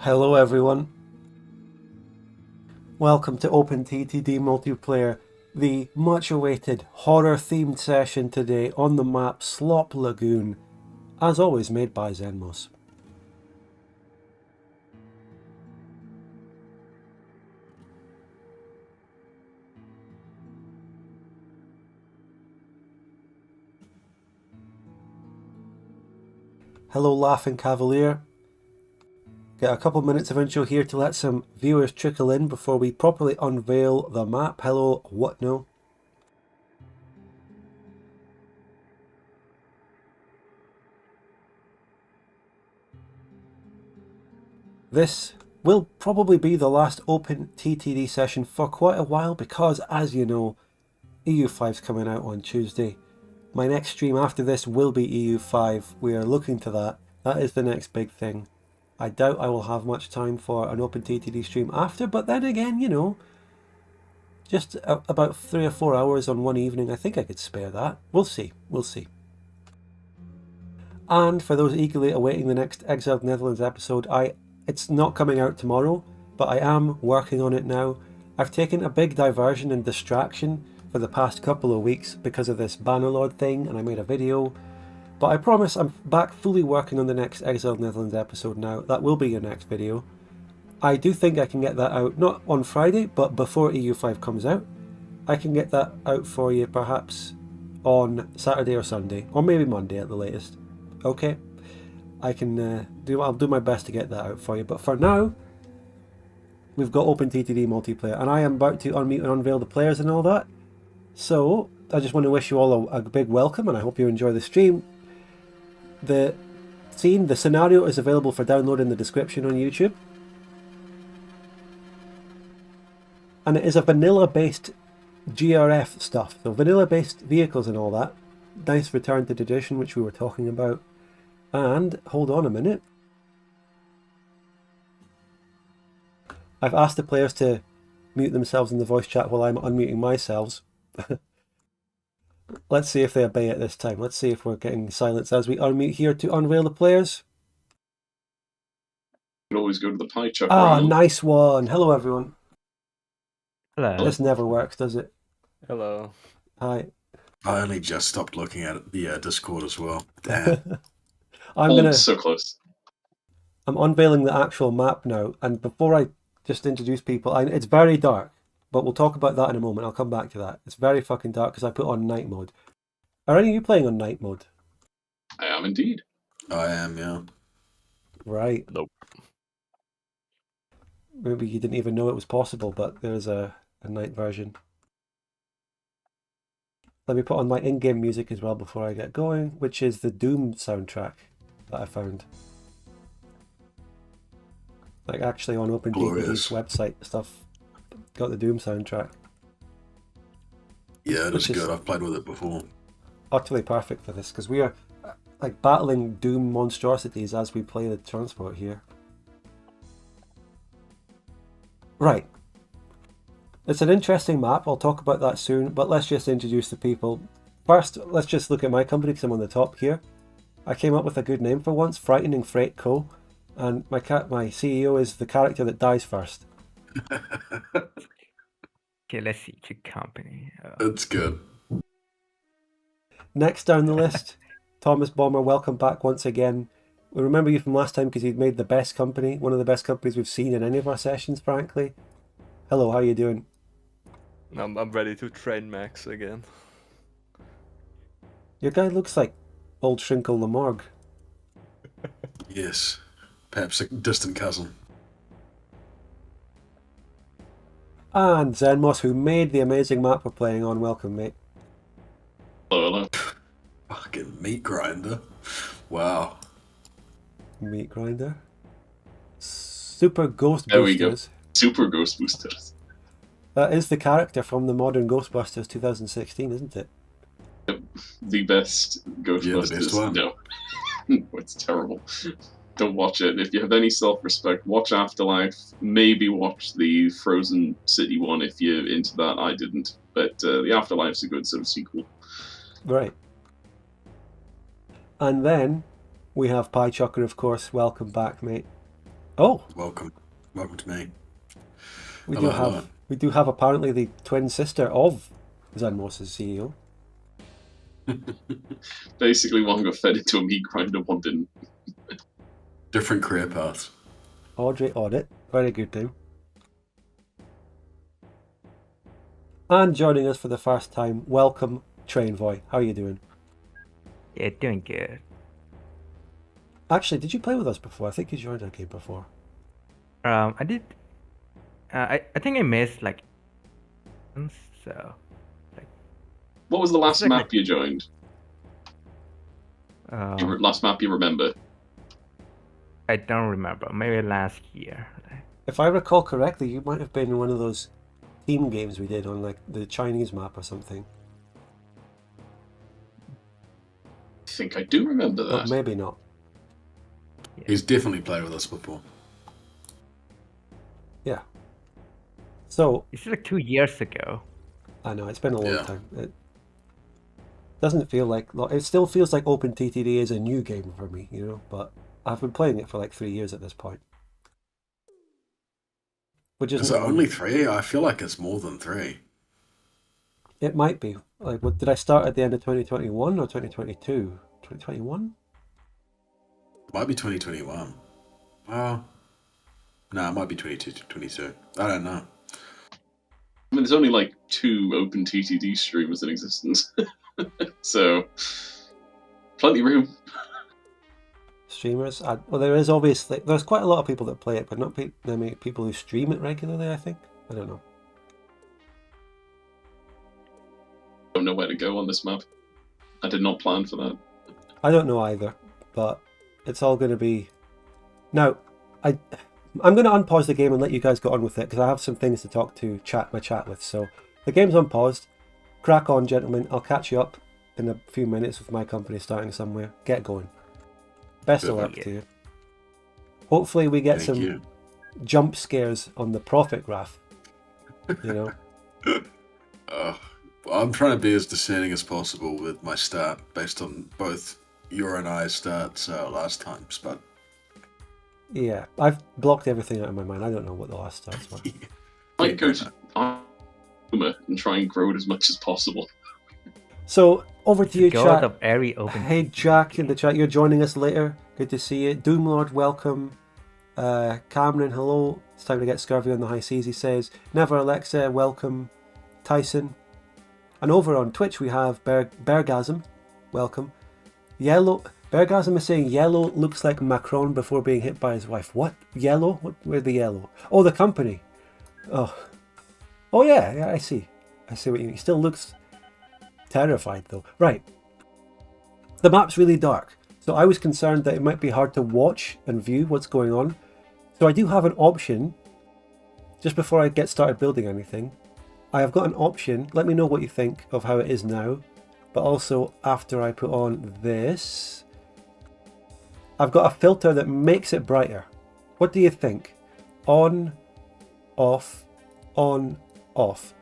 Hello everyone. Welcome to OpenTTD multiplayer, the much awaited horror themed session today on the map Slop Lagoon, as always made by Xenmos. Hello Laughing Cavalier. Get a couple minutes of intro here to let some viewers trickle in before we properly unveil the map. Hello What No. This will probably be the last OpenTTD session for quite a while because, as you know, EU5's coming out on Tuesday. My next stream after this will be EU5. We are looking to that. That is the next big thing. I doubt I will have much time for an OpenTTD stream after, but then again, you know, just about 3 or 4 hours on one evening, I think I could spare that. We'll see. We'll see. And for those eagerly awaiting the next Exiled Netherlands episode, it's not coming out tomorrow, but I am working on it now. I've taken a big diversion and distraction for the past couple of weeks because of this Bannerlord thing, and I made a video. But I promise I'm back fully working on the next Exiled Netherlands episode now. That will be your next video. I do think I can get that out, not on Friday, but before EU5 comes out. I can get that out for you perhaps on Saturday or Sunday, or maybe Monday at the latest. Okay? I'll do my best to get that out for you. But for now, we've got OpenTTD multiplayer, and I am about to unmute and unveil the players and all that. So, I just want to wish you all a big welcome, and I hope you enjoy the stream. The scenario is available for download in the description on YouTube. And it is a vanilla-based GRF stuff, so vanilla-based vehicles and all that. Nice return to tradition, which we were talking about. And, hold on a minute. I've asked the players to mute themselves in the voice chat while I'm unmuting myself. Let's see if they obey it this time. Let's see if we're getting silence as we unmute here to unveil the players. You can always go to the Piechucker. Ah, nice one. Hello, everyone. Hello. This never works, does it? Hello. Hi. I only just stopped looking at the Discord as well. Damn. So close. I'm unveiling the actual map now, and before I just introduce people, it's very dark. But we'll talk about that in a moment. I'll come back to that. It's very fucking dark because I put on night mode. Are any of you playing on night mode? I am indeed. I am, yeah. Right. Nope. Maybe you didn't even know it was possible, but there's a night version. Let me put on my in-game music as well before I get going, which is the Doom soundtrack that I found. Like actually on OpenTTD's website stuff. Got the Doom soundtrack. Yeah, it is good. I've played with it before. Utterly perfect for this, because we are like battling Doom monstrosities as we play the transport here. Right. It's an interesting map. I'll talk about that soon, but let's just introduce the people. First, let's just look at my company because I'm on the top here. I came up with a good name for once, Frightening Freight Co. And my CEO is the character that dies first. Okay, let's see. Good company. It's good. Next down the list, Thomas Bomber, welcome back once again. We remember you from last time because you'd made the best company, one of the best companies we've seen in any of our sessions, frankly. Hello, how are you doing? I'm ready to train Max again. Your guy looks like old Shrinkle Lamorgue. Yes. Perhaps a distant cousin. And Xenmos, who made the amazing map we're playing on. Welcome, mate. Hello. Fucking meat grinder. Wow. Meat grinder. Super Ghost There we Boosters. go. Super Ghost Boosters. That is the character from the modern Ghostbusters 2016, isn't it? The best Ghostbusters. Yeah, the best one. No. It's terrible. Don't watch it. If you have any self-respect, watch Afterlife. Maybe watch the Frozen City one if you're into that. I didn't. But the Afterlife's a good sort of sequel. Right. And then we have Piechucker, of course. Welcome back, mate. Oh, Welcome to me. we Hello, do have hello. we do have apparently the twin sister of Xenmos' CEO. Basically, one got fed into a meat grinder, one didn't. Different career paths. Audrey Audit, very good name. And joining us for the first time, welcome Trainvoy. How are you doing? Yeah, doing good. Actually, did you play with us before? I think you joined our game before. I did. I think I missed like. So. What was the last like map you joined? Last map you remember? I don't remember. Maybe last year. If I recall correctly, you might have been in one of those team games we did on like the Chinese map or something. I think I do remember that. But maybe not. Yeah. He's definitely played with us before. Yeah. So It's like 2 years ago. I know it's been a long Yeah. time. It doesn't feel like it still feels like OpenTTD is a new game for me, you know. But I've been playing it for like 3 years at this point. Which Is isn't it long. only 3? I feel like it's more than 3. It might be. Like, what did I start at the end of 2021 or 2022? 2021? Might be 2021. Well, no, it might be 22. I don't know. I mean, there's only like 2 OpenTTD streamers in existence. So, plenty room. Streamers? Well, there is obviously... There's quite a lot of people that play it, but not many people who stream it regularly, I think. I don't know. I don't know where to go on this map. I did not plan for that. I don't know either, but it's all going to be... Now, I'm going to unpause the game and let you guys get on with it, because I have some things to talk to my chat with. So, the game's unpaused. Crack on, gentlemen. I'll catch you up in a few minutes with my company starting somewhere. Get going. Best of luck to you. Hopefully we get Thank you. jump scares on the profit graph. You know? I'm trying to be as discerning as possible with my start based on both your and I's starts last times, but Yeah, I've blocked everything out of my mind. I don't know what the last stats were. I might go to Arma and try and grow it as much as possible. So, over to you, God chat. of every open. Hey, Jack in the chat, you're joining us later. Good to see you. Doomlord, welcome. Cameron, hello. It's time to get scurvy on the high seas, he says. Never Alexa, welcome. Tyson. And over on Twitch we have Bergasm, welcome. Bergasm is saying yellow looks like Macron before being hit by his wife. What? Yellow? Where's the yellow? Oh, the company. Oh yeah, I see what you mean. He still looks terrified though. Right. The map's really dark, so I was concerned that it might be hard to watch and view what's going on. So I do have an option, just before I get started building anything, I have got an option. Let me know what you think of how it is now, but also after I put on this, I've got a filter that makes it brighter. What do you think? On, off, on, off.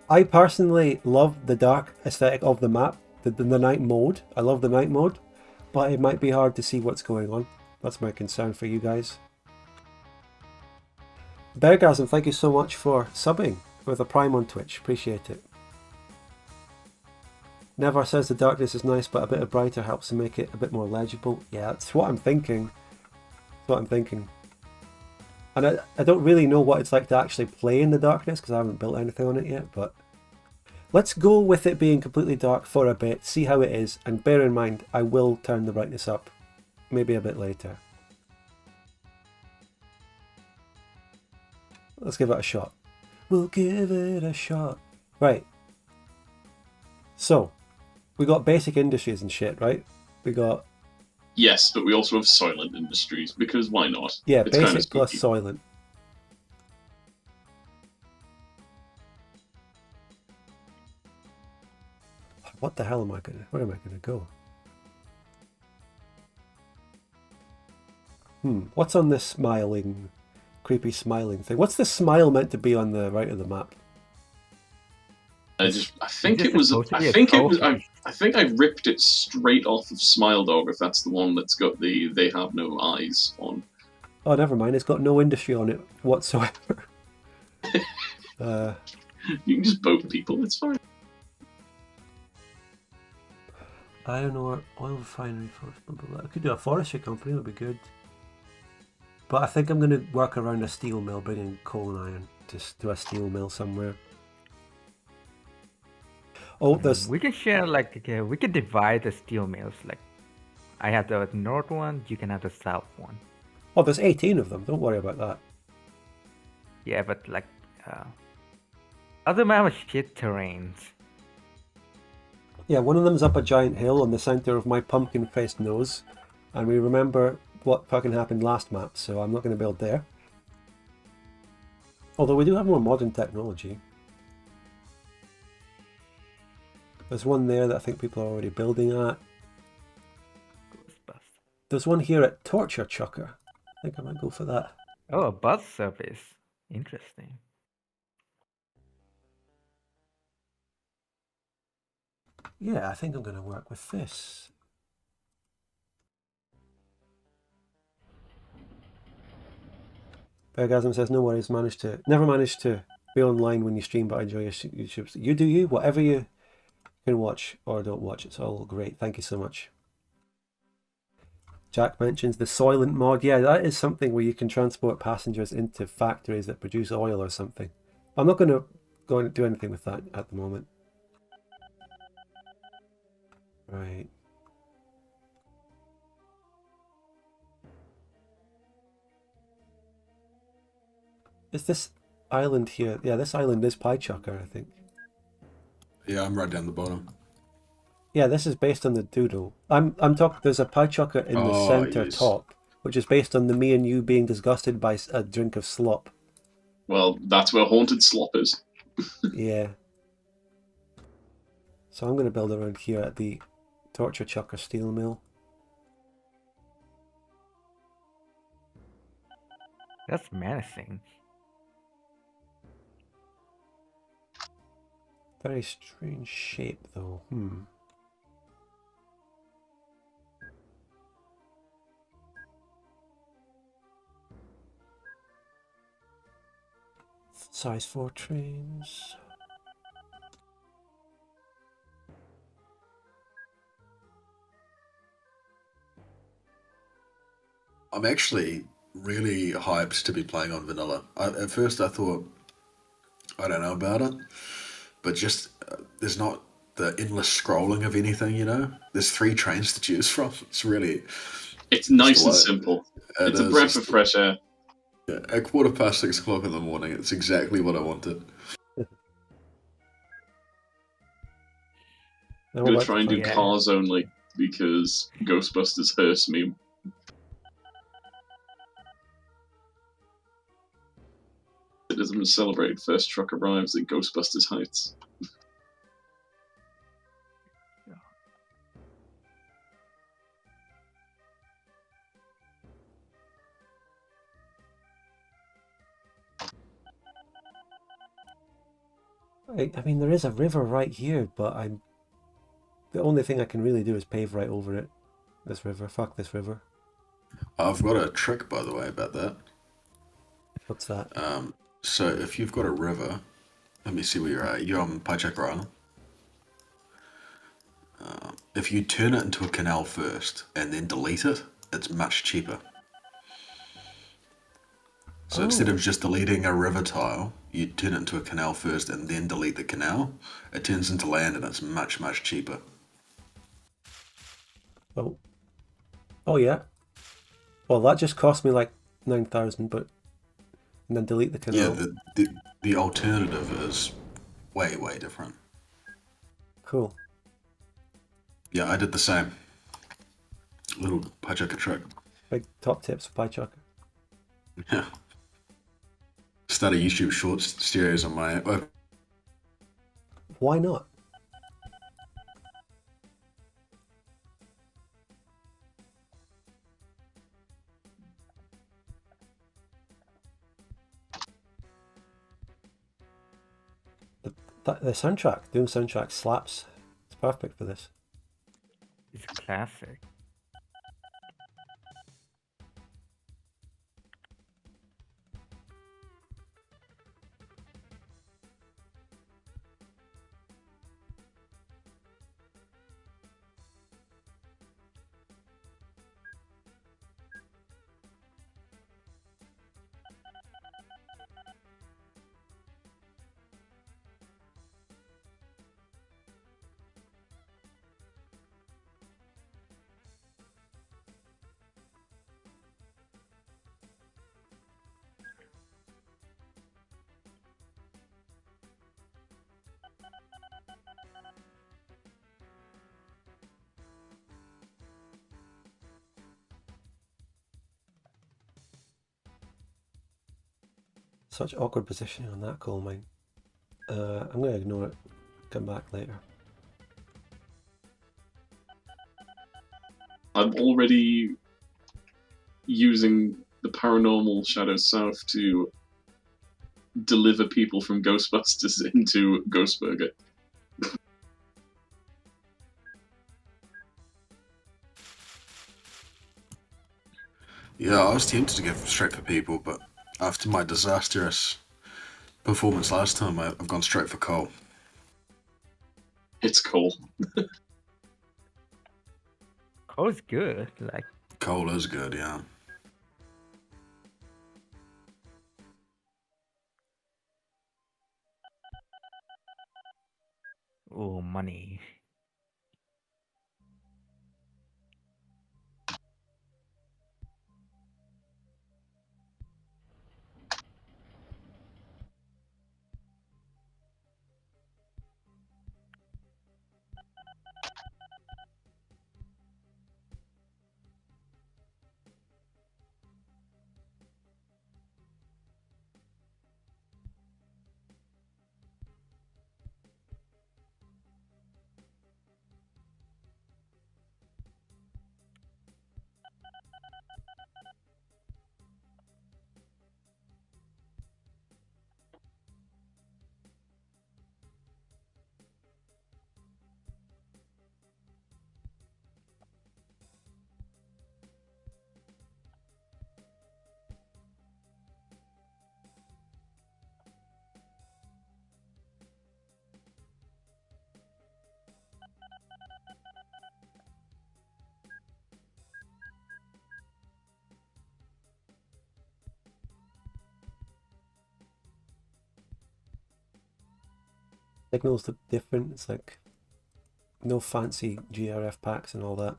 I personally love the dark aesthetic of the map, the night mode. I love the night mode, but it might be hard to see what's going on. That's my concern for you guys. Bergasm, thank you so much for subbing with a prime on Twitch. Appreciate it. Never says the darkness is nice, but a bit of brighter helps to make it a bit more legible. Yeah, that's what I'm thinking. That's what I'm thinking. And I don't really know what it's like to actually play in the darkness because I haven't built anything on it yet, but let's go with it being completely dark for a bit, see how it is, and bear in mind I will turn the brightness up maybe a bit later. Let's give it a shot. We'll give it a shot. Right. So, we got basic industries and shit, right? We got... Yes, but we also have Soylent Industries, because why not? Yeah, It's kind of basic plus spooky. Soylent. What the hell am I gonna... Where am I gonna go? What's on this smiling... creepy smiling thing? What's the smile meant to be on the right of the map? I think I ripped it straight off of Smile Dog, if that's the one that's got the "they have no eyes" on. Oh, never mind. It's got no industry on it whatsoever. You can just boat people. It's fine. Iron ore, oil refinery, forest, blah, blah, blah. I could do a forestry company. That would be good. But I think I'm going to work around a steel mill, bringing coal and iron to a steel mill somewhere. Oh, there's... We can share, like, we can divide the steel mills. Like, I have the north one, you can have the south one. Oh, there's 18 of them. Don't worry about that. Yeah, but like, other map have shit terrains. Yeah, one of them's up a giant hill on the center of my pumpkin-faced nose. And we remember what fucking happened last map, so I'm not going to build there. Although we do have more modern technology. There's one there that I think people are already building at. There's one here at Piechucker. I think I might go for that. Oh, a bus service. Interesting. Yeah, I think I'm going to work with this. Bergasm says, no worries, never managed to be online when you stream, but I enjoy your YouTube. You do you, whatever you can watch or don't watch, it's all great. Thank you so much. Jack mentions the Soylent mod. Yeah, that is something where you can transport passengers into factories that produce oil or something. I'm not going to go and do anything with that at the moment. Right. Is this island here? Yeah, this island is Piechucker, I think. Yeah, I'm right down the bottom. Yeah, this is based on the doodle. I'm talking. There's a Piechucker in the center top, which is based on me and you being disgusted by a drink of slop. Well, that's where haunted slop is. Yeah. So I'm going to build around here at the Piechucker steel mill. That's menacing. Very strange shape, though. Size 4 trains. I'm actually really hyped to be playing on vanilla. At first I thought, I don't know about it, but just there's not the endless scrolling of anything, you know? There's 3 trains to choose from. It's really... It's nice and simple. It's a breath of fresh air. Yeah, at 6:15 in the morning, it's exactly what I wanted. I'm going to try and do cars only, because Ghostbusters hurts me. Citizen celebrated first truck arrives at Ghostbusters Heights. I mean, there is a river right here, but the only thing I can really do is pave right over it. This river. Fuck this river. I've got a trick, by the way, about that. What's that? So if you've got a river, let me see where you're at. You're on Piechucker Island. If you turn it into a canal first and then delete it, it's much cheaper. So instead of just deleting a river tile, you turn it into a canal first and then delete the canal. It turns into land and it's much, much cheaper. Oh yeah. Well, that just cost me like 9,000, but and then delete the canal. Yeah, the alternative is way, way different. Cool. Yeah, I did the same. Little Piechucker trick. Big top tips for Piechucker. Yeah. Start a YouTube shorts series on my... Why not? The soundtrack, Doom soundtrack slaps. It's perfect for this. It's classic. Such awkward positioning on that coal mine. I'm going to ignore it. Come back later. I'm already using the paranormal Shadow South to deliver people from Ghostbusters into Ghostburger. Yeah, I was tempted to give straight for people, but after my disastrous performance last time, I've gone straight for coal. It's cool. Coal's good. Like, Coal is good, yeah. oh, money. Signals look different. It's like no fancy GRF packs and all that.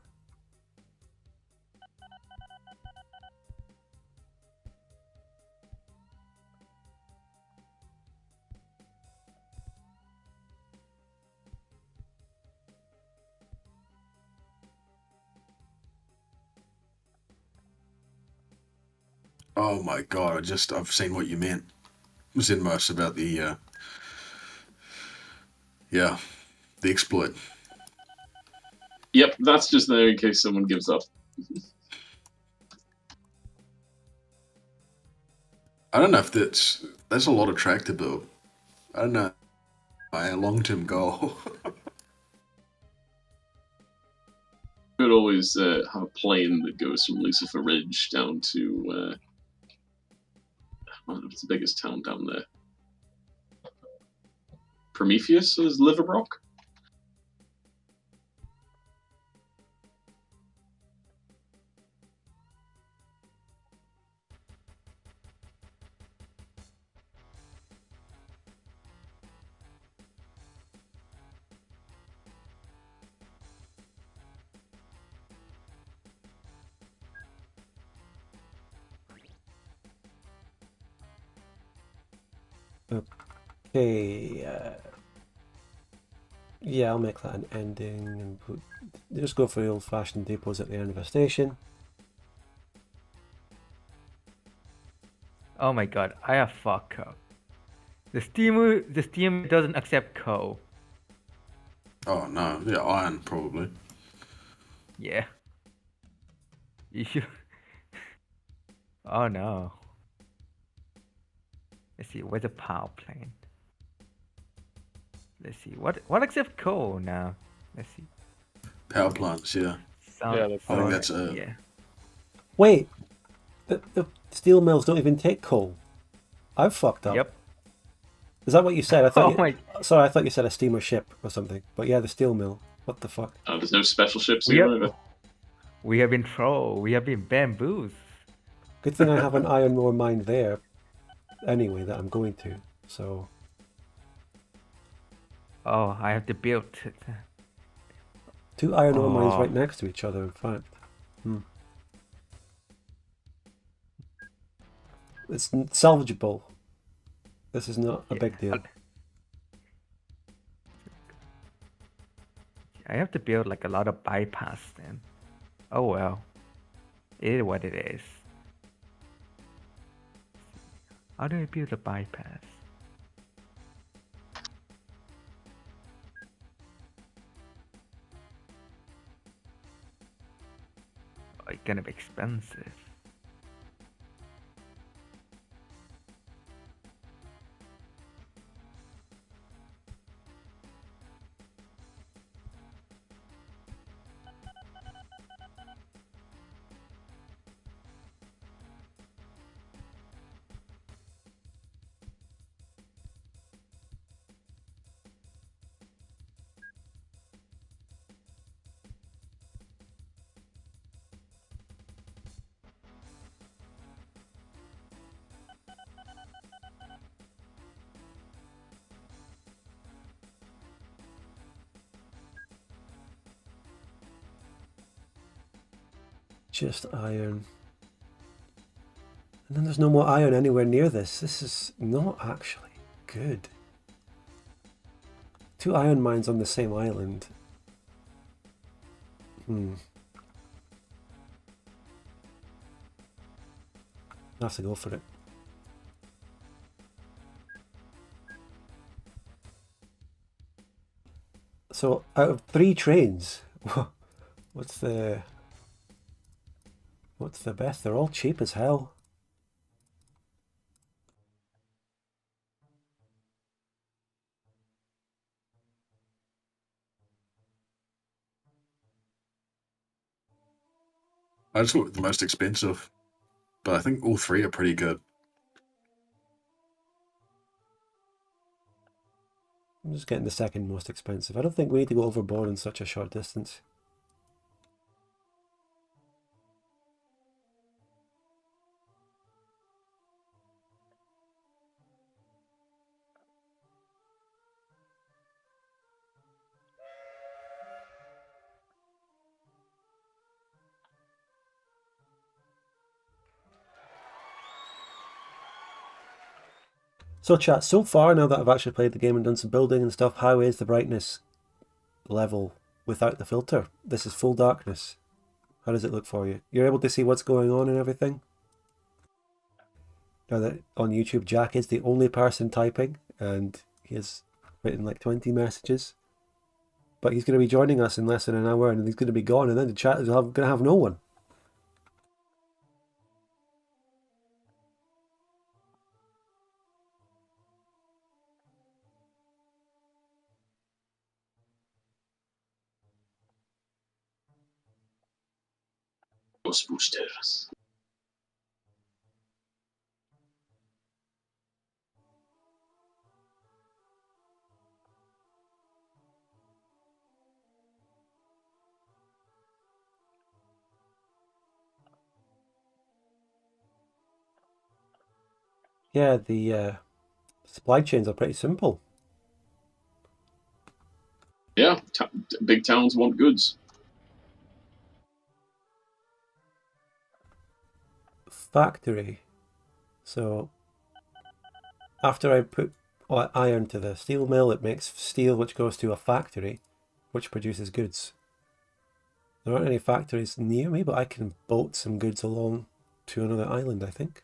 Oh my god, I've seen what you meant. Xenmos about the, yeah, the exploit. Yep, that's just there in case someone gives up. I don't know if that's a lot of track to build. I don't know. My long-term goal. Could always have a plane that goes from Lucifer Ridge down to what's the biggest town down there? Prometheus is Liverbrook? Okay. Yeah, I'll make that an ending and just go for the old-fashioned depots at the end of a station. Oh my god, I have fucked up. The Steam doesn't accept coal. Oh no, yeah, iron probably. Yeah. You should. Oh no. Let's see, where's the power plant? Let's see, what accepts coal now? Let's see. Power plants, yeah. Yeah, that's I think fine. that's it. Yeah. Wait, the steel mills don't even take coal. I've fucked up. Yep. Is that what you said? I thought. Oh I thought you said a steamer ship or something. But yeah, the steel mill. What the fuck? There's no special ships We here have- either. We have been trolled. We have been bamboozled. Good thing I have an iron ore mine there. Anyway, that I'm going to. So Oh, I have to build it. 2 iron ore mines Oh. right next to each other. In fact. It's salvageable. This is not a big deal. I have to build like a lot of bypass then. Oh well. It is what it is. How do I build a bypass? Oh, it's gonna be expensive. Just iron. And then there's no more iron anywhere near this. This is not actually good. 2 iron mines on the same island. I have to go for it. So out of 3 trains, what's the best? They're all cheap as hell. I just went with the most expensive, but I think all 3 are pretty good. I'm just getting the second most expensive. I don't think we need to go overboard in such a short distance. So chat, so far now that I've actually played the game and done some building and stuff, how is the brightness level without the filter? This is full darkness. How does it look for you? You're able to see what's going on and everything? Now that on YouTube, Jack is the only person typing and he has written like 20 messages. But he's going to be joining us in less than an hour and he's going to be gone and then the chat is going to have no one. Ghost boosters. Yeah, the supply chains are pretty simple. Yeah, big towns want goods. Factory. So after I put iron to the steel mill, it makes steel which goes to a factory which produces goods. There aren't any factories near me, but I can boat some goods along to another island, I think.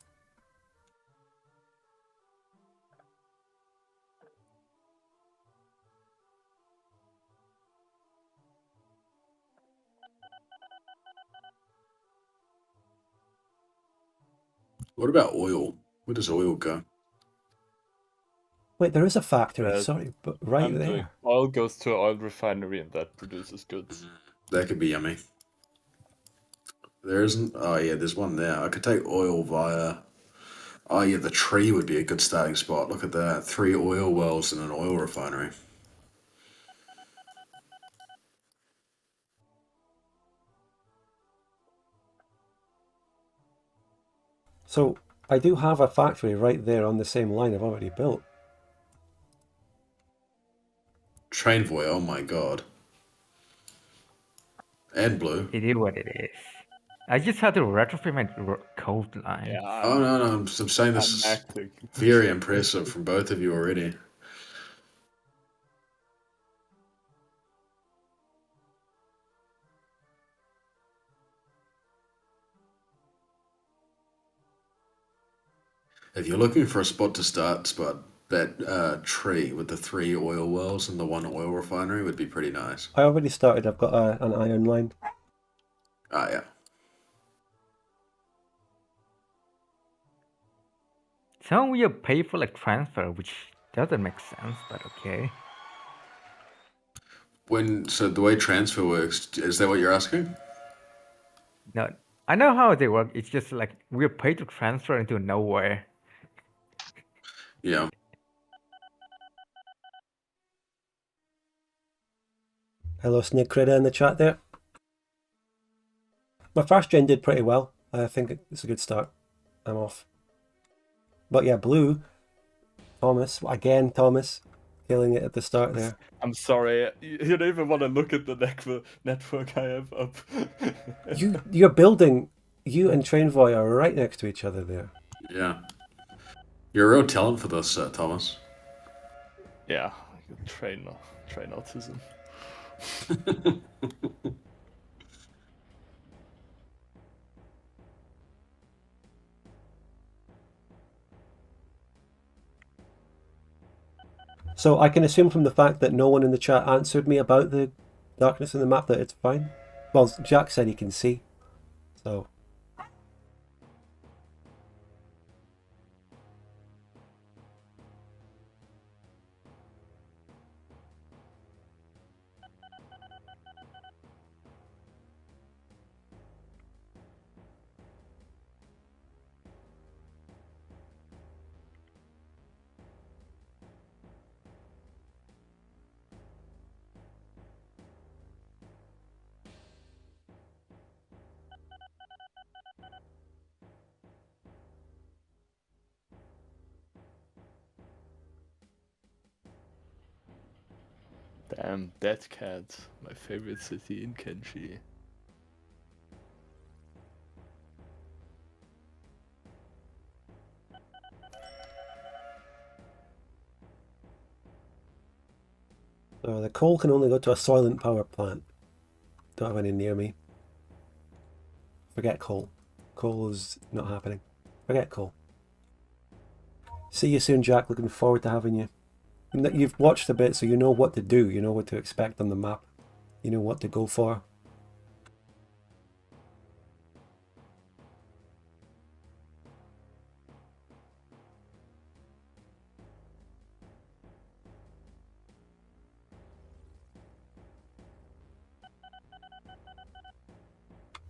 What about oil? Where does oil go? Wait, there is a factory, Uh, sorry, but right I'm doing there. oil goes to an oil refinery and that produces goods. That could be yummy. There isn't. Oh yeah, there's one there. I could take oil via. Oh yeah, the tree would be a good starting spot. Look at that. 3 oil wells and an oil refinery. So I do have a factory right there on the same line I've already built. Train voy. Oh my god. And blue. It is what it is. I just had to retrofit my code line. Yeah, Oh no, I'm saying I'm this is maxing. very impressive from both of you already. If you're looking for a spot to start, Spud, that tree with the 3 oil wells and the 1 oil refinery would be pretty nice. I already started. I've got an iron line. Ah, yeah. So we pay for like transfer, which doesn't make sense, but okay. So the way transfer works, is that what you're asking? No, I know how they work. It's just like we're paid to transfer into nowhere. Yeah. Hello, Snake Critter in the chat there. My first gen did pretty well. I think it's a good start. I'm off. But yeah, blue. Thomas. Again, Thomas. Killing it at the start there. I'm sorry, you don't even want to look at the network I have up. You're building... You and Trainvoy are right next to each other there. Yeah. You're a real talent for this, Thomas. Yeah, train autism. So I can assume from the fact that no one in the chat answered me about the darkness in the map that it's fine. Well, Jack said he can see. So... Damn, Dead Cat, my favorite city in Kenshi. So the coal can only go to a Soylent power plant. Don't have any near me. Forget coal. Coal is not happening. Forget coal. See you soon, Jack. Looking forward to having you. You've watched a bit, so you know what to do. You know what to expect on the map. You know what to go for.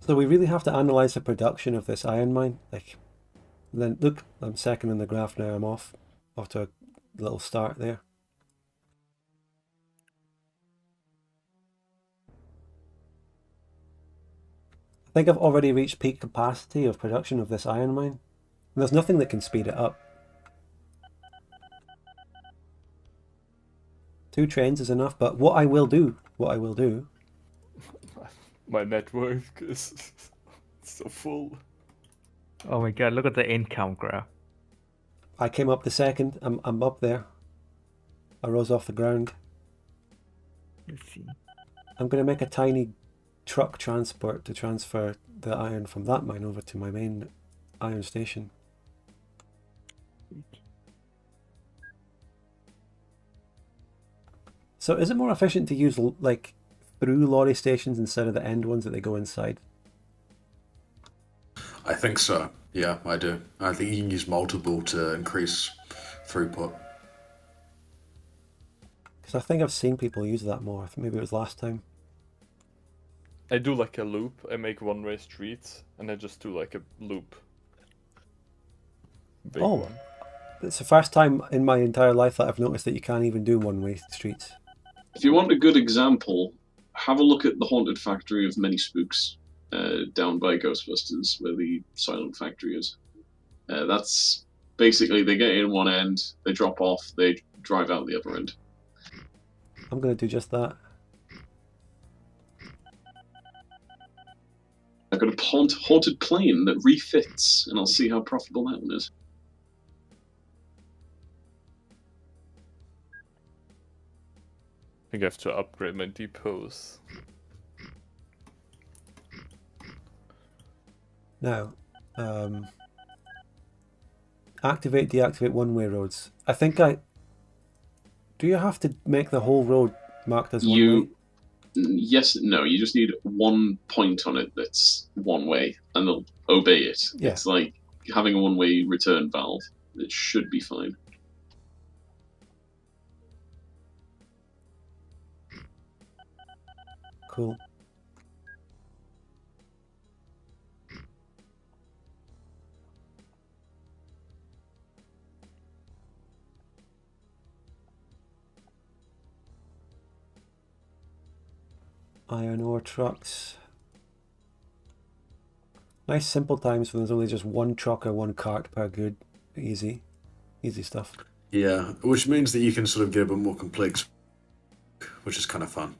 So we really have to analyze the production of this iron mine. Like, then look, I'm second in the graph now. I'm off to a little start there. I think I've already reached peak capacity of production of this iron mine. And there's nothing that can speed it up. 2 trains is enough, but what I will do, My network is so full. Oh my god, look at the income graph. I came up the second. I'm up there. I rose off the ground. Let's see. I'm going to make a tiny truck transport to transfer the iron from that mine over to my main iron station. So is it more efficient to use like through lorry stations instead of the end ones that they go inside? I think so. Yeah, I do. I think you can use multiple to increase throughput. Because I think I've seen people use that more. I think maybe it was last time. I do like a loop. I make one-way streets, and I just do like a loop. Big Oh, one. it's the first time in my entire life that I've noticed that you can't even do one-way streets. If you want a good example, have a look at the Haunted Factory of Many Spooks down by Ghostbusters, where the Silent Factory is. That's basically, they get in one end, they drop off, they drive out the other end. I'm going to do just that. I've got a haunted plane that refits, and I'll see how profitable that one is. I think I have to upgrade my depots. Now, Activate, deactivate one-way roads. I think do you have to make the whole road marked as one-way? Yes, no, you just need one point on it that's one way, and they'll obey it. Yeah. It's like having a one-way return valve. It should be fine. Cool. Iron ore trucks. Nice simple times when there's only just one truck or one cart per good. Easy stuff. Yeah, which means that you can sort of get a bit more complex, which is kind of fun.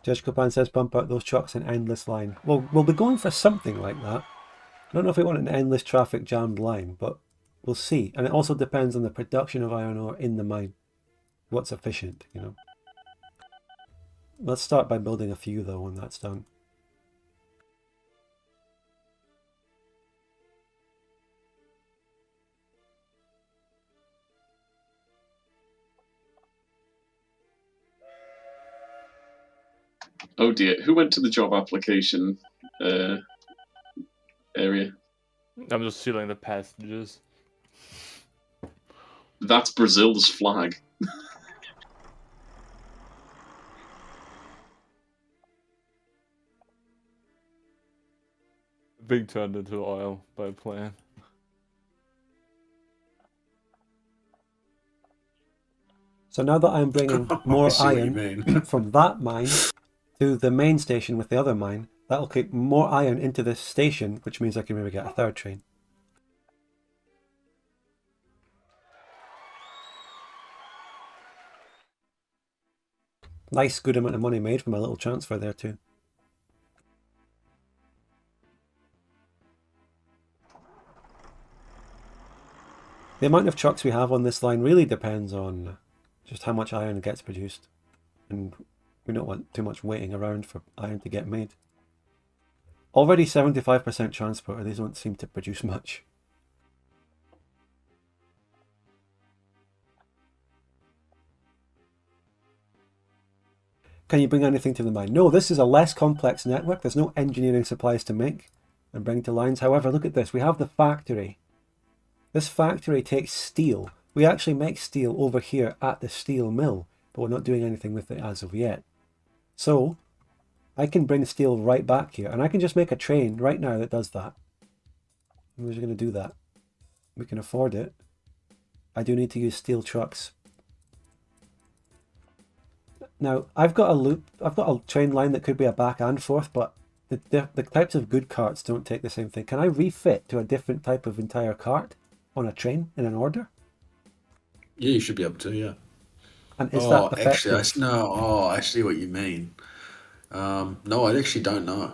Judge Copan says pump out those trucks in endless line. Well, we'll be going for something like that. I don't know if we want an endless traffic jammed line, but we'll see. And it also depends on the production of iron ore in the mine. What's efficient, you know. Let's start by building a few though when that's done. Oh dear, who went to the job application area? I'm just sealing the passages. That's Brazil's flag. Being turned into oil by plan. So now that I'm bringing more iron from that mine to the main station with the other mine, that'll keep more iron into this station, which means I can maybe get a third train. Nice, good amount of money made from a little transfer there too. The amount of trucks we have on this line really depends on just how much iron gets produced. And we don't want too much waiting around for iron to get made. Already 75% transport, these don't seem to produce much. Can you bring anything to the mine? No, this is a less complex network. There's no engineering supplies to make and bring to lines. However, look at this. We have the factory. This factory takes steel. We actually make steel over here at the steel mill, but we're not doing anything with it as of yet. So I can bring steel right back here, and I can just make a train right now that does that. We're just going to do that. We can afford it. I do need to use steel trucks. Now, I've got a train line that could be a back and forth, but the types of good carts don't take the same thing. Can I refit to a different type of entire cart on a train in an order? Yeah, you should be able to, yeah. And is that effective? I see what you mean. No, I actually don't know.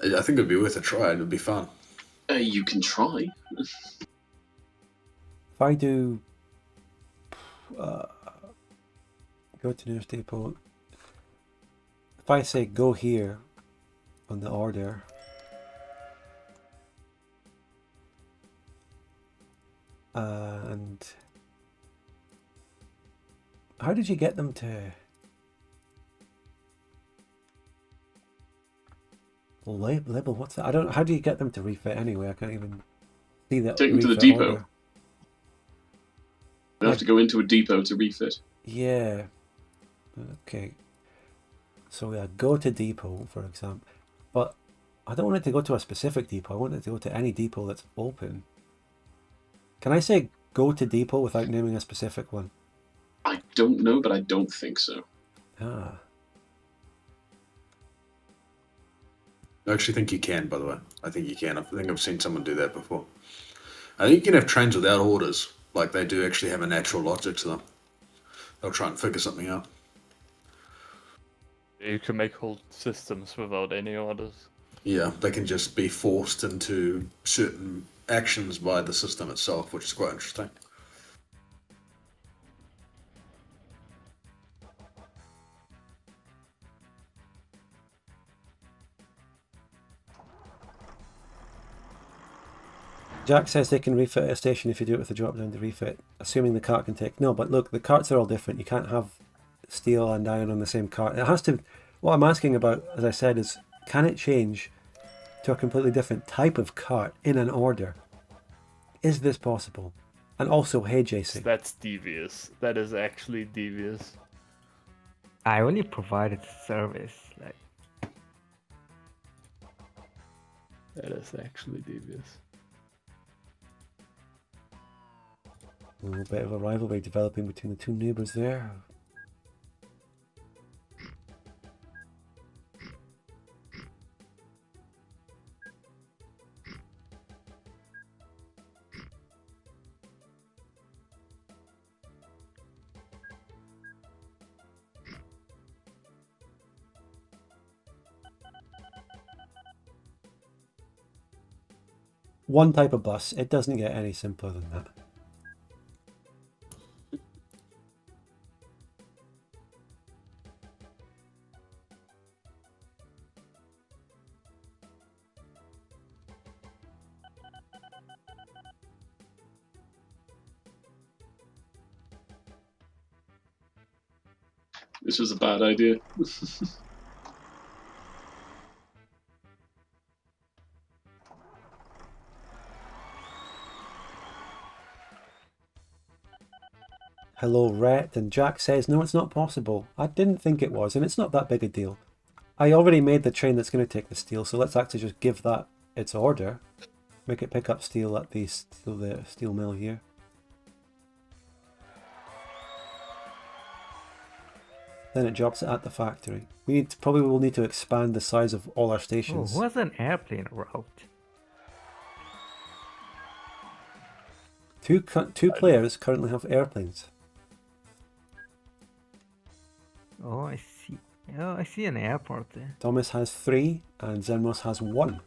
I think it'd be worth a try. It'd be fun. You can try. If I do go to nearest depot, if I say go here on the order, and how did you get them to label? What's that? I don't. How do you get them to refit anyway? I can't even see that. Take them to the depot. Order. You have to go into a depot to refit. Yeah. Okay. So yeah, go to depot, for example. But I don't want it to go to a specific depot. I want it to go to any depot that's open. Can I say go to depot without naming a specific one? I don't know, but I don't think so. Ah. I actually think you can, by the way. I think you can. I think I've seen someone do that before. I think you can have trains without orders. Like, they do actually have a natural logic to them. They'll try and figure something out. You can make whole systems without any orders. Yeah, they can just be forced into certain actions by the system itself, which is quite interesting. Jack says they can refit a station if you do it with a drop down to refit, assuming the cart can take. No, but look, the carts are all different. You can't have steel and iron on the same cart. It has to. What I'm asking about, as I said, is can it change to a completely different type of cart in an order? Is this possible? And also, hey, JC. That's devious. That is actually devious. I only provided service. Like, That is actually devious. A little bit of a rivalry developing between the two neighbours there. One type of bus, it doesn't get any simpler than that. This was a bad idea. Hello, Rhett, and Jack says, no, it's not possible. I didn't think it was, and it's not that big a deal. I already made the train that's going to take the steel, so let's actually just give that its order. Make it pick up steel at the steel mill here. Then it drops it at the factory. We probably will need to expand the size of all our oh, stations. who has an airplane route? Two players currently have airplanes. Oh, I see. Oh, I see an airport there. Thomas has 3 and Xenmos has 1.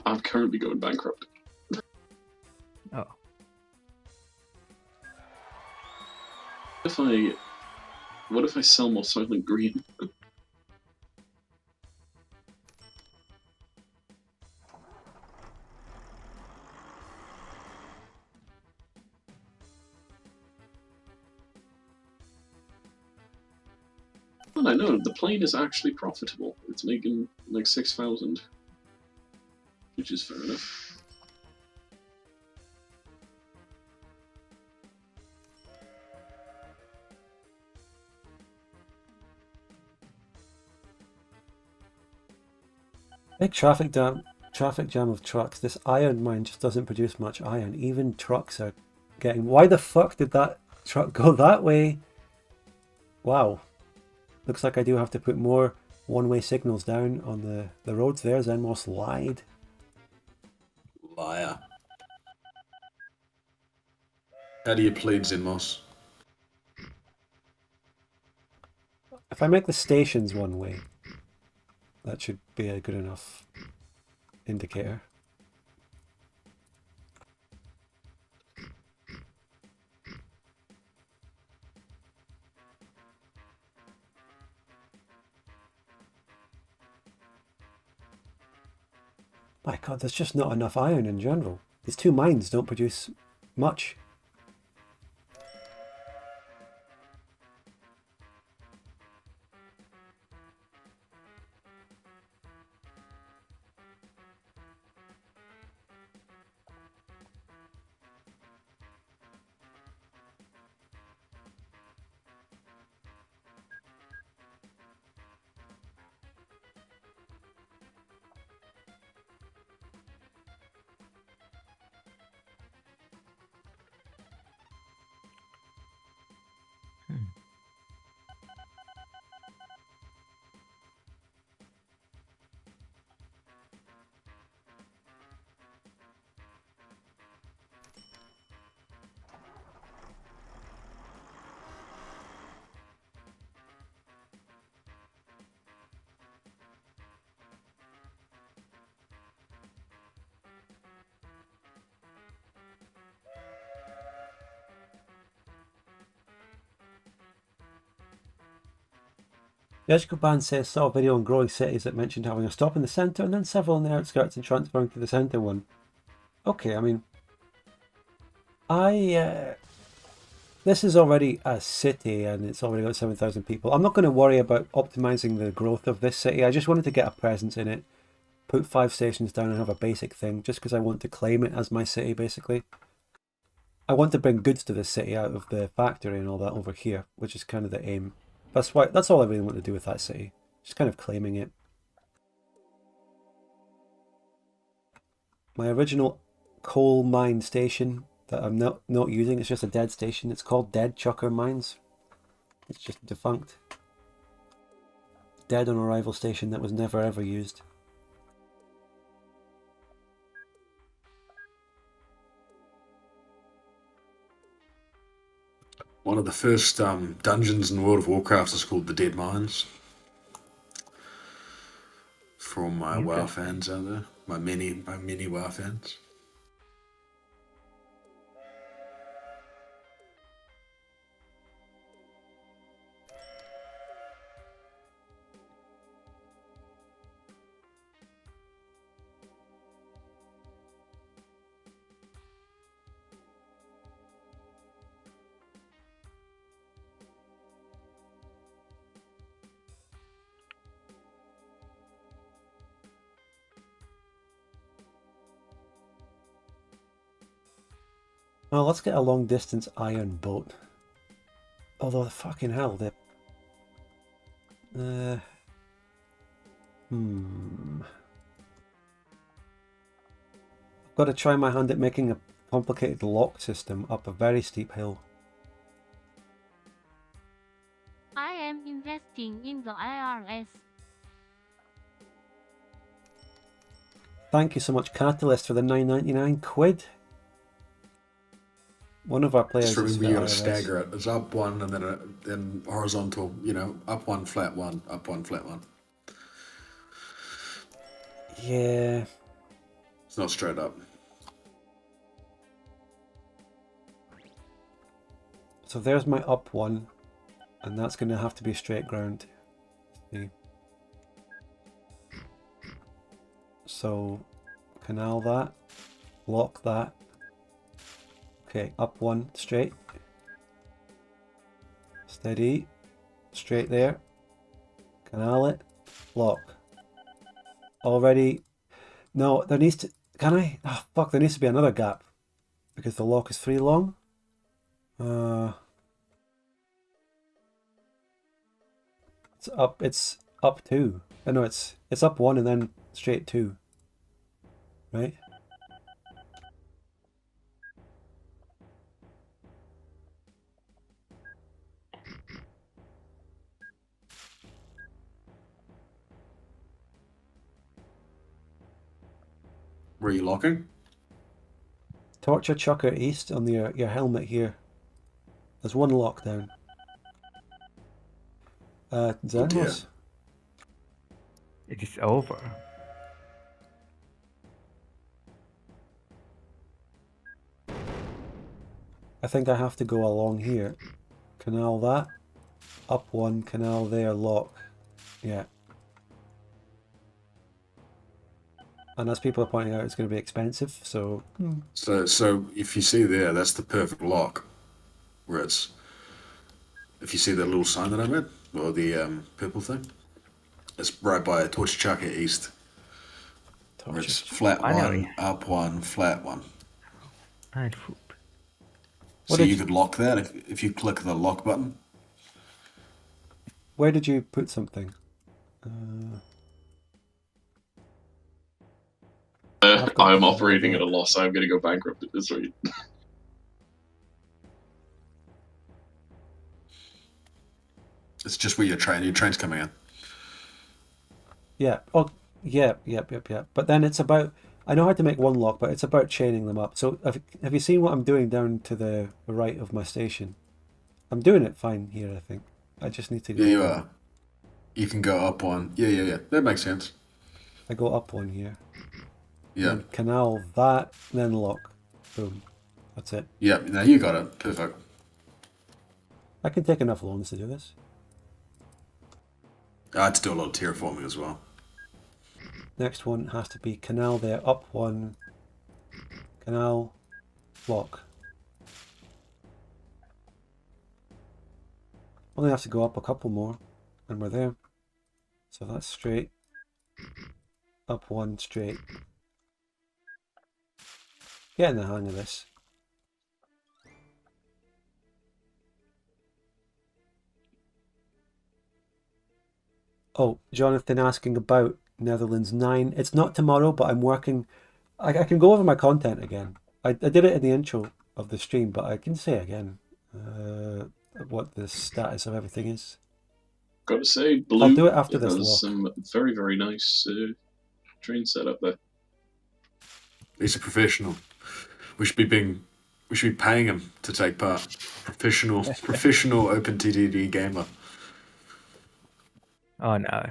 I'm currently going bankrupt. Oh, What if I sell more Soylent Green? Well, I know, the plane is actually profitable. It's making like 6,000. Which is fair enough. Big traffic jam of trucks. This iron mine just doesn't produce much iron. Even trucks are getting... Why the fuck did that truck go that way? Wow. Looks like I do have to put more one-way signals down on the roads there. Xenmos lied. Liar. How do you plead, Xenmos? If I make the stations one way, that should be a good enough indicator. My god, there's just not enough iron in general. These two mines don't produce much. Yeshkoban says, saw a video on growing cities that mentioned having a stop in the centre and then several in the outskirts and transferring to the centre one. Okay, I mean, this is already a city and it's already got 7,000 people. I'm not going to worry about optimising the growth of this city. I just wanted to get a presence in it, put 5 stations down and have a basic thing, just because I want to claim it as my city, basically. I want to bring goods to this city out of the factory and all that over here, which is kind of the aim. That's all I really want to do with that city. Just kind of claiming it. My original coal mine station that I'm not using, it's just a dead station. It's called Piechucker Mines. It's just defunct. Dead on arrival station that was never ever used. One of the first dungeons in World of Warcraft is called the Dead Mines. For all my WoW fans out there, my many WoW fans. Well, let's get a long distance iron boat. Although, fucking hell, I've got to try my hand at making a complicated lock system up a very steep hill. I am investing in the IRS. Thank you so much, Catalyst, for the 9.99 quid. One of our players Just remember you got to IRS. stagger it. It's up one and then horizontal, you know, up one, flat one, up one, flat one. Yeah. It's not straight up. So there's my up one, and that's going to have to be straight ground. See. So, canal that, lock that. Okay, up one, straight. Steady. Straight there. Canal it. Lock. Already. No, there needs to... Can I? Oh, fuck, there needs to be another gap. Because the lock is 3 long. It's up 2. No, it's up 1 and then straight 2. Right? Where are you locking? Torture Chucker East on your helmet here. There's one lockdown. Xenmos. It is over. I think I have to go along here. Canal that. Up 1, canal there, lock. Yeah. And as people are pointing out, it's going to be expensive, so... So if you see there, that's the perfect lock. Where it's... If you see that little sign that I made, or the purple thing, it's right by Piechucker East. Where it's flat Finally. 1, up 1, flat 1. Nice. So you could lock that if you click the lock button. Where did you put something? I'm operating at a loss. I'm going to go bankrupt at this rate. It's just where your train's coming in. Yeah. Oh, yeah. But then it's about... I know how to make one lock, but it's about chaining them up. So have you seen what I'm doing down to the right of my station? I'm doing it fine here, I think. I just need to go... Yeah, you are. You can go up 1. Yeah. That makes sense. I go up 1 here. Yeah. Then canal that, then lock. Boom. That's it. Yeah, now you got it. Perfect. I can take enough loans to do this. I had to do a lot of terraforming as well. Next one has to be canal there, up one, canal, lock. Only have to go up a couple more, and we're there. So that's straight. Up one, straight. Getting the hang of this. Oh, Jonathan asking about Netherlands 9. It's not tomorrow, but I'm working. I can go over my content again. I did it in the intro of the stream, but I can say again what the status of everything is. Got to say, Blue I'll do it after this has lock. some very, very nice train setup there. He's a professional. We should be paying him to take part. Professional OpenTTD gamer. Oh no.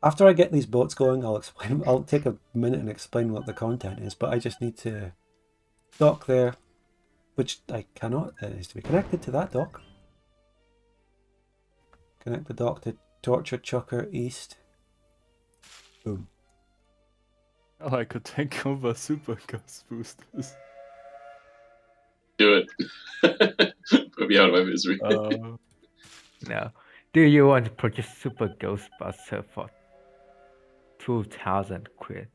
After I get these boats going, I'll explain. I'll take a minute and explain what the content is, but I just need to dock there, which I cannot. It needs to be connected to that dock. Connect the dock to Piechucker East. Boom. Oh, I could take over super ghost boosters. Do it. Put me out of my misery. No. Do you want to purchase Super Ghostbuster for 2,000 quid?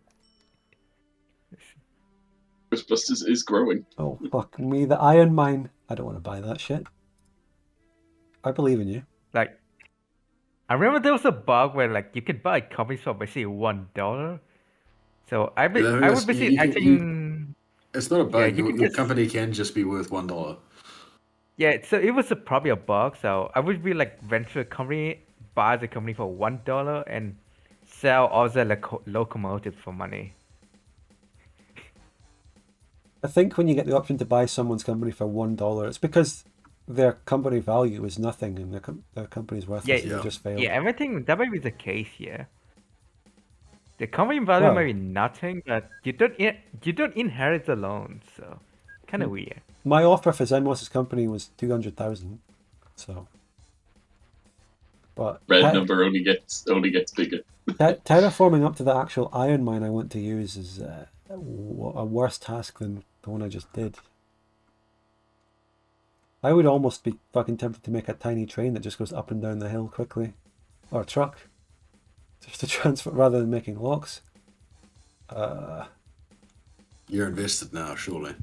Ghostbusters is growing. Oh, fuck me. The iron mine. I don't want to buy that shit. I believe in you. Like, I remember there was a bug where like you could buy copies for basically $1. So I would basically think it's not a bug. you The company can just be worth $1. yeah. So it was probably a bug. So I would be like venture a company, buy the company for $1 and sell all the locomotives for money. I think when you get the option to buy someone's company for $1, it's because their company value is nothing and their company's worthless and they just failed. Yeah, everything that might be the case here. The company value might be nothing, but you don't inherit the loan, so kind of weird. My offer for Xenmos' company was 200,000, so. But red number only gets bigger. Terraforming up to the actual iron mine I want to use is a worse task than the one I just did. I would almost be fucking tempted to make a tiny train that just goes up and down the hill quickly, or a truck, just to transfer rather than making locks. You're invested now, surely.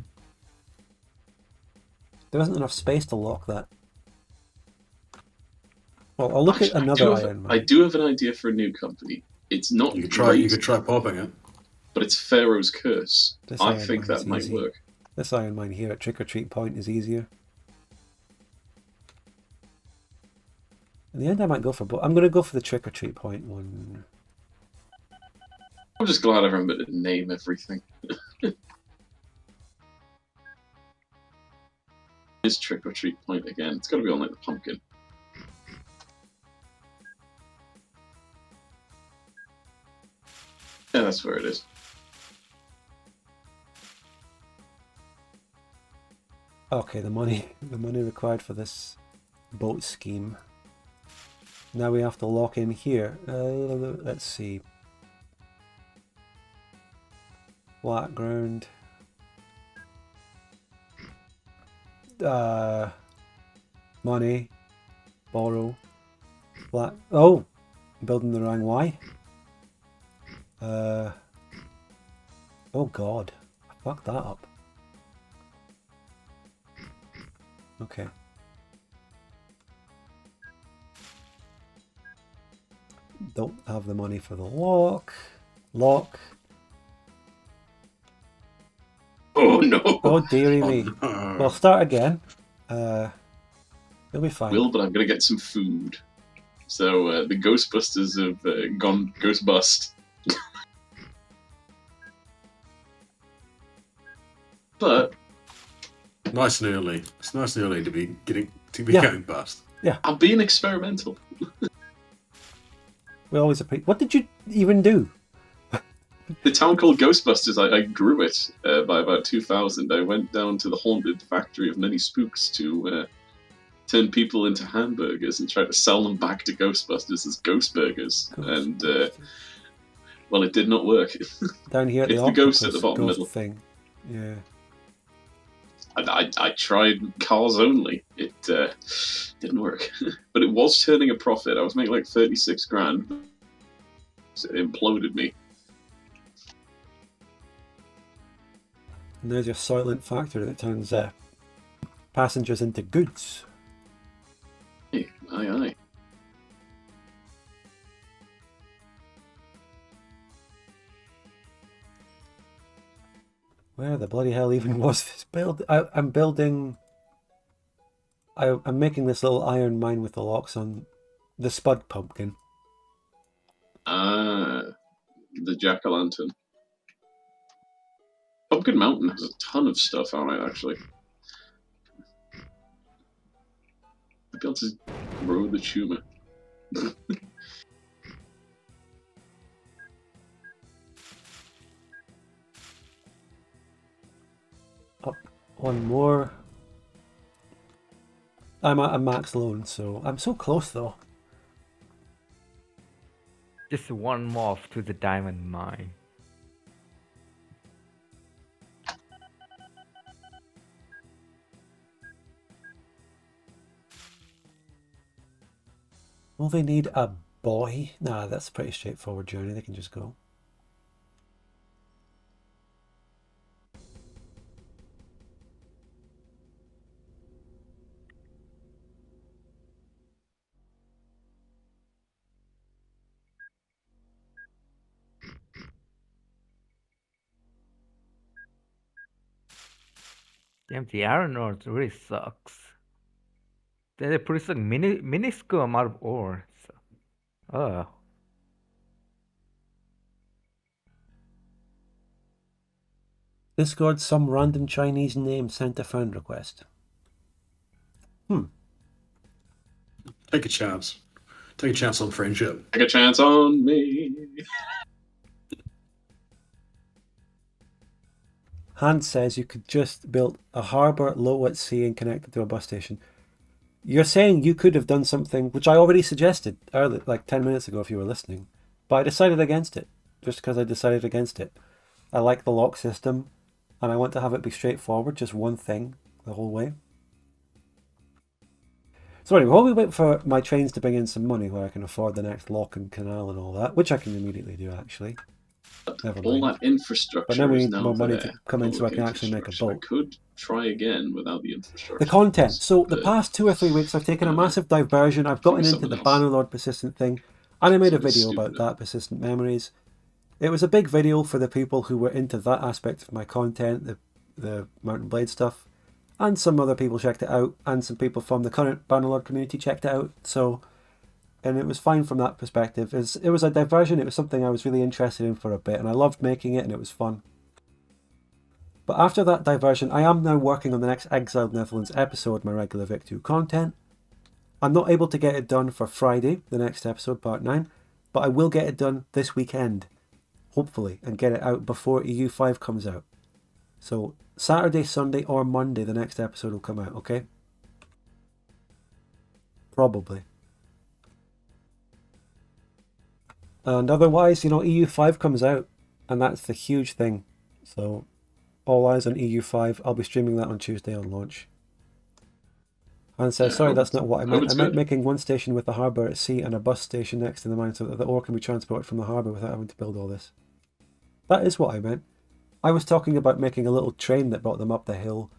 There isn't enough space to lock that. Well, I'll look at another iron mine. I do have an idea for a new company. It's not You could try popping it. but it's Pharaoh's Curse. I think that might work. This iron mine here at Trick or Treat Point is easier. In the end, I might go for both. I'm going to go for the Trick or Treat Point one. I'm just glad I remembered to name everything. Is Trick or Treat Point again? It's got to be on like the pumpkin. Yeah, that's where it is. Okay, the money required for this boat scheme. Now we have to lock in here. Let's see. Flat ground. Money. Borrow. Flat. Oh! Building the wrong way. Oh god. I fucked that up. Okay. Don't have the money for the lock. Lock. Oh no! Oh dearie me. No. Well, start again. You'll be fine. Will, but I'm gonna get some food. So the Ghostbusters have gone ghost bust. But Nice and early. It's nice and early to be Yeah. going bust. I'm being experimental. We always appreciate. What did you even do? The town called Ghostbusters, I grew it by about 2000. I went down to the haunted factory of many spooks to turn people into hamburgers and try to sell them back to Ghostbusters as ghost burgers. And, well, it did not work. Down here at It's the the ghost at octopus the bottom ghost middle. thing. Yeah. I tried cars only. It didn't work. But it was turning a profit. I was making like 36 grand. So it imploded me. And there's your Soylent factory that turns passengers into goods. Hey, aye. Where the bloody hell even was this build? I'm building... I'm making this little iron mine with the locks on the Spud Pumpkin. Ah, the jack-o'-lantern. Pumpkin Mountain has a ton of stuff on it, actually. I'd be able to grow the tumor. Up one more. I'm at a max loan, so I'm so close though. Just one more to the diamond mine. Will they need a boy? Nah, that's a pretty straightforward journey. They can just go. Damn, the iron ore really sucks. They produce a minuscule amount of ore. So. Oh. Discord, some random Chinese name sent a friend request. Take a chance. Take a chance on friendship. Take a chance on me. Hans says you could just build a harbour low at sea and connect it to a bus station. You're saying you could have done something which I already suggested earlier, like 10 minutes ago if you were listening. But I decided against it. Just because I decided against it. I like the lock system and I want to have it be straightforward, just one thing the whole way. So anyway, while we wait for my trains to bring in some money where I can afford the next lock and canal and all that, which I can immediately do actually. Never All mind. that infrastructure But now we is need now more money there. to come in so I can Public actually make a infrastructure. boat. I could try again without the infrastructure. The content. So the But past 2 or 3 weeks I've taken a massive diversion. I've gotten into the someone else. Bannerlord persistent thing and I made a Something video stupid. about that, persistent memories. It was a big video for the people who were into that aspect of my content, the Mountain Blade stuff. And some other people checked it out, and some people from the current Bannerlord community checked it out. So, and it was fine from that perspective. It was a diversion, it was something I was really interested in for a bit, and I loved making it, and it was fun. But after that diversion, I am now working on the next Exiled Netherlands episode, my regular Vic2 content. I'm not able to get it done for Friday, the next episode, part 9, but I will get it done this weekend, hopefully, and get it out before EU5 comes out. So, Saturday, Sunday, or Monday, the next episode will come out, okay? Probably. And otherwise, you know, EU5 comes out, and that's the huge thing. So, all eyes on EU5. I'll be streaming that on Tuesday on launch. And says, Yeah, sorry, hope that's it's- not what I hope meant. it's I meant good. making one station with the harbour at sea and a bus station next to the mine so that the ore can be transported from the harbour without having to build all this. That is what I meant. I was talking about making a little train that brought them up the hill,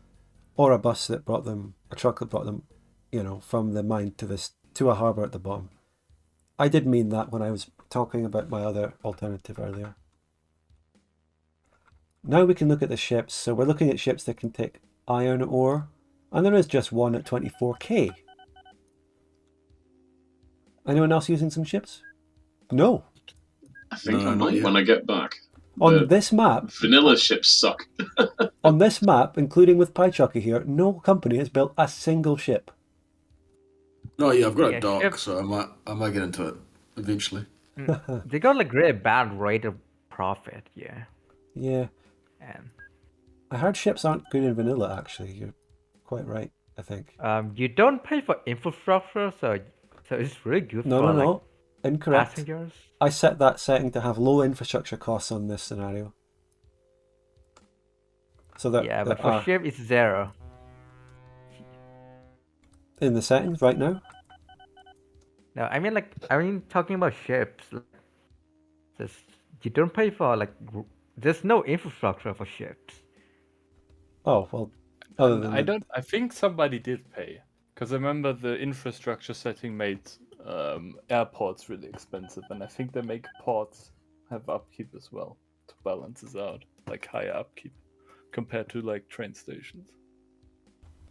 or a bus that brought them, a truck that brought them, you know, from the mine to a harbour at the bottom. I did mean that when I was talking about my other alternative earlier. Now we can look at the ships. So we're looking at ships that can take iron ore, and there is just one at 24k. Anyone else using some ships? No. I think No, I not might yet. when I get back. On this map, Vanilla ships suck. on this map, including with Piechucker here, no company has built a single ship. No, yeah, I've got Yeah, a dock, ship- so I might get into it eventually. They got like really bad rate of profit. Yeah, Yeah. and I heard ships aren't good in vanilla, actually. You're quite right, I think. you don't pay for infrastructure, so it's really good No, for no, like no. Incorrect. passengers. I set that setting to have low infrastructure costs on this scenario. So that Yeah, there but for are ship it's 0. in the settings right now. No, I mean talking about ships. Like, there's, you don't pay for like there's no infrastructure for ships. Oh, well, other And than I the, don't. I think somebody did pay because I remember the infrastructure setting made airports really expensive, and I think they make ports have upkeep as well to balance this out, like higher upkeep compared to like train stations.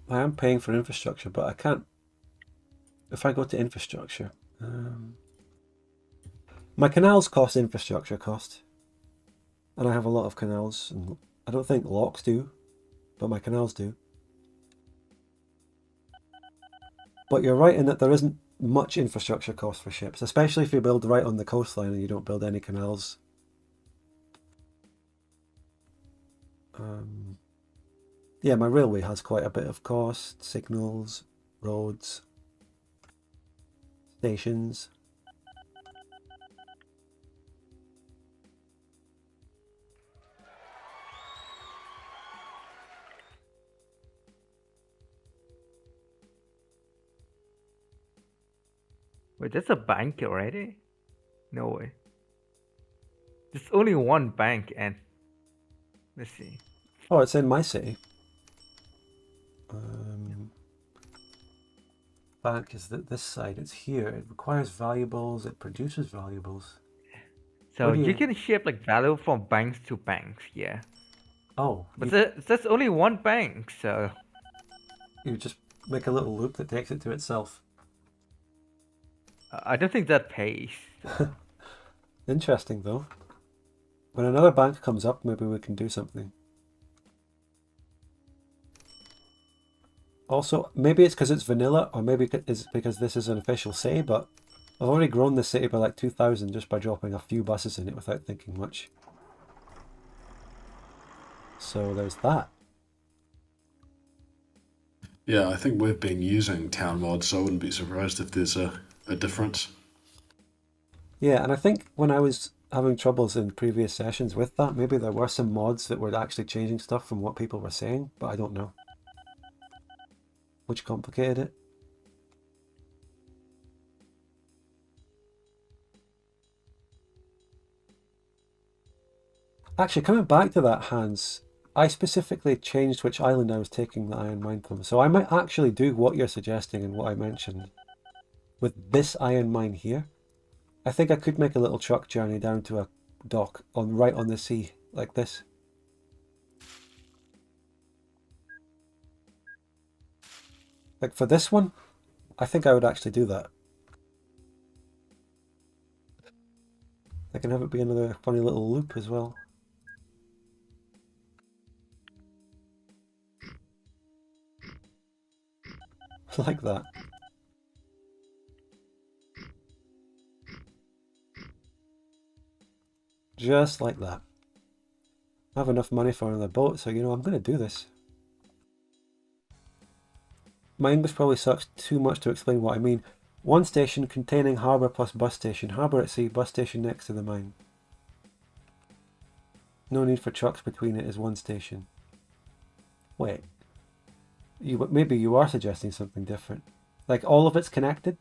I am paying for infrastructure, but I can't. If I go to infrastructure, my canals cost infrastructure cost, and I have a lot of canals, and I don't think locks do, but my canals do. But you're right in that there isn't much infrastructure cost for ships, especially if you build right on the coastline and you don't build any canals. Yeah, my railway has quite a bit of cost. Signals, roads, stations. Wait, there's a bank already? No way. There's only one bank, and let's see. Oh, it's in my city. Bank is this side. It's here. It requires valuables. It produces valuables. So Where do you you- can ship like value from banks to banks, yeah. Oh, But there's only one bank, so you just make a little loop that takes it to itself. I don't think that pays. Interesting though. When another bank comes up, maybe we can do something. Also, maybe it's because it's vanilla, or maybe it's because this is an official city, but I've already grown this city by like 2,000 just by dropping a few buses in it without thinking much. So there's that. Yeah, I think we've been using town mods, so I wouldn't be surprised if there's a difference. Yeah, and I think when I was having troubles in previous sessions with that, maybe there were some mods that were actually changing stuff from what people were saying, but I don't know. Which complicated it. Actually, coming back to that, Hans, I specifically changed which island I was taking the iron mine from. So I might actually do what you're suggesting and what I mentioned with this iron mine here. I think I could make a little truck journey down to a dock right on the sea, like this. Like for this one, I think I would actually do that. I can have it be another funny little loop as well. Like that. Just like that. I have enough money for another boat, so you know, I'm going to do this. My English probably sucks too much to explain what I mean. One station containing harbour plus bus station. Harbour at sea, bus station next to the mine. No need for trucks between it is one station. Wait. Maybe you are suggesting something different. Like all of it's connected?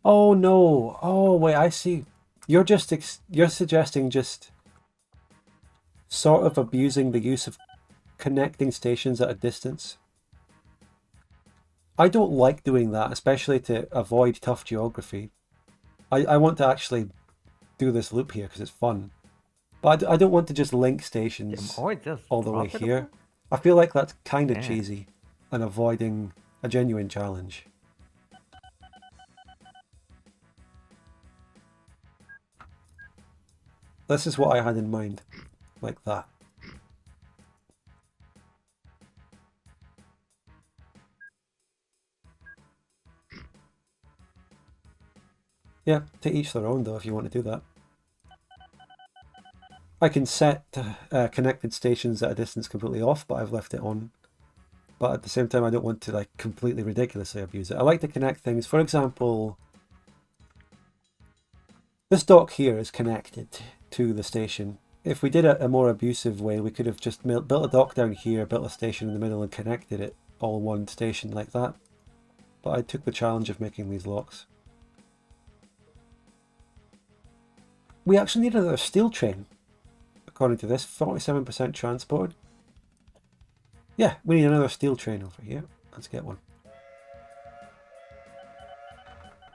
Oh no. Oh wait, I see. You're suggesting just sort of abusing the use of connecting stations at a distance. I don't like doing that, especially to avoid tough geography. I want to actually do this loop here because it's fun. But I don't want to just link stations all the way here. I feel like that's kind of cheesy and avoiding a genuine challenge. This is what I had in mind, like that. Yeah, to each their own though if you want to do that. I can set connected stations at a distance completely off, but I've left it on. But at the same time, I don't want to like completely ridiculously abuse it. I like to connect things. For example, this dock here is connected to the station. If we did it a more abusive way, we could have just built a dock down here, built a station in the middle and connected it all one station like that. But I took the challenge of making these locks. We actually need another steel train, according to this. 47% transport. Yeah, we need another steel train over here. Let's get one.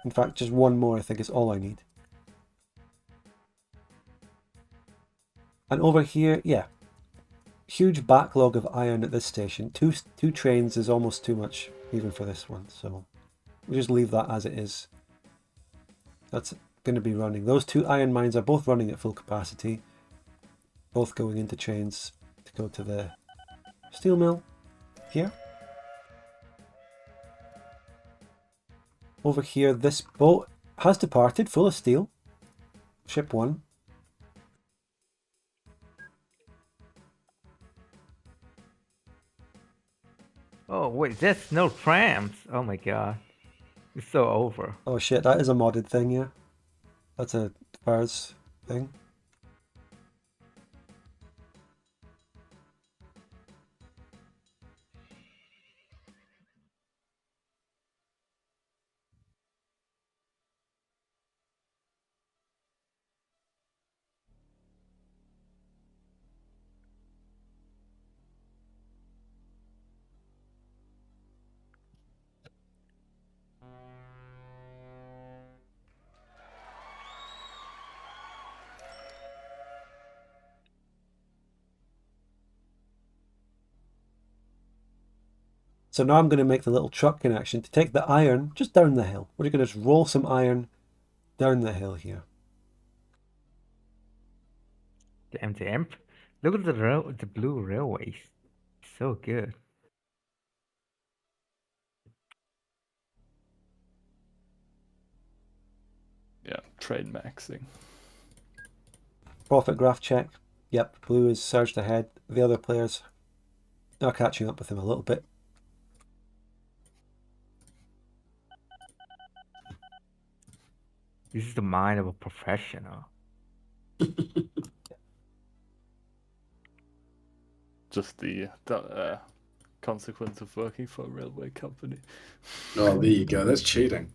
In fact, just one more I think is all I need. And over here, yeah, huge backlog of iron at this station. Two trains is almost too much even for this one, so we just leave that as it is. That's going to be running. Those two iron mines are both running at full capacity, both going into trains to go to the steel mill here. Over here, this boat has departed, full of steel. Ship 1. Oh wait, there's no trams. Oh my god, it's so over. Oh shit, that is a modded thing, yeah. That's a Fars thing. So now I'm going to make the little truck connection to take the iron just down the hill. We're going to just roll some iron down the hill here. Damn. Look at the blue railways. So good. Yeah, trade maxing. Profit graph check. Yep, blue is surged ahead. The other players are catching up with him a little bit. This is the mind of a professional. Just the consequence of working for a railway company. Oh, there you go. That's cheating.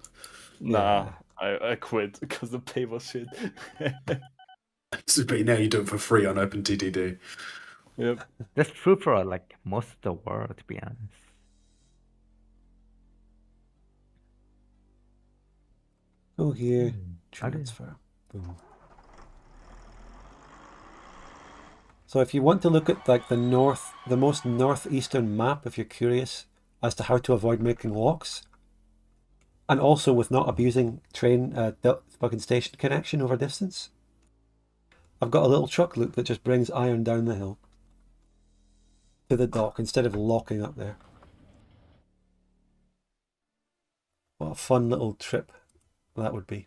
Nah, I quit because the pay was shit. But now you do it for free on OpenTTD. Yep. That's true for like most of the world, to be honest. Go here, I didn't- transfer. Boom. So if you want to look at like the most northeastern map, if you're curious as to how to avoid making locks, and also with not abusing train fucking station connection over distance, I've got a little truck loop that just brings iron down the hill to the dock instead of locking up there. What a fun little trip that would be.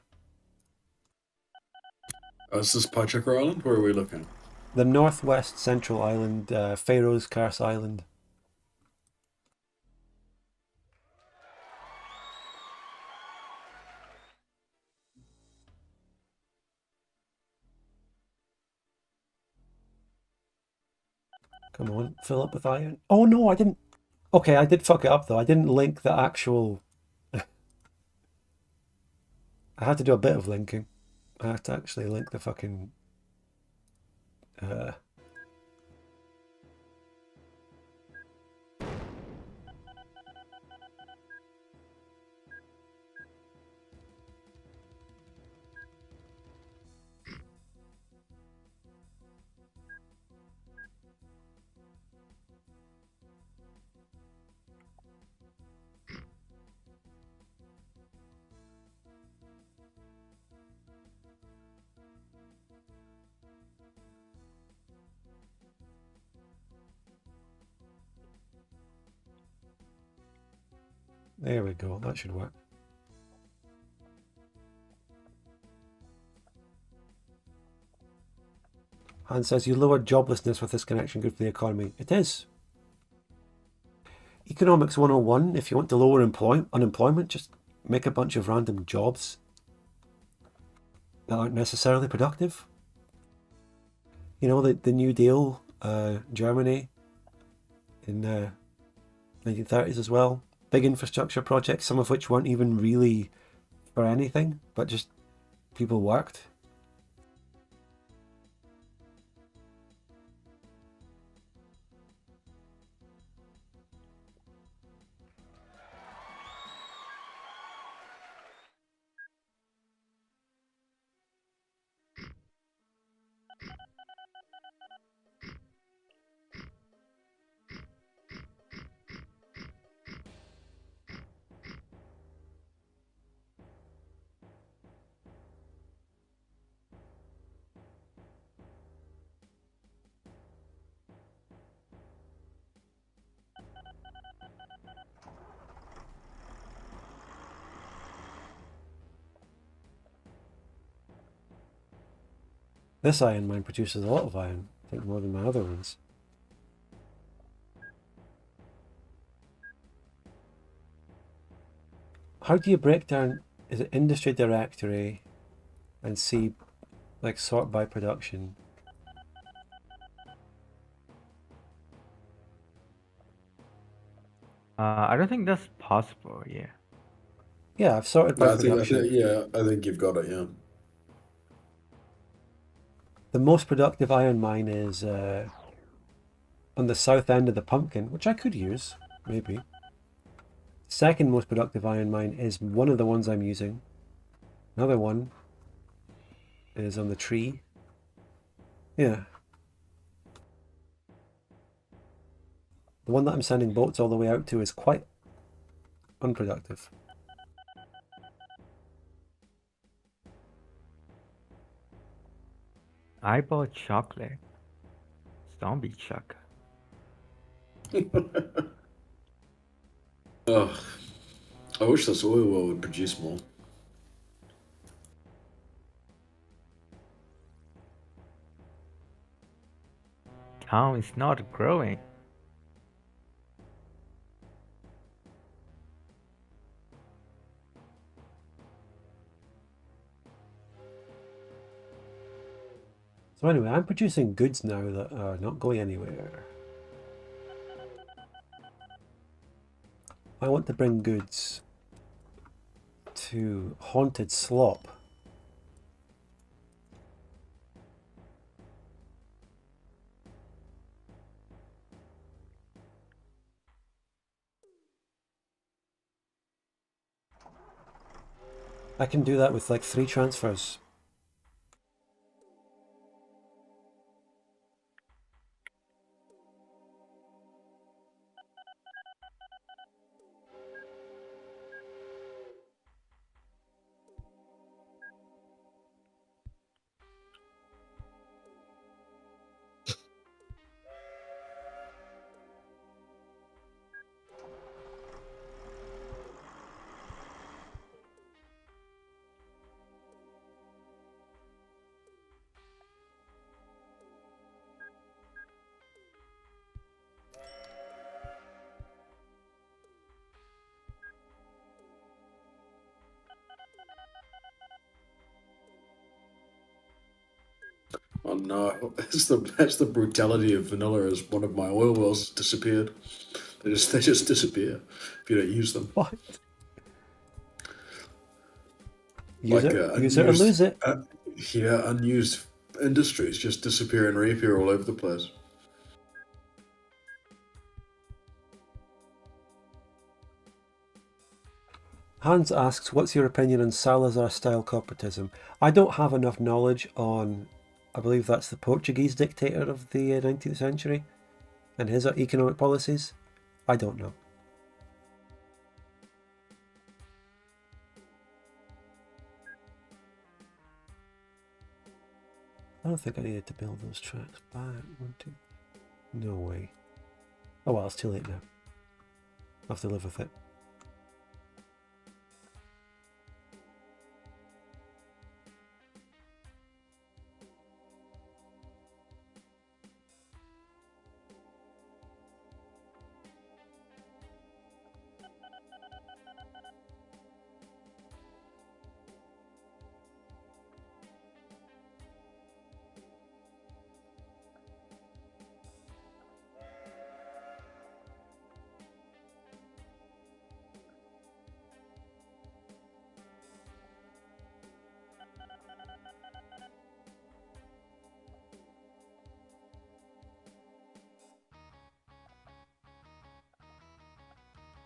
Oh, is this Piechucker Island? Where are we looking? The northwest central island, Pharaoh's Curse Island. Come on, fill up with iron. Oh no, I didn't. Okay, I did fuck it up though. I didn't link the actual. I had to do a bit of linking. I had to actually link the fucking. There we go. That should work. Hans says, you lowered joblessness with this connection, good for the economy. It is. Economics 101, if you want to lower unemployment, just make a bunch of random jobs that aren't necessarily productive. You know, the New Deal, Germany in the 1930s as well. Big infrastructure projects, some of which weren't even really for anything, but just people worked. This iron mine produces a lot of iron, I think more than my other ones. How do you break down, is it industry directory and see, like, sort by production? I don't think that's possible. Yeah. Yeah, I've sorted by I think, production. I think you've got it, yeah. The most productive iron mine is on the south end of the pumpkin, which I could use, maybe. Second most productive iron mine is one of the ones I'm using. Another one is on the tree. Yeah. The one that I'm sending boats all the way out to is quite unproductive. I bought chocolate. Zombie chuck. Ugh. I wish this oil well would produce more. Town is not growing. So anyway, I'm producing goods now that are not going anywhere. I want to bring goods to Haunted Slop. I can do that with like 3 transfers. Oh no, that's the brutality of vanilla. As one of my oil wells disappeared. They just disappear if you don't use them. What? Use Like it or lose it. Unused industries just disappear and reappear all over the place. Hans asks, what's your opinion on Salazar-style corporatism? I don't have enough knowledge on, I believe that's the Portuguese dictator of the 19th century, and his economic policies. I don't know. I don't think I needed to build those tracks back. 1, 2. No way. Oh well, it's too late now. I'll have to live with it.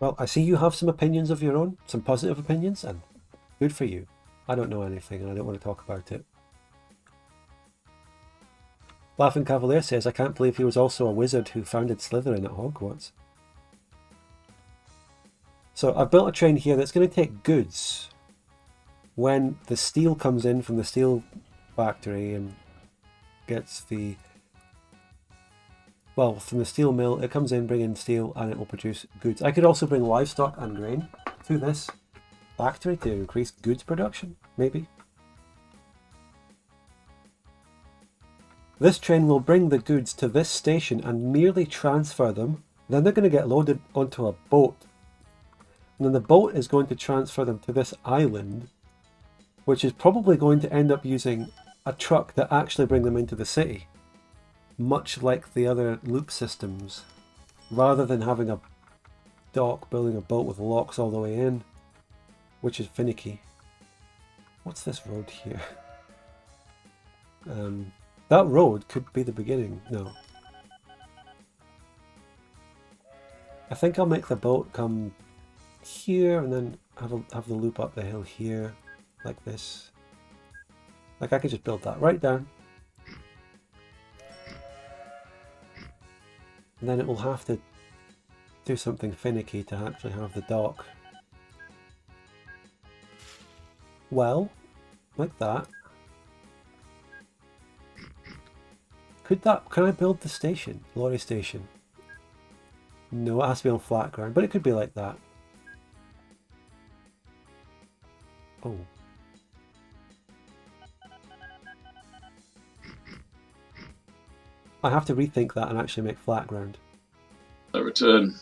Well, I see you have some opinions of your own, some positive opinions, and good for you. I don't know anything, and I don't want to talk about it. Laughing Cavalier says, I can't believe he was also a wizard who founded Slytherin at Hogwarts. So I've built a train here that's going to take goods when the steel comes in from the steel factory and gets the... Well, from the steel mill, it comes in, bring in steel, and it will produce goods. I could also bring livestock and grain to this factory to increase goods production, maybe. This train will bring the goods to this station and merely transfer them. Then they're going to get loaded onto a boat. And then the boat is going to transfer them to this island, which is probably going to end up using a truck that actually bring them into the city. Much like the other loop systems, rather than having a dock building a boat with locks all the way in, which is finicky. What's this road here? That road could be the beginning. No. I think I'll make the boat come here and then have the loop up the hill here, like this. Like I could just build that right down. And then it will have to do something finicky to actually have the dock. Well, like that. Can I build the station? Lorry station? No, it has to be on flat ground, but it could be like that. Oh. I have to rethink that and actually make flat ground. A return.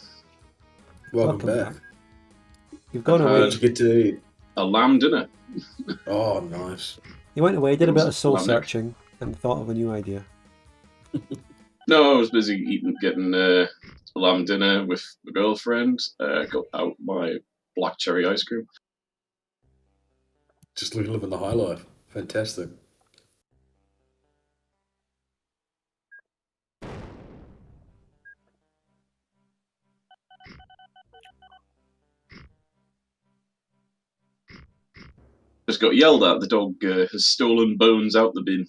Welcome back. You've gone I've away. heard- Did you get to eat? A lamb dinner. Oh, nice. You went away, did a It bit was of soul lamb neck. searching, and thought of a new idea. No, I was busy getting lamb dinner with my girlfriend. Got out my black cherry ice cream. Just living the high life. Fantastic. Just got yelled at. The dog has stolen bones out the bin.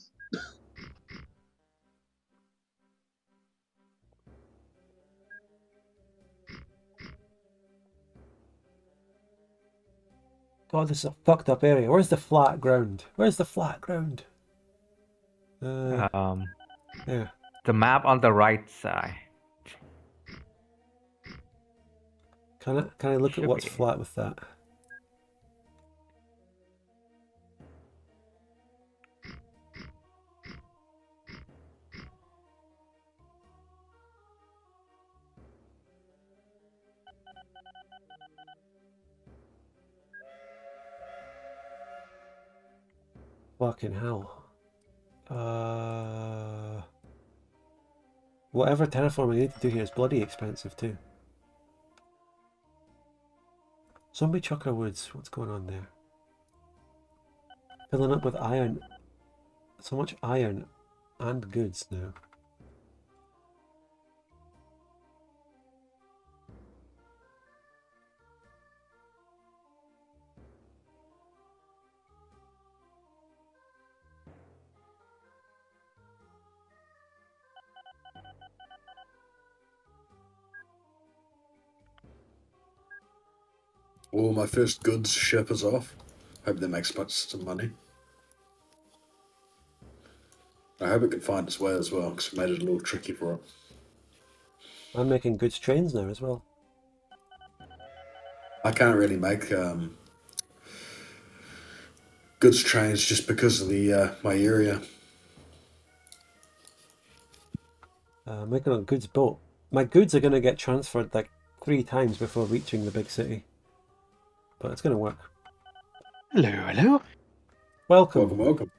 God, this is a fucked up area. Where's the flat ground? Where's the flat ground? Yeah. The map on the right side. Can I look at Should what's be. flat with that? Fucking hell. Whatever terraforming I need to do here is bloody expensive too. Zombie Chucker Woods, what's going on there? Filling up with iron. So much iron and goods now. Oh, my first goods ship is off. Hope that makes some money. I hope it can find its way as well, because it made it a little tricky for it. I'm making goods trains now as well. I can't really make goods trains just because of the my area. Making a goods boat. My goods are going to get transferred like 3 times before reaching the big city. But it's going to work. Hello, hello. Welcome. Welcome, welcome.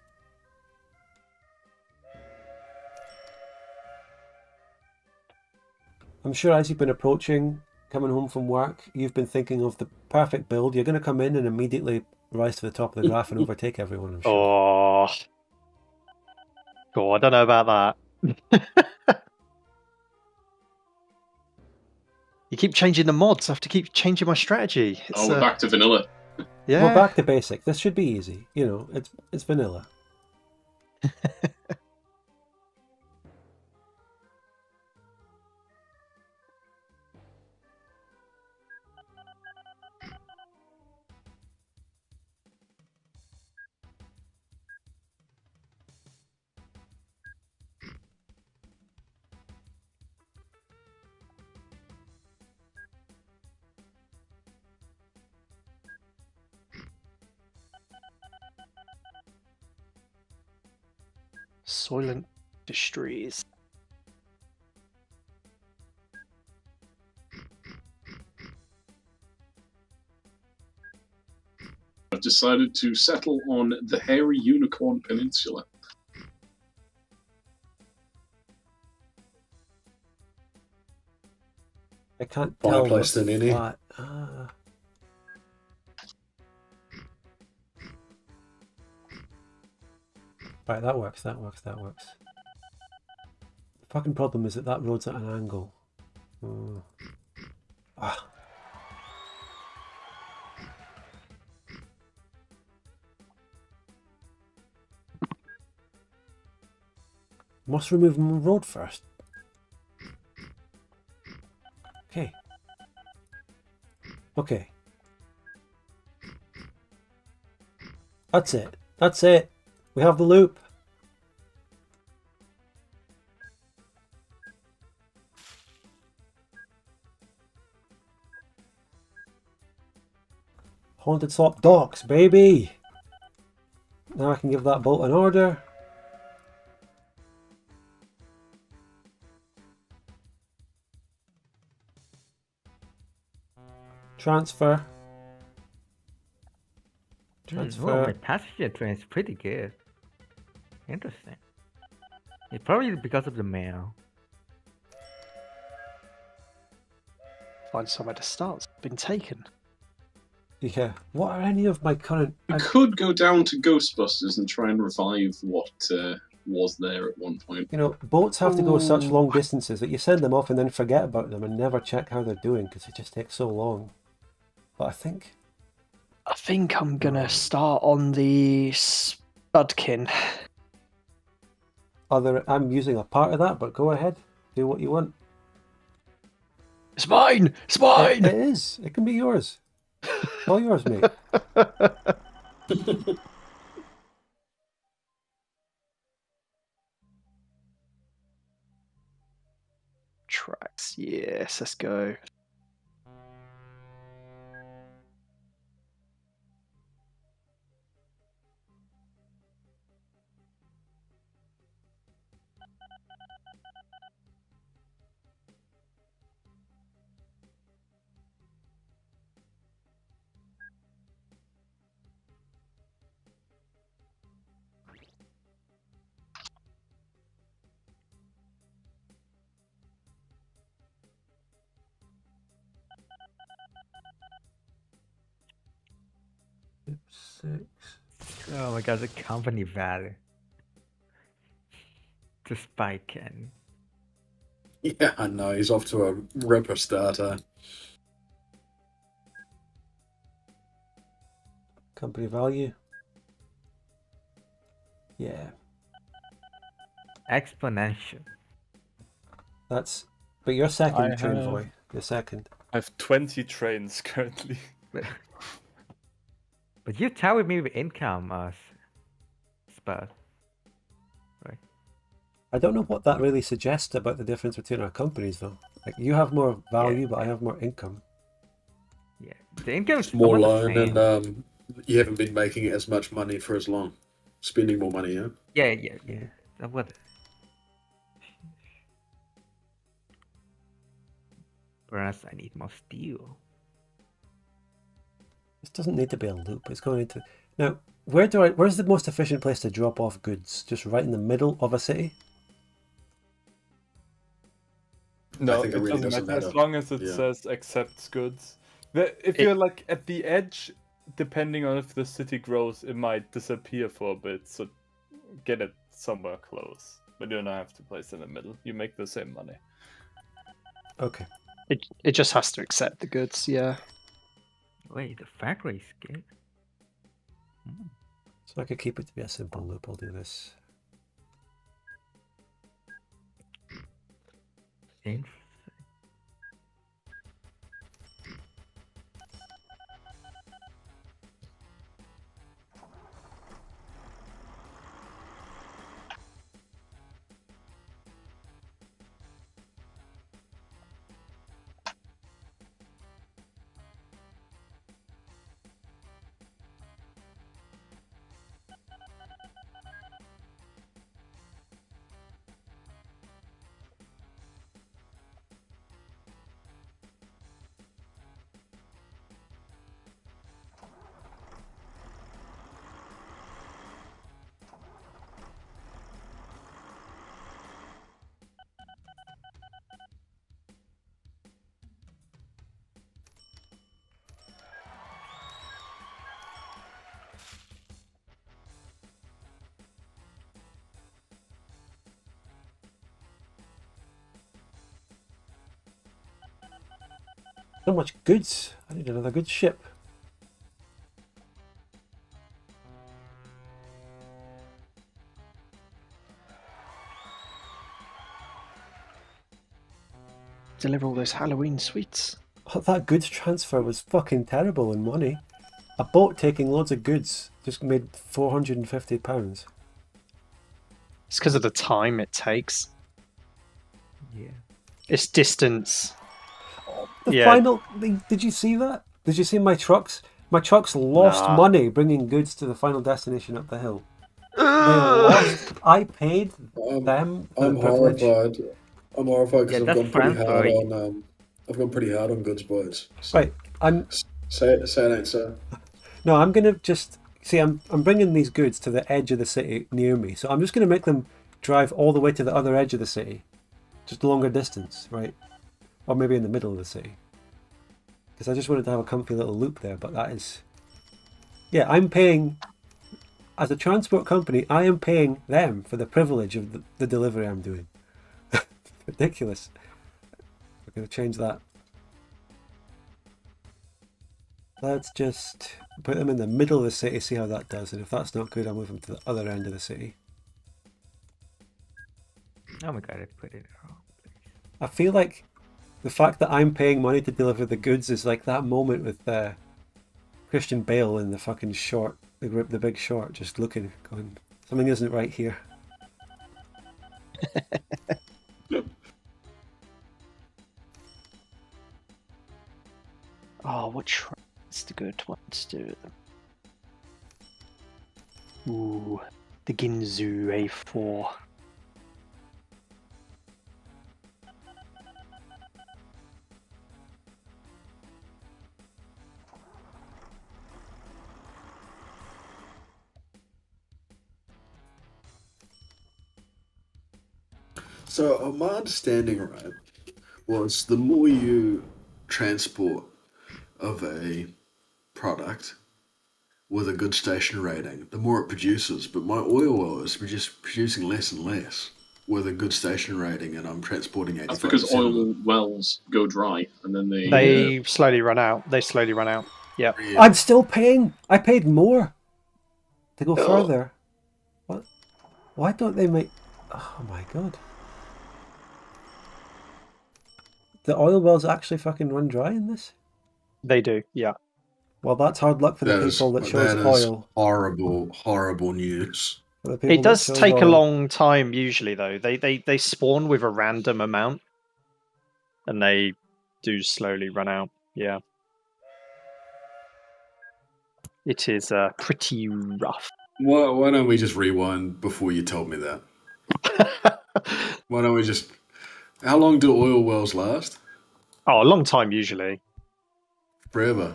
I'm sure as you've been approaching, coming home from work, you've been thinking of the perfect build. You're going to come in and immediately rise to the top of the graph and overtake everyone, I'm sure. Oh. God, I don't know about that. You keep changing the mods. I have to keep changing my strategy. It's, We're back to vanilla. yeah. We're back to basic. This should be easy. You know, it's vanilla. Soylent Industries. I've decided to settle on the Hairy Unicorn Peninsula. I can't tell Fireplace what's than any. flat. Right, that works. The fucking problem is that road's at an angle. Must remove the road first. Okay. That's it. We have the loop. Haunted Slop Docks, baby! Now I can give that boat an order. Transfer. Well, my passenger train is pretty good. Interesting. It's probably because of the mail. Find somewhere to start. It's been taken. Yeah. What are any of my current... We could go down to Ghostbusters and try and revive what was there at one point. You know, boats have to go such long distances that you send them off and then forget about them and never check how they're doing because it just takes so long. But I think I'm gonna start on the Spudkin. I'm using a part of that, but go ahead. Do what you want. It's mine! It's mine! It is. It can be yours. All yours, mate. Tracks. Yes, let's go. Oh my god, the company value. The spike and Yeah, I know. He's off to a ripper starter. Company value. Yeah. exponential. But you're second, Train Boy. You're second. I have 20 trains currently. But you tell me with income, Spud. Right. I don't know what that really suggests about the difference between our companies, though. Like, you have more value, but I have more income. Yeah, the income is More almost the loan, same. and you haven't been making as much money for as long. Spending more money, yeah? Yeah. What? Whereas I need more steel. This doesn't need to be a loop. It's going into... Now, where's the most efficient place to drop off goods? Just right in the middle of a city? No, think it really doesn't As matter. long as it Yeah. says accepts goods. If you're like at the edge, depending on if the city grows, it might disappear for a bit. So get it somewhere close. But you don't have to place it in the middle. You make the same money. Okay. It just has to accept the goods. Yeah. Wait, the factory escape? So I could keep it to be a simple loop. I'll do this. Interesting. So much goods. I need another good ship. Deliver all those Halloween sweets. Oh, that goods transfer was fucking terrible in money. A boat taking loads of goods just made £450. It's because of the time it takes. Yeah. It's distance. The Yeah. final... Did you see that? Did you see my trucks? My trucks lost Nah. money bringing goods to the final destination up the hill. They lost. I paid them for I'm the privilege. horrified. I'm horrified Yeah, because that's I've gone pretty hard transferring. on. I've gone pretty hard on goods boats. So Right, I'm... say it ain't so. No, I'm gonna just... See, I'm bringing these goods to the edge of the city near me, so I'm just gonna make them drive all the way to the other edge of the city. Just a longer distance, right? Or maybe in the middle of the city. Because I just wanted to have a comfy little loop there, but that is... Yeah, I'm paying... As a transport company, I am paying them for the privilege of the delivery I'm doing. Ridiculous. We're going to change that. Let's just put them in the middle of the city, see how that does. And if that's not good, I'll move them to the other end of the city. Oh my god, I put it wrong. I feel like the fact that I'm paying money to deliver the goods is like that moment with Christian Bale in the fucking short, the Big Short, just looking, going, something isn't right here. Oh, what train's the good one to do with them? Ooh, the Ginzu A4. So my understanding, right, was the more you transport of a product with a good station rating, the more it produces. But my oil well is just producing less and less with a good station rating, and I'm transporting 85%. That's because of oil it. wells go dry, and then They slowly run out. They slowly run out. Yep. Yeah. I'm still paying! I paid more to go further. What? Why don't they make... Oh my god. The oil wells actually fucking run dry in this? They do, yeah. Well, that's hard luck for the people that chose oil. Horrible, horrible news. For the people It does that chose take a oil. long time usually, though. They spawn with a random amount, and they do slowly run out. Yeah. It is pretty rough. Why don't we just rewind before you told me that? Why don't we just... How long do oil wells last? Oh, a long time usually. Forever.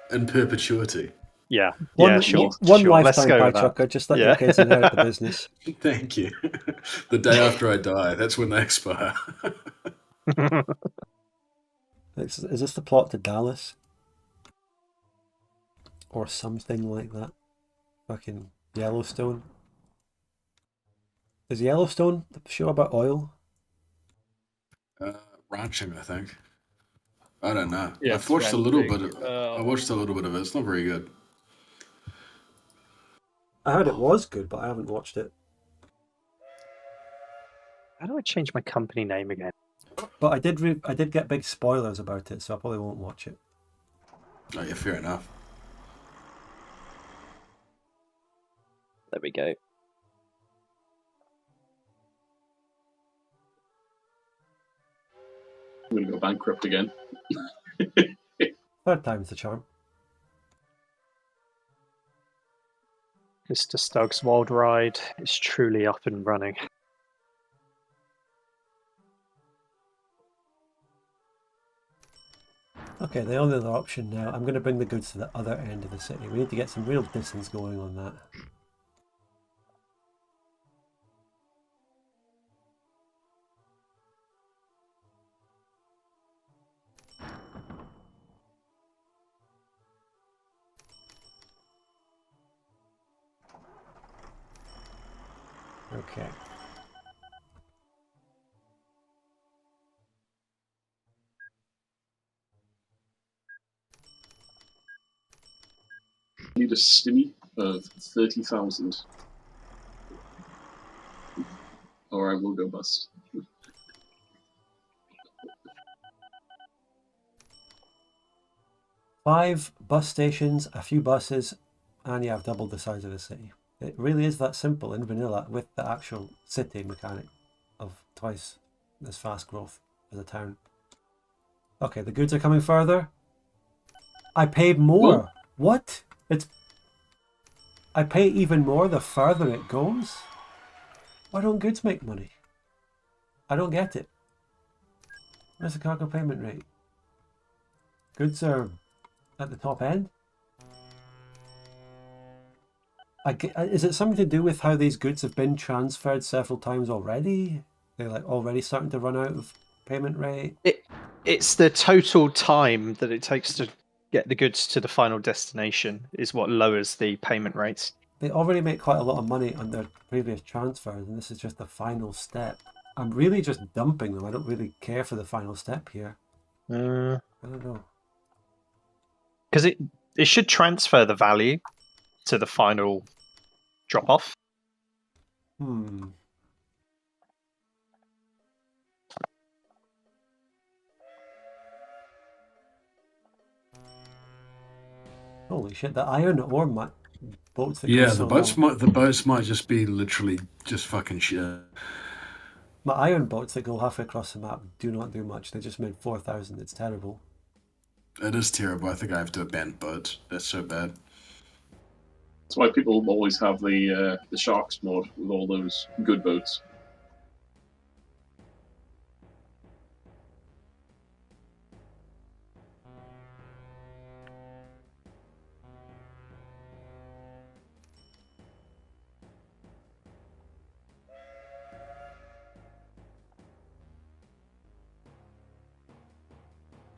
In perpetuity. Yeah. One, Yeah, sure. one sure. Let's lifetime, go with that. Piechucker. Just let Yeah. your kids inherit the business. Thank you. The day after I die, that's when they expire. Is this the plot to Dallas? Or something like that? Fucking Yellowstone? Is Yellowstone the show about oil? Ranching, I think. I don't know. Yeah, I've it's watched a little bit. ranting. I watched a little bit of it. It's not very good. I heard it was good, but I haven't watched it. How do I change my company name again? But I did get big spoilers about it, so I probably won't watch it. Oh, yeah, fair enough. There we go. I'm going to go bankrupt again. Third time's the charm. Mr. Stug's Wild Ride is truly up and running. Okay, the only other option now, I'm going to bring the goods to the other end of the city. We need to get some real distance going on that. Okay. Need a stimmy of 30,000. Or I will go bust. Five bus stations, a few buses, and you have doubled the size of the city. It really is that simple in vanilla with the actual city mechanic of twice as fast growth as a town. Okay, the goods are coming further. I paid more. Whoa. What? I pay even more the further it goes? Why don't goods make money? I don't get it. Where's the cargo payment rate? Goods are at the top end? Is it something to do with how these goods have been transferred several times already? They're like already starting to run out of payment rate? It's the total time that it takes to get the goods to the final destination is what lowers the payment rates. They already make quite a lot of money on their previous transfers, and this is just the final step. I'm really just dumping them. I don't really care for the final step here. I don't know. Because it should transfer the value to the final drop off. Holy shit, the iron ore boats that go Yeah, so the boats might just be literally just fucking shit. My iron boats that go halfway across the map do not do much. They just made 4,000. It's terrible. It is terrible. I think I have to abandon boats. That's so bad. That's why people always have the Sharks mod with all those good boats.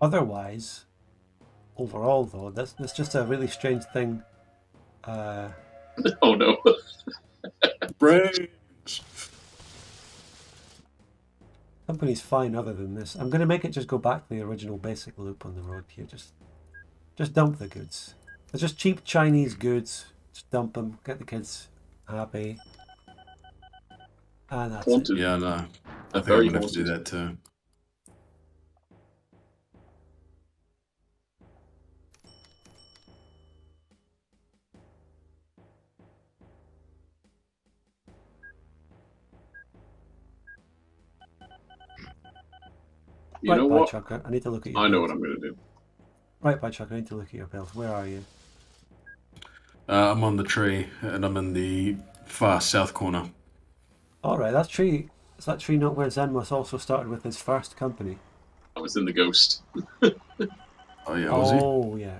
Otherwise, overall though, that's just a really strange thing. Oh no. Brains! Company's fine other than this. I'm going to make it just go back to the original basic loop on the road here. Just dump the goods. They're just cheap Chinese goods. Just dump them, get the kids happy. And that's it. Yeah, no. I think Very I'm going to have to do haunted. that too. You know what? Piechucker, I need to look at your I know build. what I'm going to do. Right, Piechucker, I need to look at your build. Where are you? I'm on the tree, and I'm in the far south corner. Alright, that tree. Is that tree not where Xenmos also started with his first company? I was in the Ghost. Oh, yeah, was he? Oh, yeah.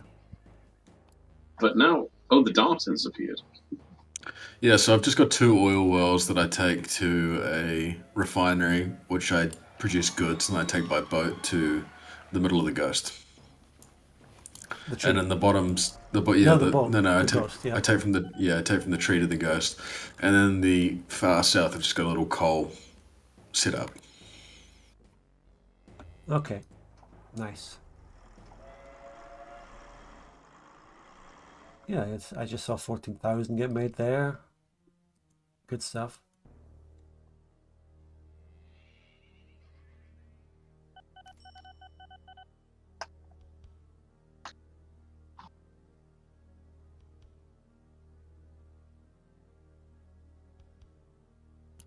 But now, oh, the dart has appeared. Yeah, so I've just got 2 oil wells that I take to a refinery, which I produce goods, and I take by boat to the middle of the Ghost. The tree. And in the bottoms, the boat. No, the boat, I the take Ghost, yeah. I take from the tree to the Ghost, and then the far south, I've just got a little coal set up. Okay. Nice. Yeah, I just saw 14,000 get made there. Good stuff.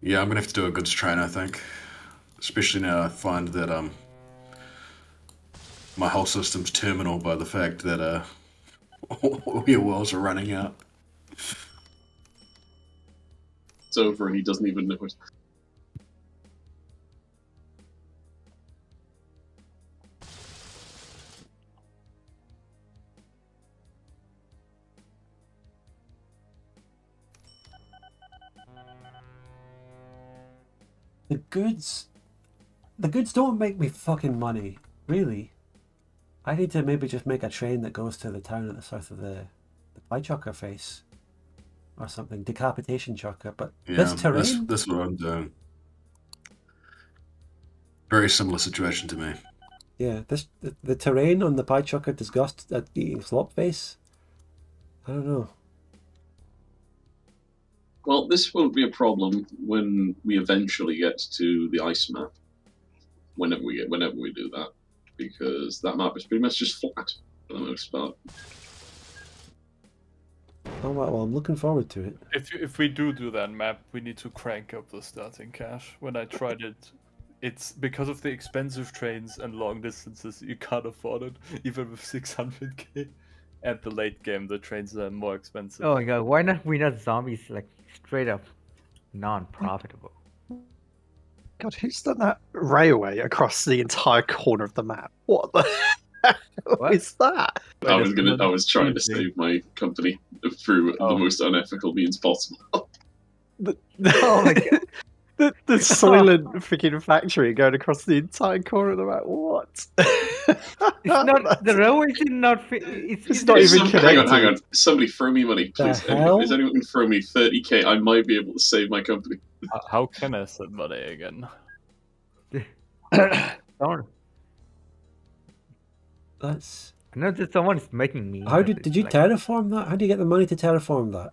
Yeah, I'm gonna have to do a goods train, I think. Especially now I find that my whole system's terminal by the fact that all your wells are running out. It's over and he doesn't even know it. The goods don't make me fucking money, really. I need to maybe just make a train that goes to the town at the south of the Piechucker face. Or something, decapitation chucker, but Yeah, this terrain? that's what I'm doing. Very similar situation to me. Yeah, the terrain on the Piechucker disgust at eating slop face? I don't know. Well, this won't be a problem when we eventually get to the ice map. Whenever we do that, because that map is pretty much just flat for the most part. Oh well, I'm looking forward to it. If we do that map, we need to crank up the starting cash. When I tried it, it's because of the expensive trains and long distances, you can't afford it, even with 600k. At the late game, the trains are more expensive. Oh my god, why not we not zombies like straight up non-profitable? God, who's done that railway across the entire corner of the map? What the hell What? is that? I was trying to save my company through the most unethical means possible. Oh my god. The Soylent freaking factory going across the entire corner of the map. What? It's not the railway is not. It's not even Hang on, connected. Somebody throw me money, The please. hell? Is anyone can throw me 30k? I might be able to save my company. How can I send money again? Darn. That's. I know that someone's making me. How but did you like- terraform that? How do you get the money to terraform that?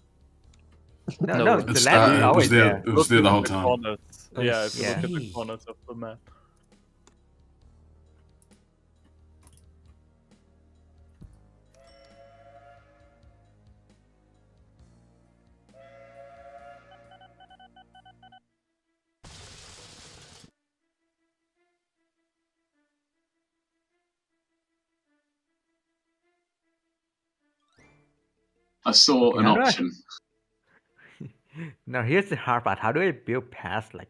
No, the It's, land is it always was there. there. It was there the whole Look at time. corners. I Yeah, if you look at see. the corners of the map. I saw Okay, an how do I- option. Now here's the hard part. How do I build past like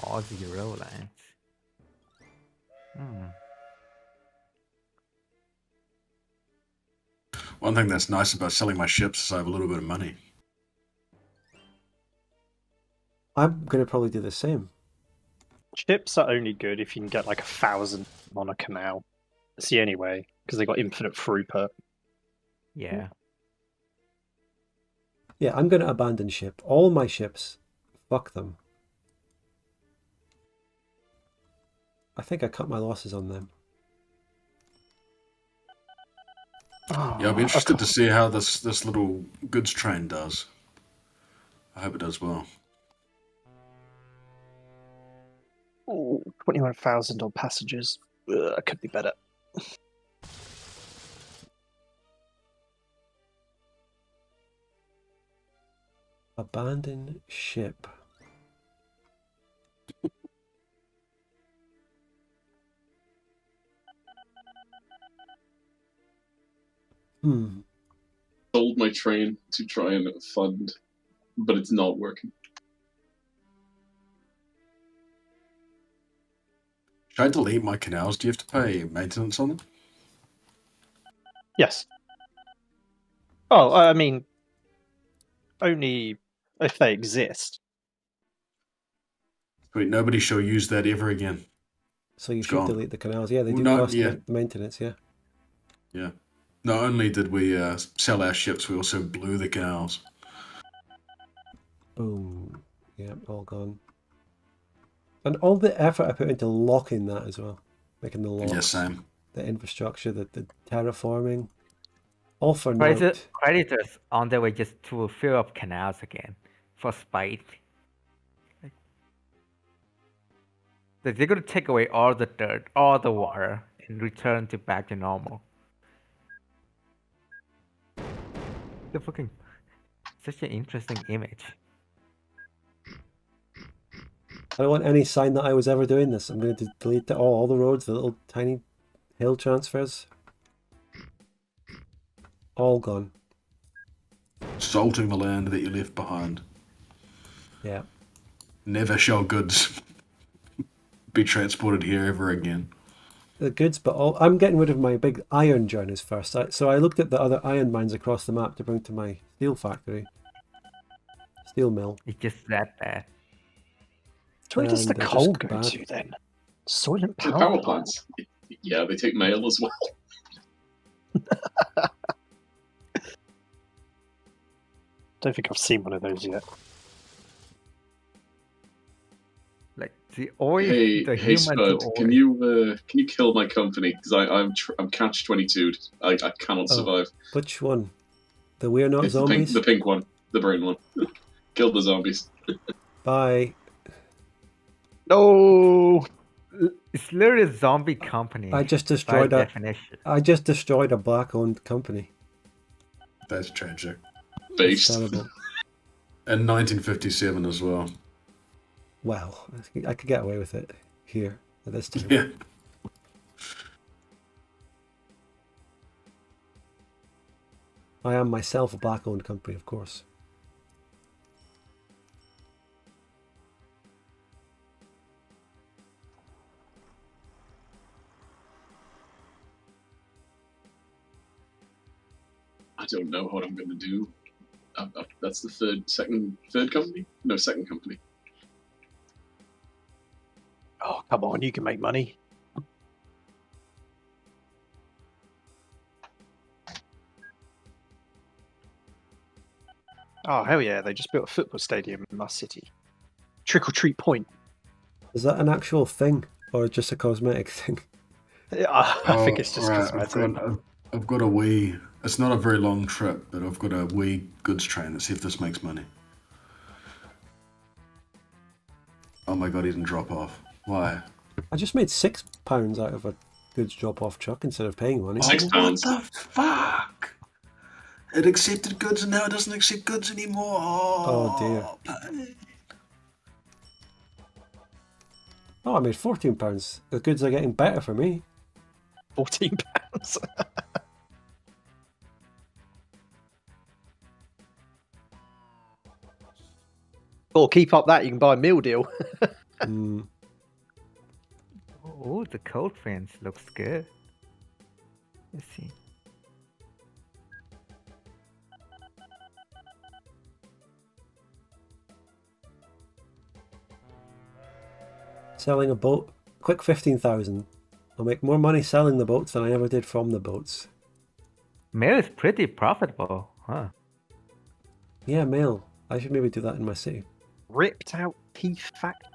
all zero lines? One thing that's nice about selling my ships is I have a little bit of money. I'm gonna probably do the same. Ships are only good if you can get like 1,000 on a canal. It's the only way, because they got infinite throughput. Yeah. Yeah, I'm gonna abandon ship. All my ships. Fuck them. I think I cut my losses on them. Yeah, I'll be interested to see how this little goods train does. I hope it does well. Oh, 21,000 on passengers. Could be better. Abandon ship. Sold my train to try and fund, but it's not working. Should I delete my canals? Do you have to pay maintenance on them? Yes. Oh, I mean, only if they exist. Wait, nobody shall use that ever again. So you It's should gone. delete the canals. Yeah, they do No, cost yeah. maintenance, yeah. Yeah. Not only did we sell our ships, we also blew the canals. Boom. Yeah, all gone. And all the effort I put into locking that as well. Making the locks. Yeah, same. The infrastructure, the terraforming. All for now. Creditors on their way just to fill up canals again for spite. Like, they're gonna take away all the dirt, all the water, and return to back to normal. The fucking such an interesting image. I don't want any sign that I was ever doing this. I'm going to delete all the roads, the little tiny hill transfers. All gone. Salting the land that you left behind. Yeah. Never shall goods be transported here ever again. The goods, but I'm getting rid of my big iron joiners first. So I looked at the other iron mines across the map to bring to my steel factory. Steel mill. It's just that bad. Where does the And they're coal just go bad. to then? Soylent The power power plants. plants. Yeah, they take mail as well. Don't think I've seen one of those yet. Like the oil, Hey, the hey, human to Spud, oil. can you kill my company? Because I'm catch 22'd. I cannot Oh. survive. Which one? The We're Not It's Zombies? the pink one, the brown one. Kill the zombies. Bye. No. It's literally a zombie company. I just by destroyed a. definition. I just destroyed a black-owned company. That's tragic. It's Based. terrible. In 1957 as well. Well, I could get away with it here at this time. Yeah. I am myself a black-owned company, of course. I don't know what I'm going to do. That's the third company? No, second company. Oh, come on, you can make money. Oh, hell yeah, they just built a football stadium in my city. Trick or treat point. Is that an actual thing or just a cosmetic thing? I think it's just cosmetic. I've got a wee. It's not a very long trip, but I've got a wee goods train. Let's see if this makes money. Oh my god, he didn't drop off. Why? I just made £6 out of a goods drop-off truck instead of paying money. £6. What the fuck? It accepted goods and now it doesn't accept goods anymore. Oh dear. Oh, I made £14. The goods are getting better for me. £14. Or keep up that, you can buy a meal deal. Mm. Oh, the cold fence looks good. Let's see. Selling a boat, quick 15,000. I'll make more money selling the boats than I ever did from the boats. Mail is pretty profitable, huh? Yeah, mail. I should maybe do that in my city. Ripped out teeth factory.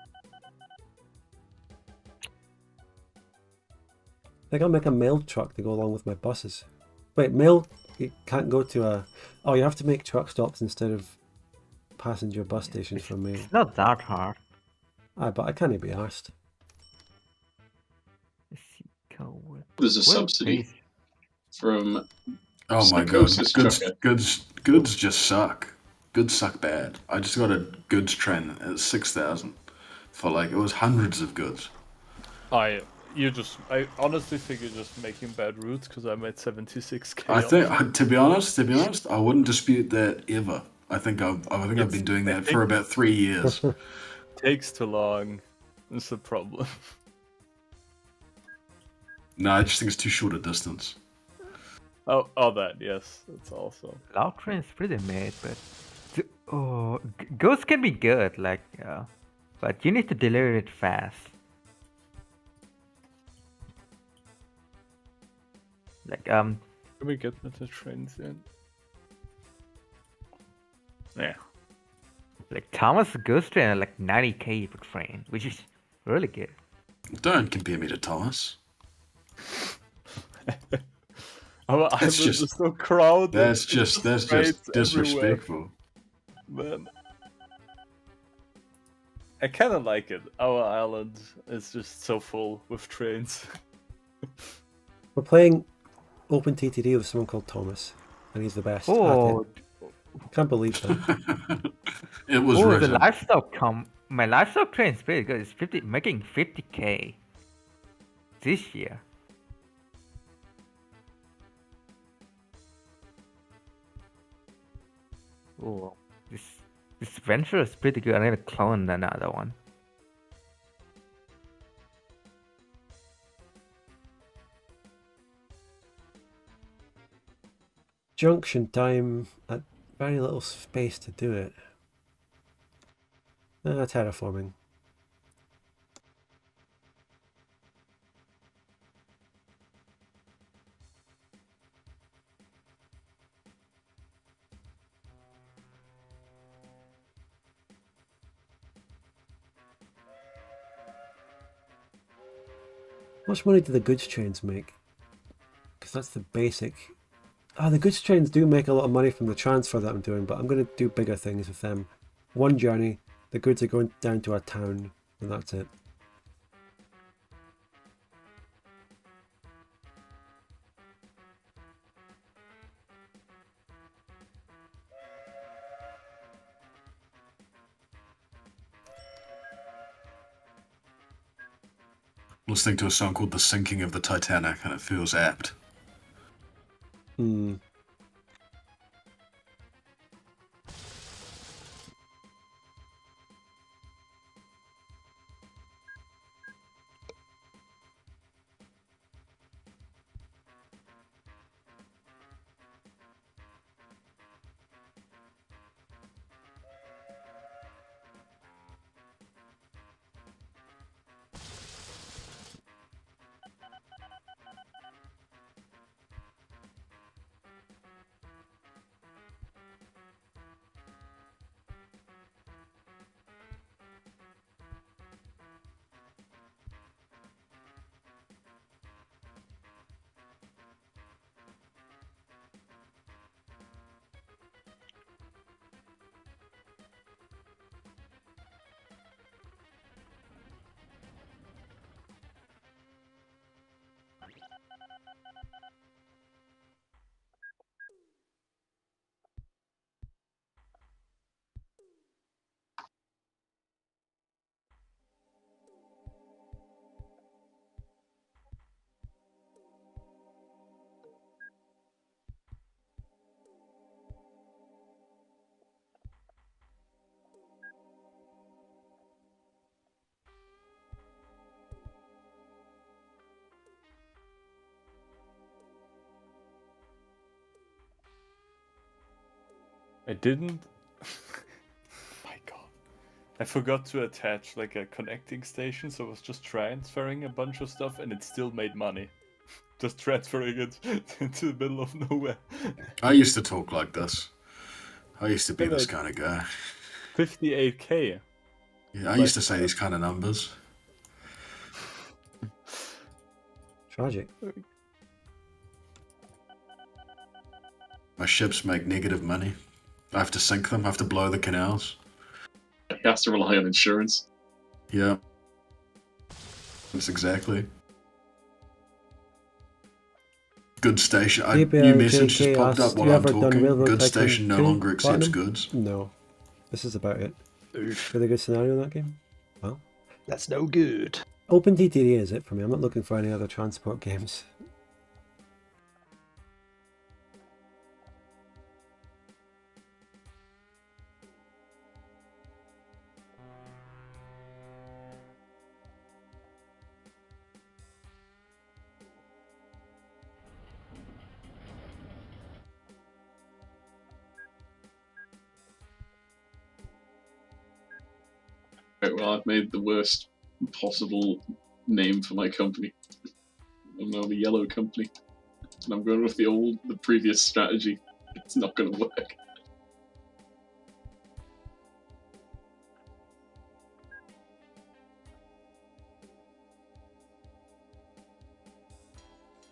I think I'll make a mail truck to go along with my buses. Wait, mail, you can't go to a... Oh, you have to make truck stops instead of passenger bus stations for mail. It's not that hard. Aye, but I can't be arsed. Let's see. Go with... There's a Well, subsidy please. from Oh my god, Psychosis goods just suck. Goods suck bad. I just got a goods train at 6,000 for like, it was hundreds of goods. I honestly think you're just making bad routes because I'm at 76k. I think, to be honest, I wouldn't dispute that ever. I think I've been doing that for about 3 years. Takes too long. It's a problem. No, I just think it's too short a distance. Oh, that yes, that's also. Loud train's pretty made, but ghosts can be good, like, but you need to deliver it fast. Like, Can we get the trains in? Yeah. like Thomas Ghost Train are like 90k per train, which is really good. Don't compare me to Thomas. Our island just- is so crowded. That's it's just trades everywhere. disrespectful. Man. I kind of like it. Our island is just so full with trains. We're playing OpenTTD with someone called Thomas, and he's the best Oh, at it. I can't believe that. It was the written. livestock my livestock train is pretty good. It's making 50k this year. Oh, this venture is pretty good. I'm gonna clone another one. Junction time at very little space to do it. Terraforming. How much money do the goods trains make? Because that's the basic. The goods trains do make a lot of money from the transfer that I'm doing, but I'm going to do bigger things with them. One journey, the goods are going down to a town, and that's it. Listening to a song called The Sinking of the Titanic, and it feels apt. I didn't. My God. I forgot to attach like a connecting station, so I was just transferring a bunch of stuff and it still made money. Just transferring it into the middle of nowhere. I used to talk like this. I used to be Yeah, this but- kind of guy. 58k. Yeah, I used to say these kind of numbers. Tragic. My ships make negative money. I have to sink them. I have to blow the canals. He has to rely on insurance. Yeah. That's exactly. Good station. New message just popped up while I'm talking. Good station no longer accepts goods. No. This is about it. Really good scenario in that game? Well, That's no good. OpenTTD is it for me. I'm not looking for any other transport games. Right, well, I've made the worst possible name for my company. I'm now the Yellow Company. And I'm going with the previous strategy. It's not going to work.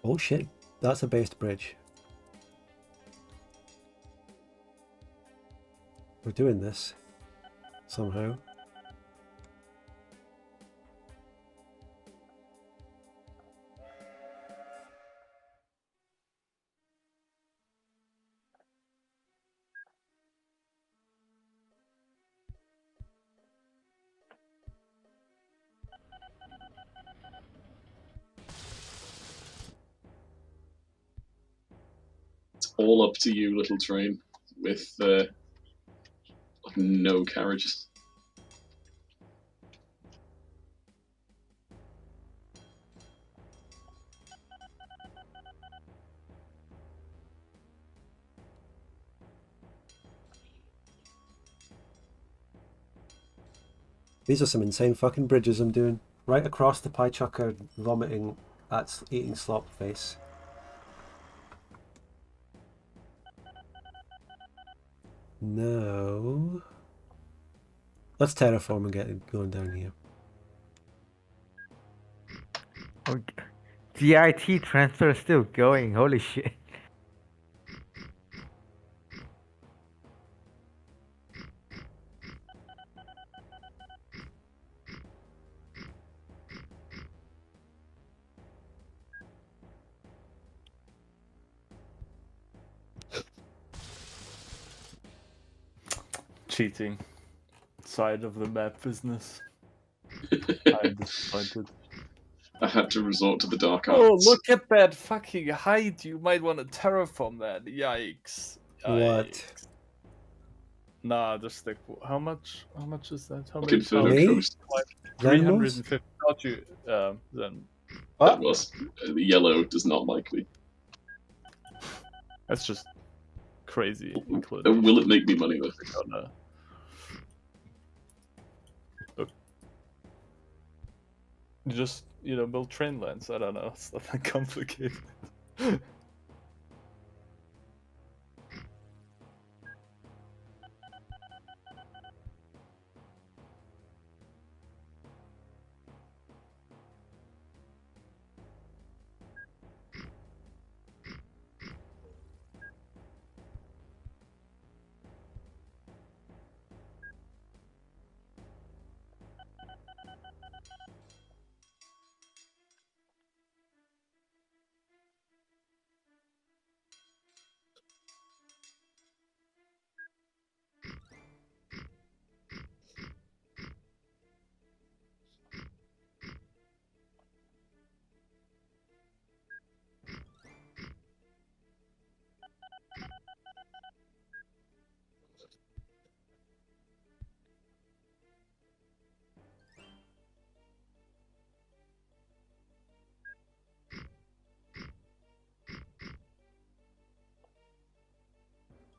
Oh shit, that's a based bridge. We're doing this somehow. It's all up to you, little train, with no carriages. These are some insane fucking bridges I'm doing. Right across the Piechucker vomiting at eating slop face. No. Let's terraform and get it going down here. Oh, GIT transfer is still going. Holy shit. Cheating. Side of the map business. I'm disappointed. I had to resort to the dark Oh, arts. look at that fucking height. You might want to terraform that. Yikes. What? Yikes. Nah, just like, how much is that? How Fucking many Inferno Me? Coast. Xenmos? 350. Not you, then. That was. The yellow does not like me. That's just crazy. Including. Will it make me money though? Look. You just, build train lines. I don't know. It's not that complicated.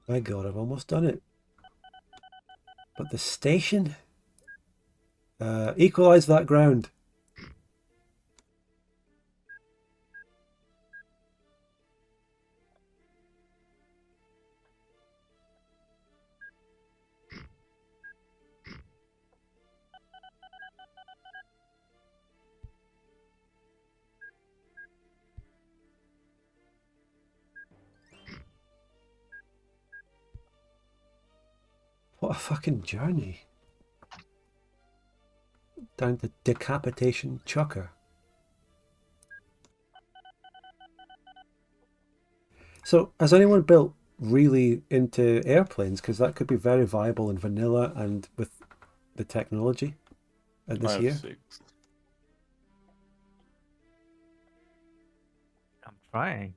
My god, I've almost done it. But the station? Equalize that ground. What a fucking journey. Down to Decapitation Chucker. So, has anyone built really into airplanes? Because that could be very viable in vanilla and with the technology this I have year. 6. I'm trying.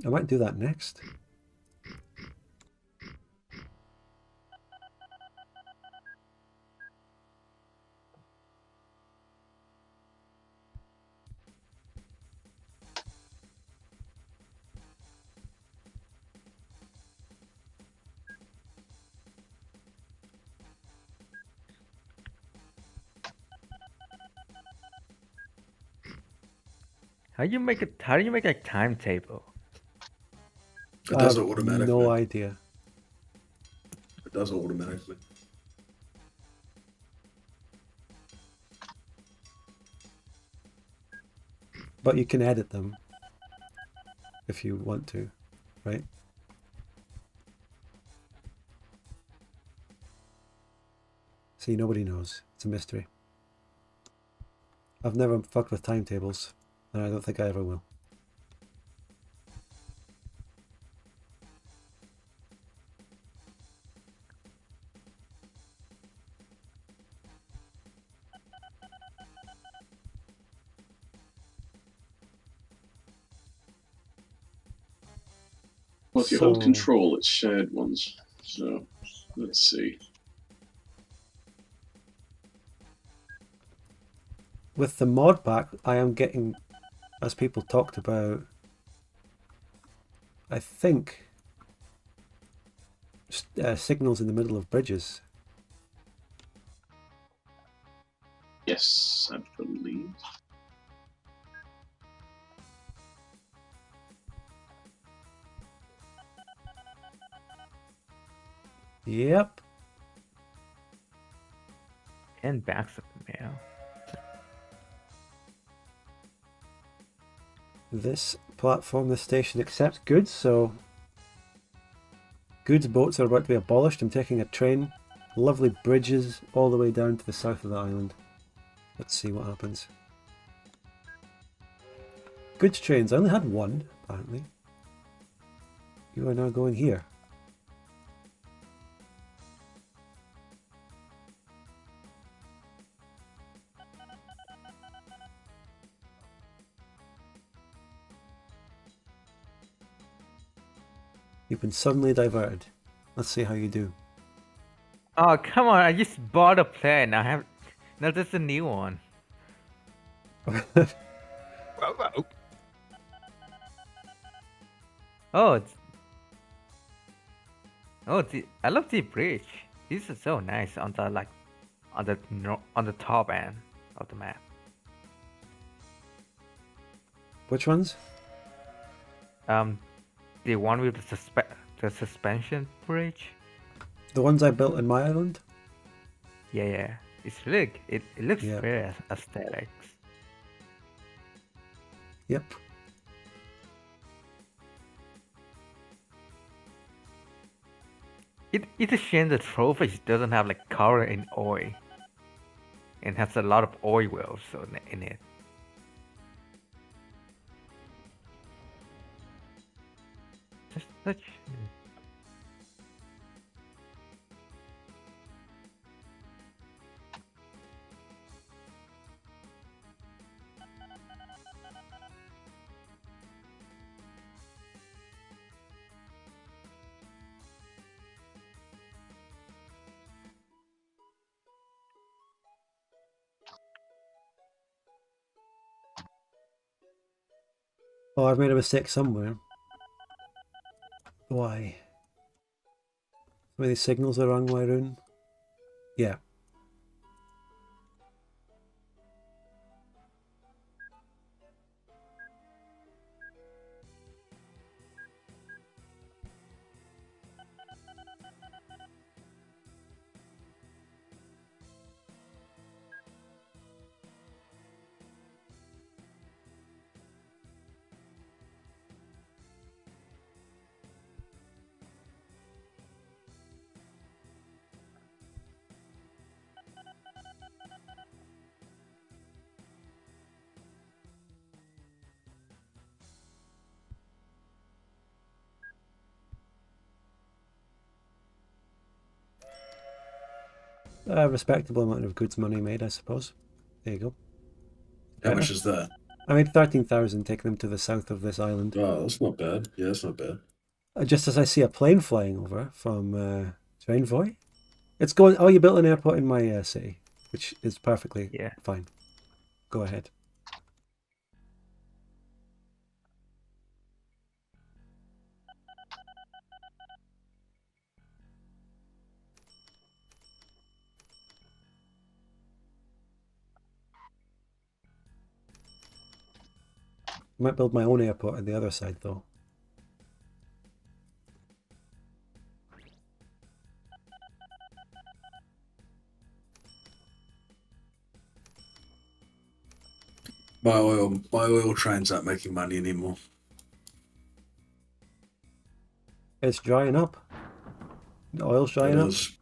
I might do that next. How do you make a timetable? It does I it have automatically. no idea. It does it automatically. But you can edit them if you want to, right? See, nobody knows. It's a mystery. I've never fucked with timetables, and I don't think I ever will. Well, if you hold control, it's shared ones. So, let's see. With the mod pack, I am getting, as people talked about, I think, signals in the middle of bridges. Yes, I believe. Yep. And backs of mail. This platform, this station accepts goods, so goods boats are about to be abolished. I'm taking a train, lovely bridges all the way down to the south of the island. Let's see what happens. Goods trains, I only had one, apparently. You are now going here. You've been suddenly diverted. Let's see how you do. Oh, come on, I just bought a plane. I have... No, this is a new one. Oh, I love the bridge. This is so nice on the on the top end of the map. Which ones? The one with the suspension bridge. The ones I built in my island? Yeah. It's really it looks Yeah. very aesthetics. Yep. It's a shame the trophy doesn't have like color in oil, and has a lot of oil wells in it. Just such. Oh, I've made a mistake somewhere. Why? Some of these signals are wrong, Wyroon. Yeah. A respectable amount of goods money made, I suppose. There you go. How much is that? I made 13,000 taking them to the south of this island. Oh, that's not bad. Yeah, that's not bad. Just as I see a plane flying over from Trainvoy. It's going... Oh, you built an airport in my city, which is perfectly fine. Go ahead. I might build my own airport on the other side, though. My oil trains aren't making money anymore. It's drying up. The oil's It drying up. is.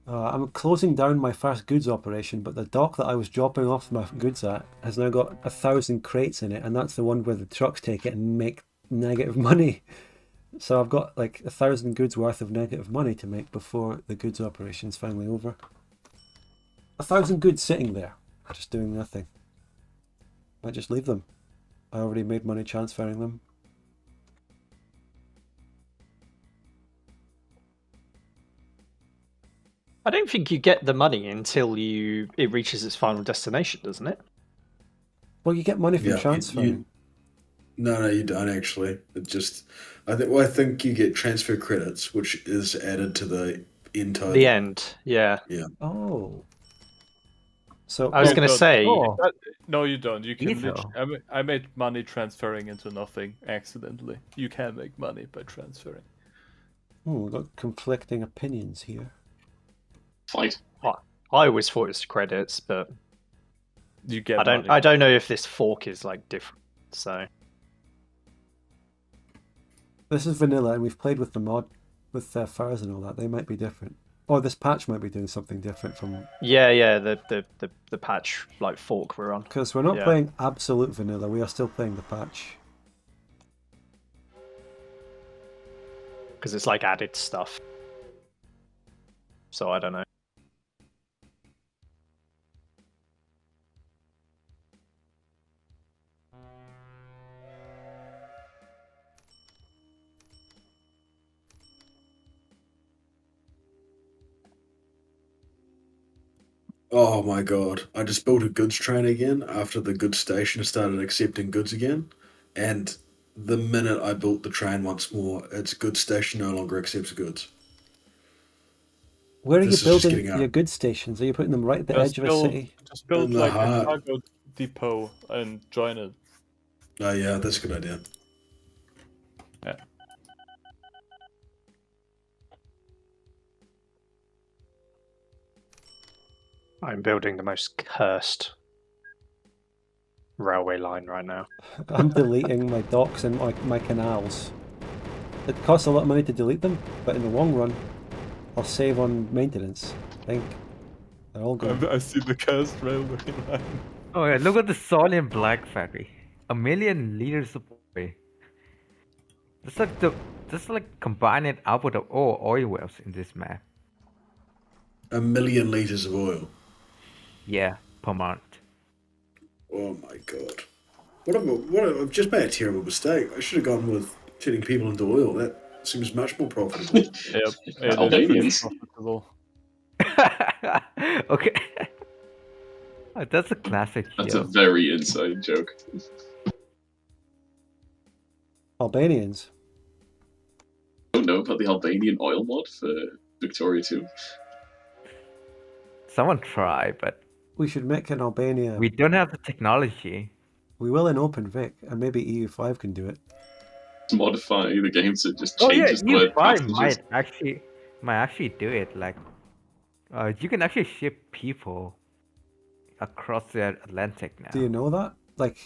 I'm closing down my first goods operation, but the dock that I was dropping off my goods at has now got 1,000 crates in it, and that's the one where the trucks take it and make negative money. So I've got like 1,000 goods worth of negative money to make before the goods operation's finally over. 1,000 goods sitting there, just doing nothing. Might just leave them. I already made money transferring them. I don't think you get the money until it reaches its final destination, doesn't it? Well, you get money from Yeah, transferring. No, you don't actually. It just, I think you get transfer credits, which is added to the end total. The end, yeah. Oh. So I was You going to don't- say, Oh, No, you don't. You can. Either. I made money transferring into nothing accidentally. You can make money by transferring. we've got conflicting opinions here. Fight. I always thought it's credits, but You get. I don't know if this fork is like different. So This is vanilla, and we've played with the mod, with their furs and all that. They might be different. Or this patch might be doing something different from... yeah, the patch like fork we're on. Because we're not Yeah. playing absolute vanilla, we are still playing the patch. Because it's like added stuff. So I don't know. Oh my god. I just built a goods train again after the goods station started accepting goods again. And the minute I built the train once more, its goods station no longer accepts goods. Where are you This is just building getting out. your goods stations? Are you putting them right at the Just edge of a build- city? Just build In the like a heart. cargo depot and join it. Oh yeah, that's a good idea. Yeah. I'm building the most cursed railway line right now. I'm deleting my docks and my canals. It costs a lot of money to delete them, but in the long run, I'll save on maintenance. I think they're all good. I see the cursed railway line. Oh yeah, look at the Solian Black Factory. 1 million liters of oil. That's like combined output of all oil wells in this map. 1 million liters of oil. Yeah, per month. Oh my god. I've just made a terrible mistake. I should have gone with turning people into oil. That seems much more profitable. Yep. It is Albanians. pretty profitable. Okay. That's a classic That's a joke. very inside joke. Albanians. I don't know about the Albanian oil mod for Victoria 2. Someone try, but We should make an Albania. we don't have the technology. We will in OpenVic, and maybe EU5 can do it. Modify the game so it just Oh yeah, changes the you word might passages. actually do it. Like, you can actually ship people across the Atlantic now. Do you know that? Like,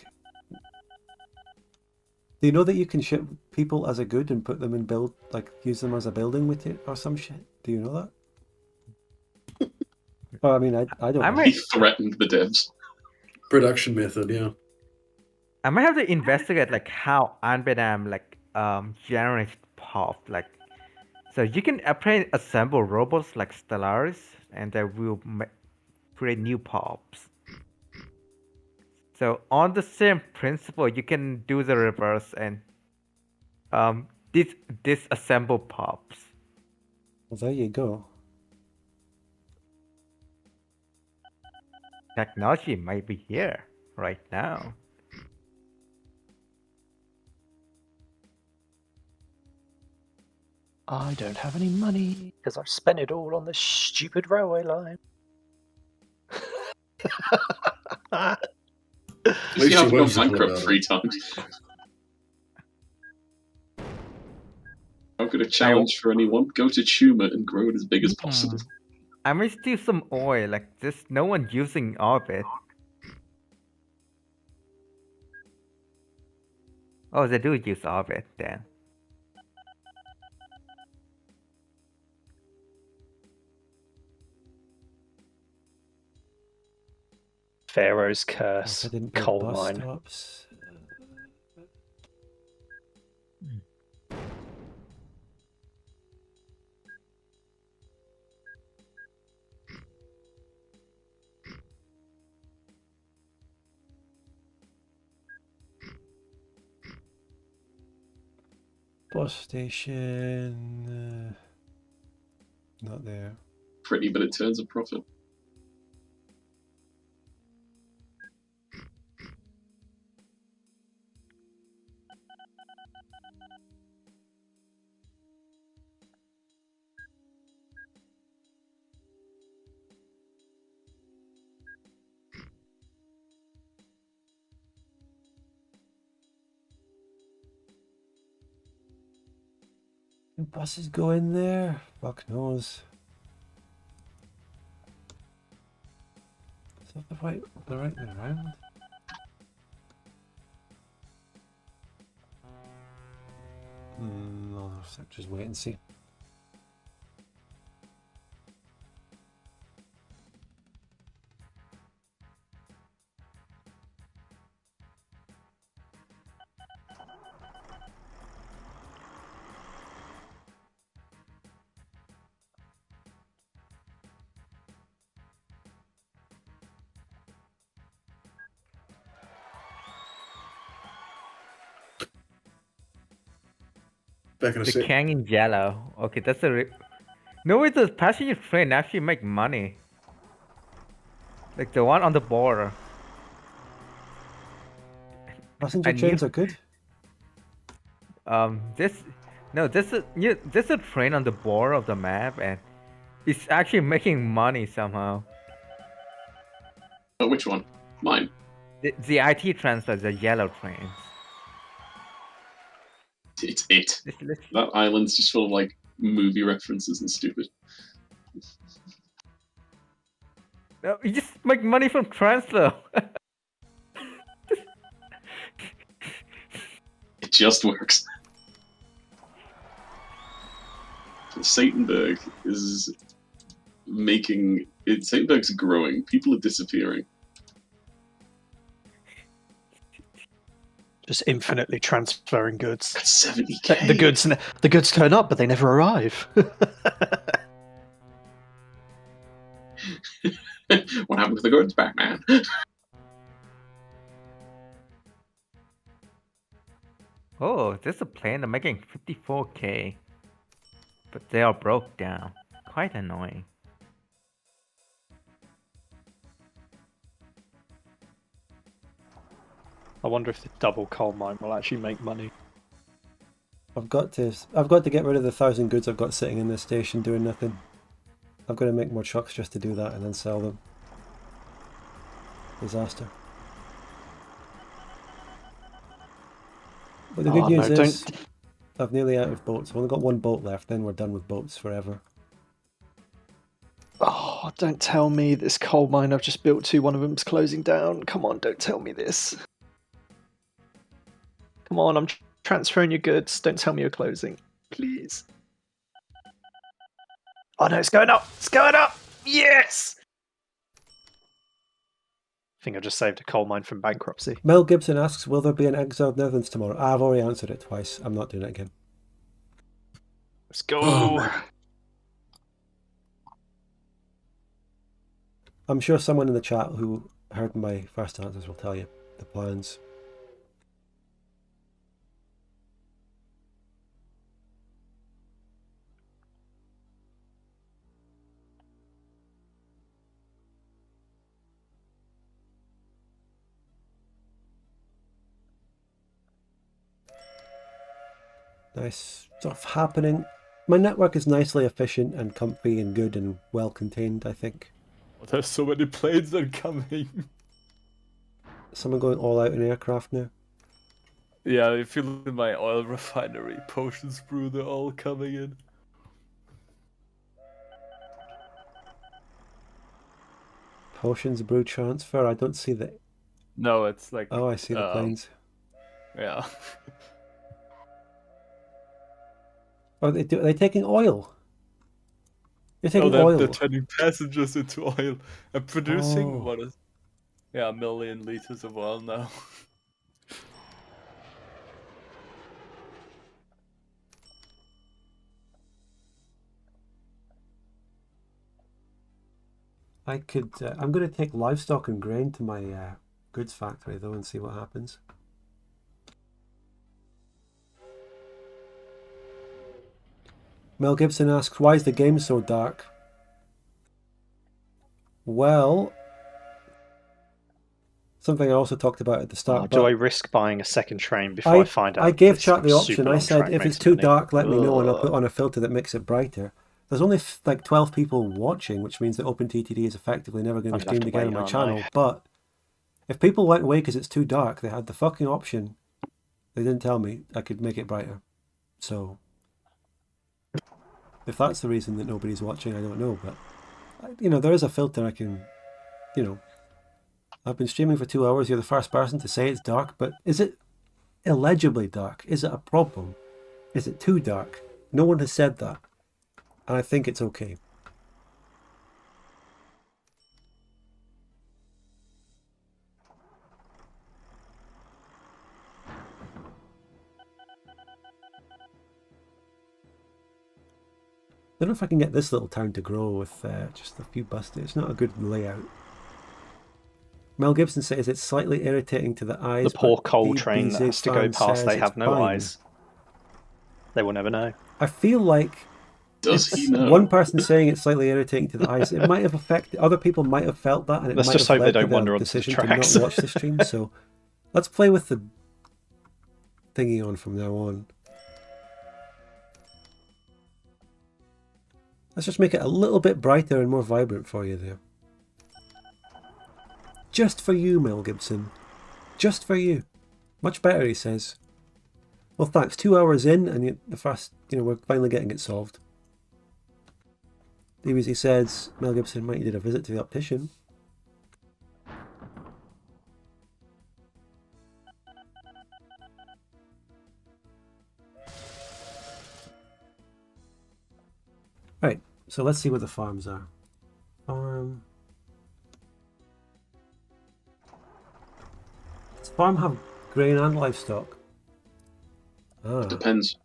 do you know that you can ship people as a good and put them in use them as a building material or some shit? Do you know that? Oh, I mean, I don't I know. might- He threatened the devs. Production method, yeah. I might have to investigate like how Anbedam generates pop. Like, so you can assemble robots like Stellaris, and they will create new pops. So on the same principle, you can do the reverse and disassemble pops. Well, there you go. Technology might be here right now. I don't have any money because I spent it all on this stupid railway line. You see how I've gone whimsical bankrupt about 3 times. I've got a challenge for anyone. Go to Tumor and grow it as big as possible. I might steal some oil. Like, there's no one using all of it. Oh, they do use orbit then. Pharaoh's If curse. I didn't build Coal bus mine. stops. Bus station. Not there. Pretty, but it turns a profit. Do buses go in there? Fuck knows. Is that the right way around? No, just wait and see. Back in a The sec. Kang in yellow. Okay, that's a. No way, the passenger train actually make money. Like the one on the border. Passenger I knew. trains are good. This. No, there's a train on the border of the map, and it's actually making money somehow. Oh, which one? Mine. The IT transfer, the yellow trains. It's it. Let's That island's just full of like movie references and stupid. no, you just make money from transfer. It just works. Satanberg is making it. Satanberg's growing. People are disappearing. Just infinitely transferring goods. That's 70k. The goods turn up, but they never arrive. What happened to the goods, Batman? Oh, there's a plane. They're making 54k, but they are broke down. Quite annoying. I wonder if the double coal mine will actually make money. I've got to get rid of the 1,000 goods I've got sitting in this station doing nothing. I've got to make more trucks just to do that and then sell them. Disaster. But the good news is, I've nearly out of boats. I've only got one boat left, then we're done with boats forever. Oh, don't tell me this coal mine I've just built one of them's closing down. Come on, don't tell me this. Come on, I'm transferring your goods. Don't tell me you're closing. Please. Oh no, it's going up! It's going up! Yes! I think I just saved a coal mine from bankruptcy. Mel Gibson asks, will there be an Exiled Netherlands tomorrow? I've already answered it twice. I'm not doing it again. Let's go! Oh, I'm sure someone in the chat who heard my first answers will tell you the plans. Nice stuff happening. My network is nicely efficient and comfy and good and well contained, I think. Oh, there's so many planes incoming. Someone going all out in aircraft now. Yeah, I feel in my oil refinery, potions brew, they're all coming in. Potions brew transfer. I don't see the. No, it's like. Oh, I see the planes. Yeah. Are they taking oil? They're Oh, taking they're oil. turning passengers into oil and producing Oh. what is, a million liters of oil now. I could. I'm going to take livestock and grain to my goods factory though and see what happens. Mel Gibson asks, "Why is the game so dark?" Well, something I also talked about at the start. Do but I risk buying a second train before I find out? I gave this chat the super option. I long said, track if makes it's too money? dark, let me know, and I'll Ugh. put on a filter that makes it brighter. There's only like 12 people watching, which means that OpenTTD is effectively never going to be I'm gonna have streamed to again on wait, my aren't channel. I? But if people went away because it's too dark, they had the fucking option. They didn't tell me I could make it brighter. So if that's the reason that nobody's watching, I don't know. But there is a filter I can, I've been streaming for 2 hours. You're the first person to say it's dark, but is it illegibly dark? Is it a problem? Is it too dark? No one has said that. And I think it's okay. I don't know if I can get this little town to grow with just a few buses. It's not a good layout. Mel Gibson says it's slightly irritating to the eyes. The poor but coal DBZ train that has to go fan past, says they it's have no fine. eyes. They will never know. I feel like Does he know? one person saying it's slightly irritating to the eyes. It might have affected other people. Might have felt that, and it Let's might just have hope they led to don't wander their onto the decision to tracks. not watch the stream. So let's play with the thingy on from now on. Let's just make it a little bit brighter and more vibrant for you there. Just for you, Mel Gibson. Just for you. Much better, he says. Well, thanks. 2 hours in, and the first, we're finally getting it solved. He says, Mel Gibson might need a visit to the optician. Right, so let's see what the farms are. Farm. Does the farm have grain and livestock? Ah. Depends.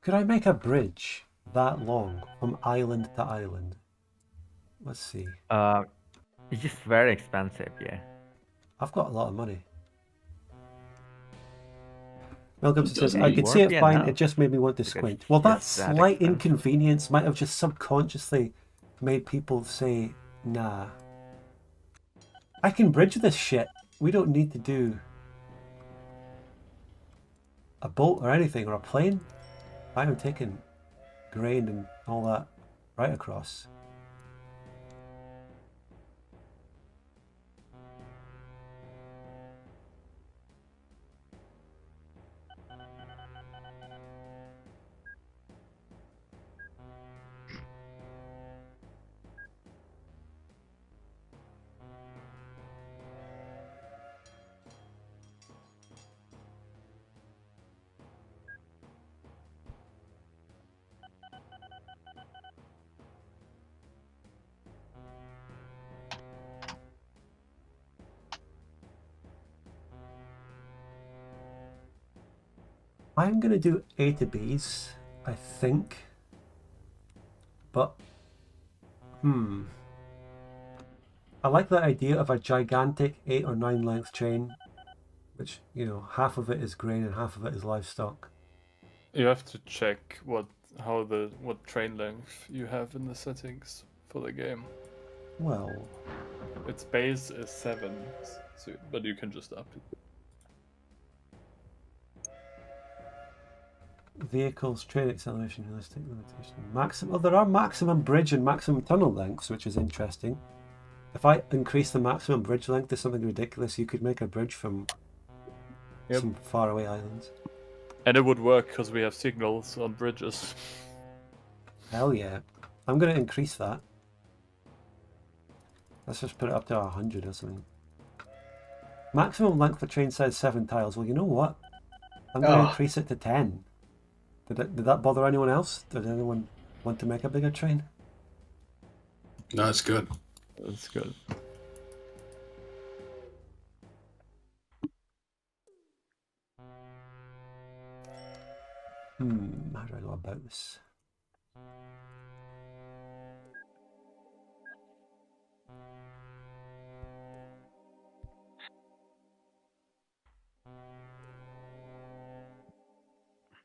Could I make a bridge that long from island to island? Let's see. It's just very expensive, yeah. I've got a lot of money. Mel Gibson says, Doesn't I he? could see it Yeah, fine, no. it just made me want to Because squint. it's Well, that just that slight expensive. inconvenience might have just subconsciously made people say, nah. I can bridge this shit. We don't need to do a boat or anything, or a plane. I'm taking grain and all that right across. I'm going to do A to B's, I think. But, I like the idea of a gigantic 8 or 9 length chain, which, half of it is grain and half of it is livestock. You have to check what train length you have in the settings for the game. Well, Its base is 7, but you can just up it. vehicles, train acceleration, realistic limitation. There are maximum bridge and maximum tunnel lengths, which is interesting. If I increase the maximum bridge length to something ridiculous, you could make a bridge from some faraway islands. And it would work because we have signals on bridges. Hell yeah. I'm going to increase that. Let's just put it up to 100 or something. Maximum length for train size 7 tiles. Well, you know what? I'm going to increase it to 10. Did that bother anyone else? Did anyone want to make a bigger train? No, it's good. That's good. How do I go about this?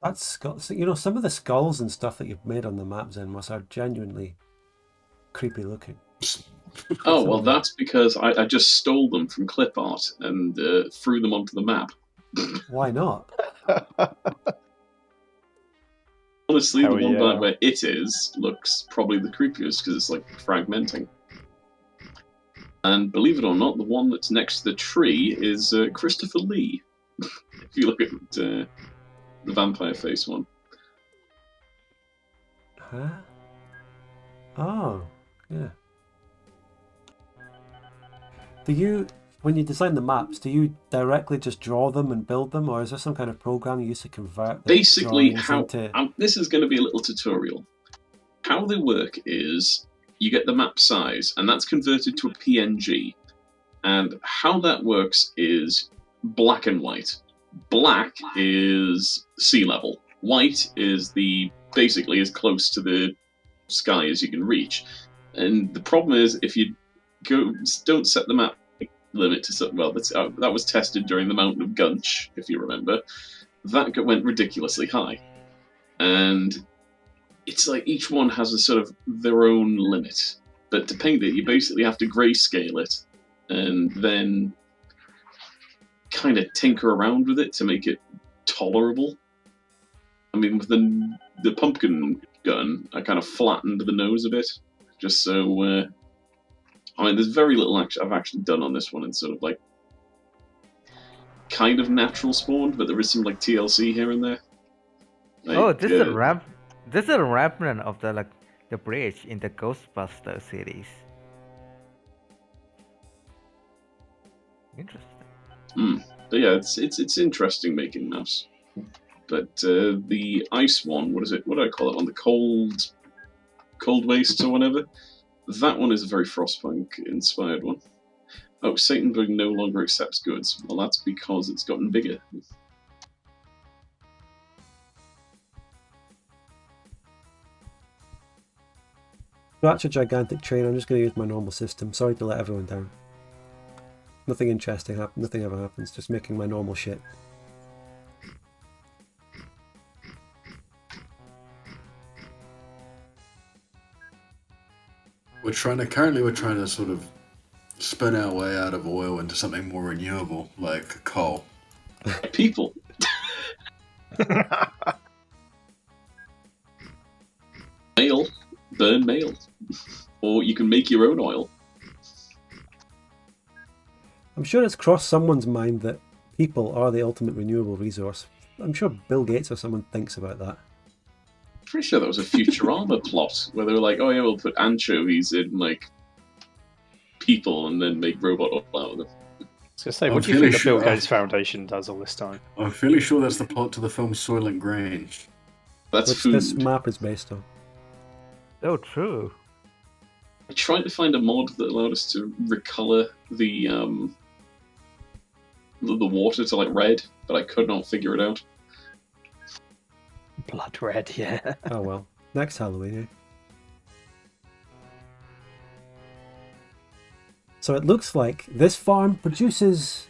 That's got, you know, some of the skulls and stuff that you've made on the map, Xenmos, are genuinely creepy looking. Oh, well, that's because I just stole them from clip art and threw them onto the map. Why not? Honestly, Hell the one yeah. where it is looks probably the creepiest because it's like fragmenting. And believe it or not, the one that's next to the tree is Christopher Lee. If you look at the vampire face one. Huh? Oh, yeah. Do you, when you design the maps, do you directly just draw them and build them, or is there some kind of program you use to convert the Basically, drawings how into... this is going to be a little tutorial. How they work is you get the map size, and that's converted to a PNG. And how that works is black and white. Black is sea level. White is basically as close to the sky as you can reach. And the problem is if you don't set the map limit to something. Well, that was tested during the Mountain of Gunch, if you remember. That went ridiculously high, and it's like each one has a sort of their own limit. But to paint it, you basically have to grayscale it, and then kind of tinker around with it to make it tolerable. I mean, with the pumpkin gun, I kind of flattened the nose a bit, just so. I mean, there's very little I've actually done on this one. It's sort of like kind of natural spawned, but there is some like TLC here and there. Like, Oh, this is a ramp. This is a remnant of the bridge in the Ghostbuster series. Interesting. But yeah, it's interesting making maps. But the ice one, what is it? What do I call it? On the cold wastes or whatever. That one is a very Frostpunk inspired one. Oh, Satanburg no longer accepts goods. Well, that's because it's gotten bigger. That's a gigantic train. I'm just going to use my normal system. Sorry to let everyone down. Nothing interesting happens. Nothing ever happens. Just making my normal shit. Currently we're trying to sort of spin our way out of oil into something more renewable, like coal. People. Mail. Burn mail. Or you can make your own oil. I'm sure it's crossed someone's mind that people are the ultimate renewable resource. I'm sure Bill Gates or someone thinks about that. Pretty sure that was a Futurama plot where they were like, oh yeah, we'll put anchovies in like people and then make robot oil out of them. I was going to say, I'm what do you think the fairly Bill sure- Gates Foundation does all this time? I'm fairly sure that's the plot to the film Soylent Green. That's Which food. this map is based on. Oh, true. I tried to find a mod that allowed us to recolor the water to like red, but I could not figure it out. Blood red, yeah. Oh well. Next Halloween, eh? So it looks like this farm produces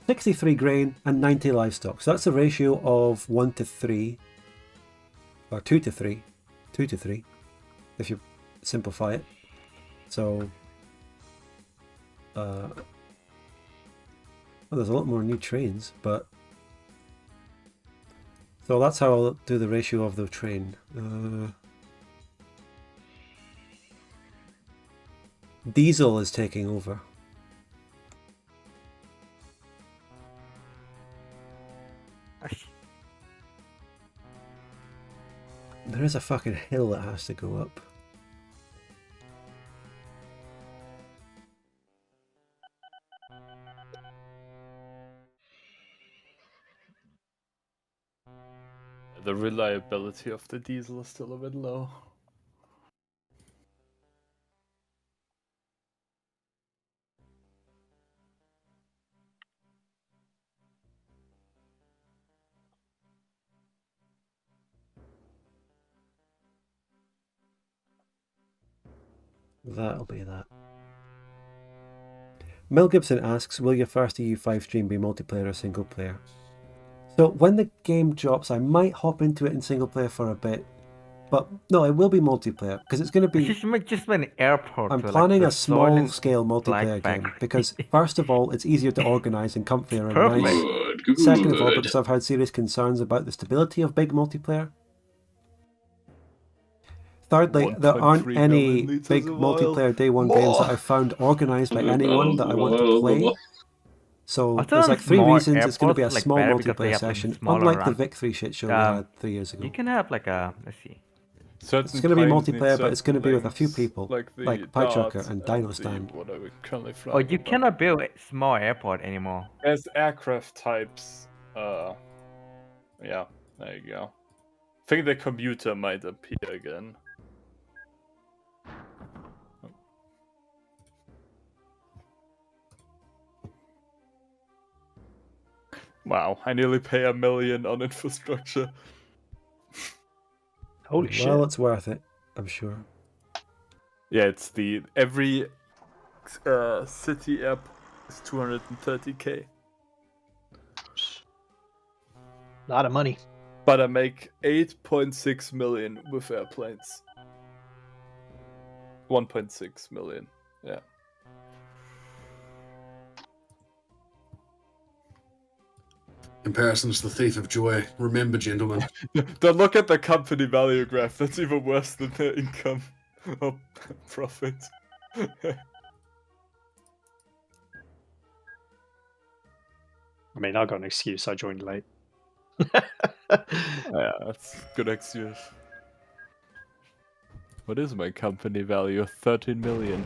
63 grain and 90 livestock. So that's a ratio of 1 to 3. Or 2 to 3. 2 to 3. If you simplify it. So... well, there's a lot more new trains, but... So that's how I'll do the ratio of the train. Diesel is taking over. There is a fucking hill that has to go up. The reliability of the diesel is still a bit low. That'll be that. Mel Gibson asks, will your first EU5 stream be multiplayer or single player? So when the game drops, I might hop into it in single player for a bit. But no, it will be multiplayer, because it's going to be... Just an airport. I'm to, planning the a small-scale Soylent multiplayer Black game, Factory. because first of all, it's easier to organise and comfier and Perfect. nice. Good. Second of all, because I've had serious concerns about the stability of big multiplayer. Thirdly, there aren't 1.3 any million liters big of oil. multiplayer day one games that I've found organised by anyone that I want to play. So Also there's on like 3 small reasons it's going to be a airports, like, small better because they multiplayer have, like, session, smaller unlike the run. Vic 3 shit show we had 3 years ago. You can have like a, let's see. Certain It's going to be planes need multiplayer, but it's going to be with a certain few things, people, like the like Dart Piechucker and Dino the Stand. what are we currently Oh, flying you above. cannot build a small airport anymore. As aircraft types, yeah, there you go. I think the commuter might appear again. Wow, I nearly pay $1 million on infrastructure. Holy Well, shit. it's worth it, I'm sure. Yeah, it's every city airport is 230k. A lot of money. But I make 8.6 million with airplanes. 1.6 million, yeah. Comparison's the thief of joy. Remember, gentlemen. Don't look at the company value graph. That's even worse than the income or profit. I mean, I got an excuse. I joined late. Yeah, that's a good excuse. What is my company value? 13 million.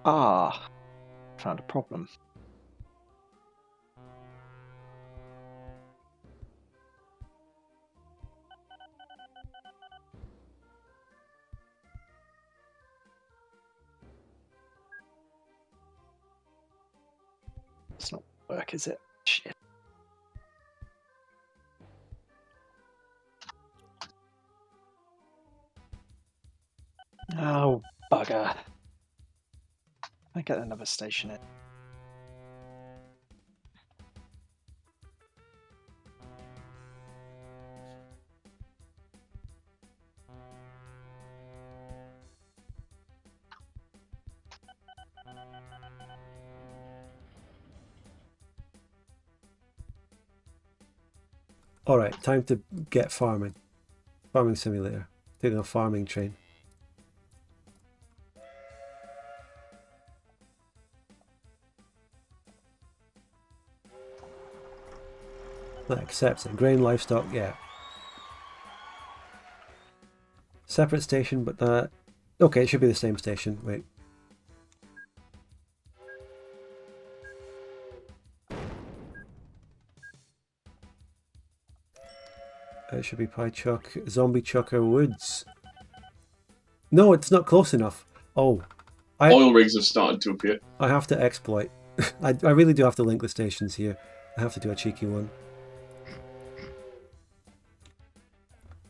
Ah, found a problem. It's not work, is it? Shit. Oh, bugger. I get another station in. Alright, time to get farming. Farming simulator. Taking a farming train. That accepts it. Grain, livestock, yeah. Separate station, but okay, it should be the same station. Wait. It should be Zombie Chucker Woods. No, it's not close enough. Oh. Oil rigs have started to appear. I have to exploit. I really do have to link the stations here. I have to do a cheeky one.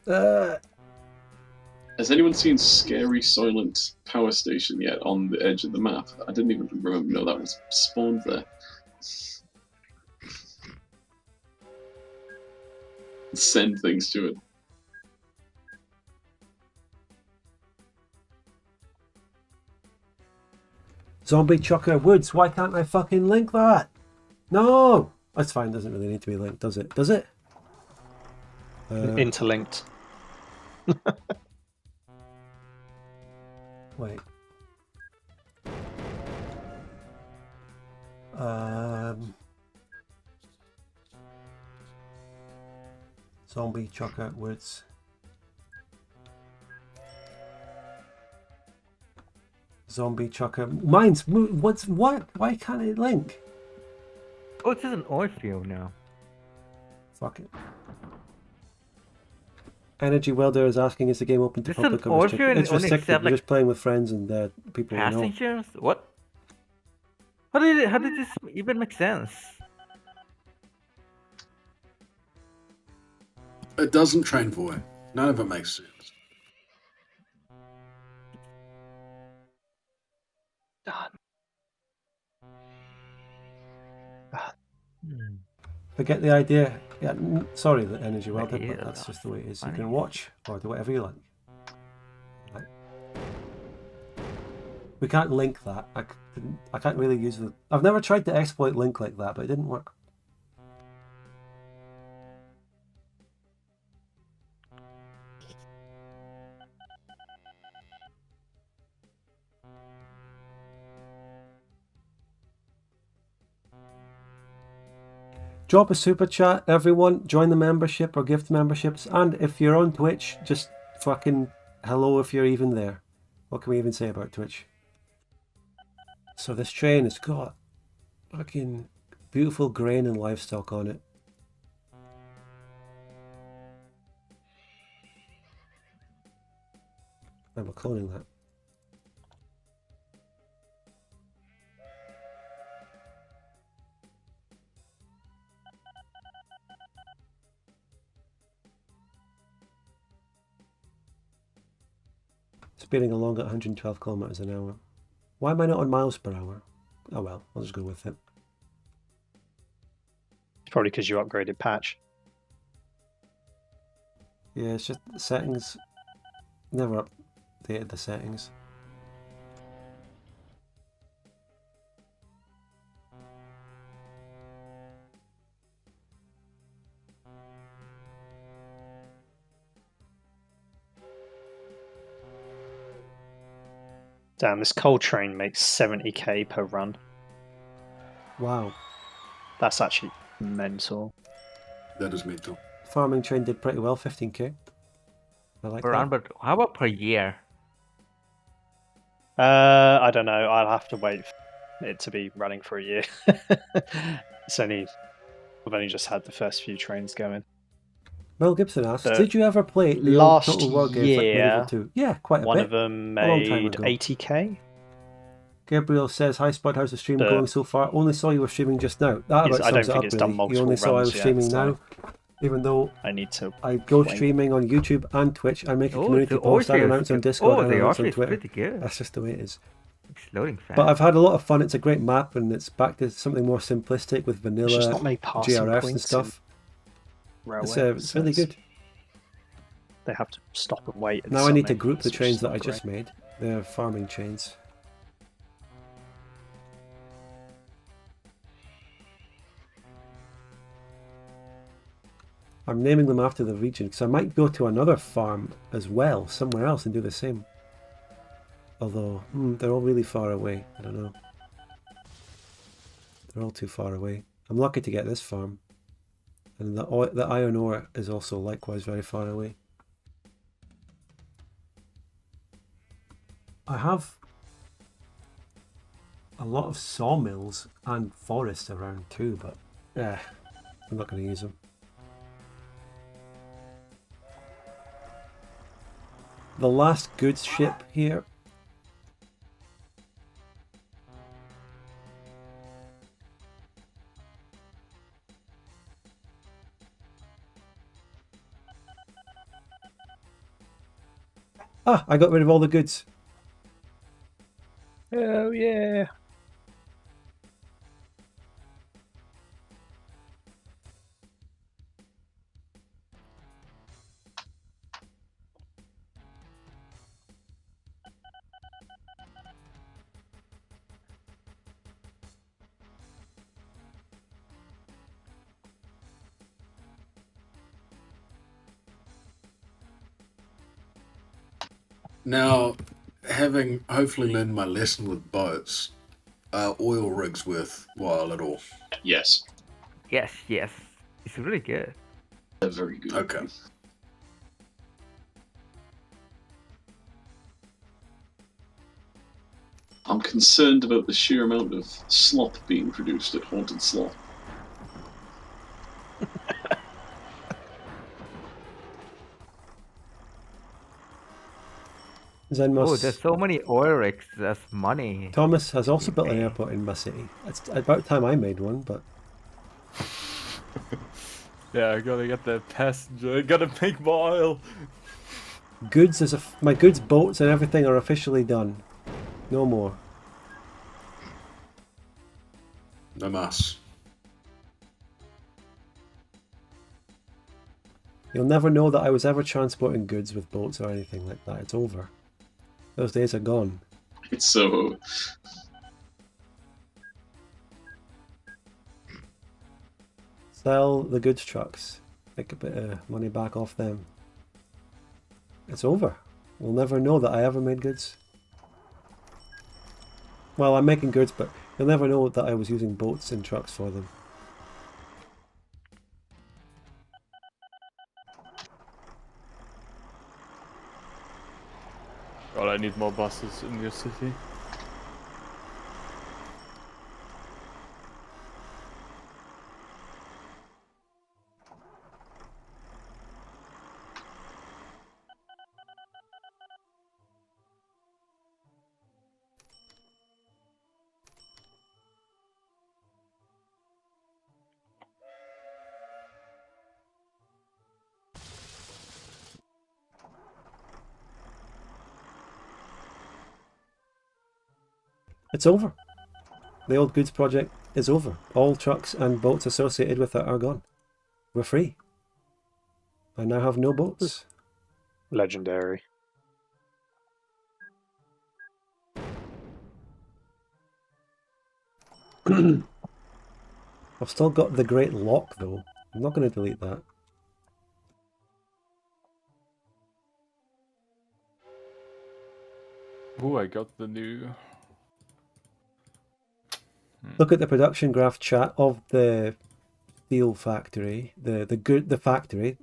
Has anyone seen Scary Silent Power Station yet on the edge of the map? I didn't even know that was spawned there. Send things to it. Zombie Chucker Woods, why can't I fucking link that? No! That's fine, doesn't really need to be linked, does it? Does it? Interlinked. Wait. Zombie Chucker Woods. Zombie chucker. Mine's what? Why can't it link? Oh, it's just an oil field now. Fuck it. Energy Welder is asking, is the game open to This is public an or restricted? orphan, It's only restricted. accept, We're like, just playing with friends and people we know. Passengers? What? How did this even make sense? It doesn't train for it. None of it makes sense. Forget the idea. Yeah, sorry, the Energy Welder, Yeah, but that's just the way it is. You funny. can watch or do whatever you like. We can't link that. I can't really use the... I've never tried to exploit link like that, but it didn't work. Drop a super chat, everyone. Join the membership or gift memberships. And if you're on Twitch, just fucking hello if you're even there. What can we even say about Twitch? So this train has got fucking beautiful grain and livestock on it. And we're cloning that. Speeding along at 112 kilometers an hour. Why am I not on miles per hour? Oh well, I'll just go with it. It's probably because you upgraded patch. Yeah, it's just the settings. Never updated the settings. Damn, this coal train makes 70k per run. Wow. That's actually mental. That is mental. Farming train did pretty well, 15k. I like Per that. run, but how about per year? I don't know. I'll have to wait for it to be running for a year. I've only just had the first few trains going. Mel Gibson asks, The did you ever play the old last Total War games like Medieval year, 2? Yeah, quite a One bit. of them A long time made ago. 80k. Gabriel says, hi Spud, how's the stream The- going so far? Only saw you were streaming just now. That about I sums don't it think up, it's really. done multiple You only saw I runs was yet, streaming so now, even though I need to. I go wait. streaming on YouTube and Twitch. I make a Oh, community the post, I Orpheus announce on is- Discord, oh, I the announce on Orpheus is Twitter. pretty good. That's just the way it is. It's loading fast. But I've had a lot of fun. It's a great map, and it's back to something more simplistic with It's just vanilla not made passing GRFs and points stuff. in railway, It's so really good. They have to stop and wait. at Now I need to something, group the which is trains that not I just great. made. They're farming trains. I'm naming them after the region because I might go to another farm as well, somewhere else, and do the same. Although, they're all really far away. I don't know. They're all too far away. I'm lucky to get this farm. And the iron ore is also likewise very far away. I have a lot of sawmills and forests around too, but I'm not going to use them. The last goods ship here. Ah, I got rid of all the goods. Oh yeah. Now, having hopefully learned my lesson with boats, are oil rigs worthwhile at all? Yes, Yes, yes. It's really good. they're very good. Okay. concerned about the sheer amount of slop being produced at Haunted Slop. Xenmos. Oh, there's so many oil rigs. There's money. Thomas has also built an Okay. airport in my city. It's about time I made one, but Yeah, I gotta get that passenger. I gotta make more oil. goods my goods, boats, and everything are officially done. No more. No mas. You'll never know that I was ever transporting goods with boats or anything like that. It's over. Those days are gone. It's so... Sell the goods trucks. Make a bit of money back off them. It's over. We'll never know that I ever made goods. Well, I'm making goods, but you'll never know that I was using boats and trucks for them. God, I need more buses in your city. It's over. The old goods project is over. All trucks and boats associated with it are gone. We're free. I now have no boats. Legendary. I've still got the Great Lock though. I'm not going to delete that. Oh, I got the new... Look at the production graph chat of the steel factory, the factory.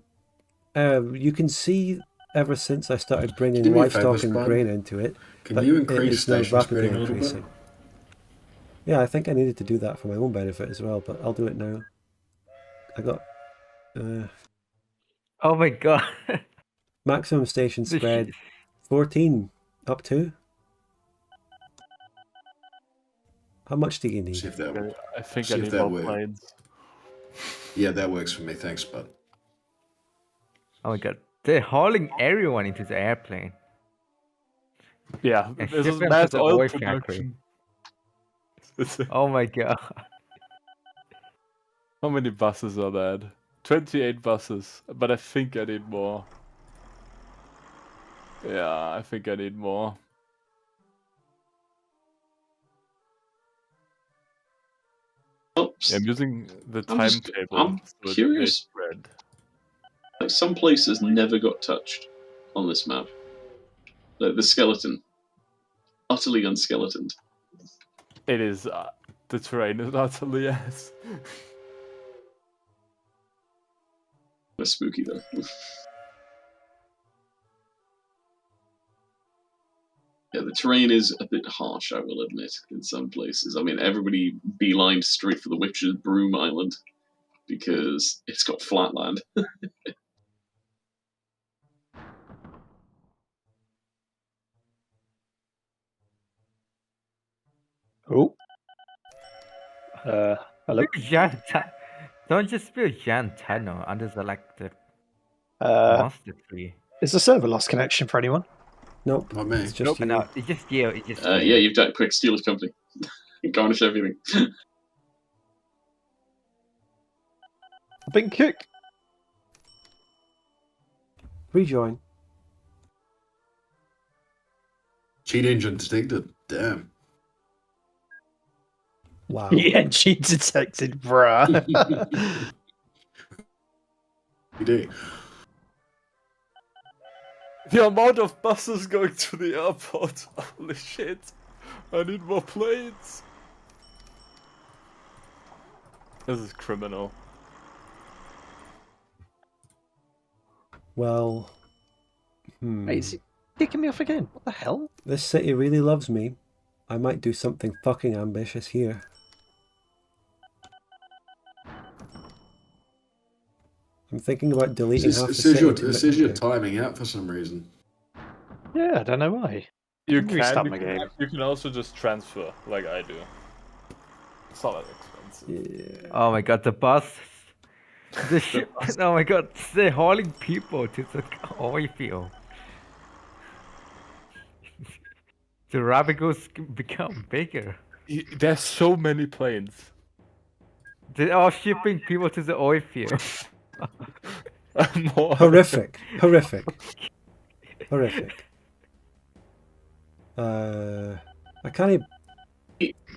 You can see ever since I started bringing Do me a livestock favour, and Spud. grain into it, Can that you it increase is now station rapidly spreading a little bit? increasing. Yeah, I think I needed to do that for my own benefit as well, but I'll do it now. I got Oh my god. maximum station The spread shit. 14 up to. How much do you need? See if that. I think See I if need that more works. planes. Yeah, that works for me. Thanks, bud. Oh my god. They're hauling everyone into the airplane. Yeah, And this is ship them mass to the oil oil factory. production. Oh my god. How many buses are that? 28 buses, but I think I need more. Yeah, I think I need more. Oops. I'm using the I'm timetable. So curious. spread. Like, some places never got touched on this map. Like the skeleton. Utterly unskeletoned. It is, the terrain is utterly ass. They're spooky though. Yeah, the terrain is a bit harsh, I will admit, in some places. I mean, everybody beelined straight for the Witch's Broom Island because it's got flat land. Oh. Hello. Don't just build giant tunnel under the the monster tree. Is the server lost connection for anyone? Nope. Not me. It's just you. No, it's just you. It's just Yeah, you. you've done quick Steelers Company. Garnish everything. Big kick. Rejoin. Cheat engine detected. Damn. Wow. Yeah, cheat detected, bruh. You do. The amount of buses going to the airport. Holy shit. I need more planes. This is criminal. Well, Hey, is he kicking me off again? What the hell? this city really loves me, I might do something fucking ambitious here. I'm thinking about deleting half the city to It make says you're okay. timing out for some reason. Yeah, I don't know why. You Let me restart can. my game. You can also just transfer, like I do. It's not that expensive. Yeah. Oh my god, the bus. The ship. Oh my god, they're hauling people to the oil field. The Rabigos become bigger. There's so many planes. They are shipping people to the oil field. More. Horrific. Horrific. Horrific. I can't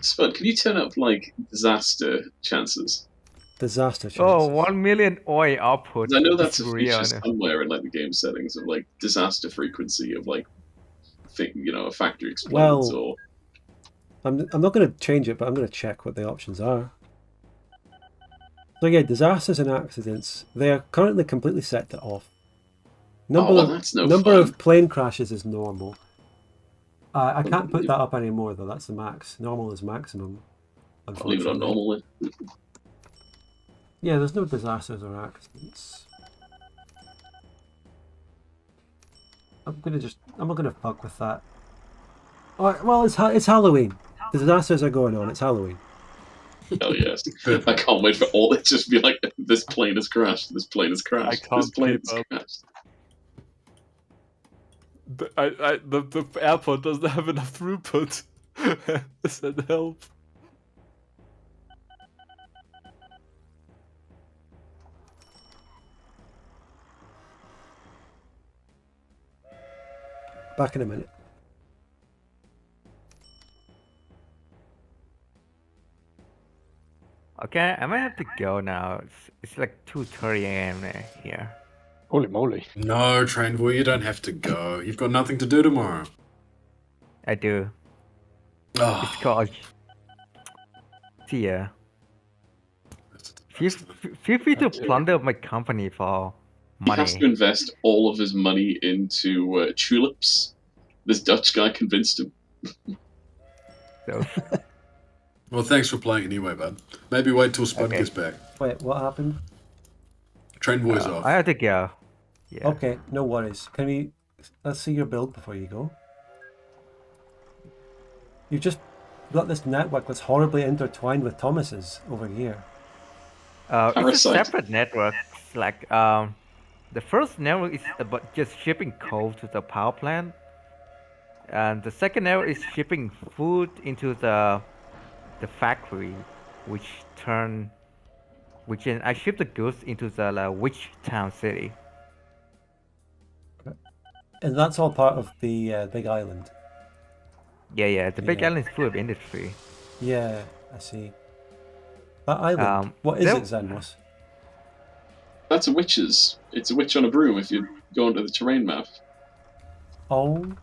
Spud, can you turn up like disaster chances? disaster chances. Oh, 1 million oil output. 'Cause I know that's is a real. feature somewhere in like the game settings of like disaster frequency of like, a factory explodes Well, or. I'm not going to change it, but I'm going to check what the options are. So yeah, disasters and accidents, they are currently completely set to off. That's no number fun. of plane crashes is normal. I can't put that up anymore though, that's the max. Normal is maximum, I'll leave it on unfortunately. normal. Yeah, there's no disasters or accidents. I'm not gonna fuck with that. Alright, well, it's Halloween. The disasters are going on, it's Halloween. Hell yes. I can't wait for all it just be like, this plane has crashed, this plane has crashed, I this can't plane keep has up. crashed. The airport doesn't have enough throughput. Send help. Back in a minute. Okay, I might have to go now. It's like 2:30 a.m. here. Holy moly. No, Train Boy, you don't have to go. You've got nothing to do tomorrow. I do. It's Oh, called. See ya. Feel free to plunder my company for He has to money. invest all of his money into tulips. This Dutch guy convinced him. So, well, thanks for playing anyway, bud. Maybe wait till Spud Okay. gets back. Wait, what happened? Train Boy's off. I have to go. Yeah. Okay, no worries. Let's see your build before you go. You've just got this network that's horribly intertwined with Thomas's over here. It's a Parasite. separate network. It's like the first network is about just shipping coal to the power plant, and the second network is shipping food into the factory, I ship the goods into the witch town city. And that's all part of the big island. Yeah. The big Yeah. island is full of industry. Yeah, I see. That island, what is there- it, Xenmos? That's a witch's. It's a witch on a broom if you go onto the terrain map. Oh,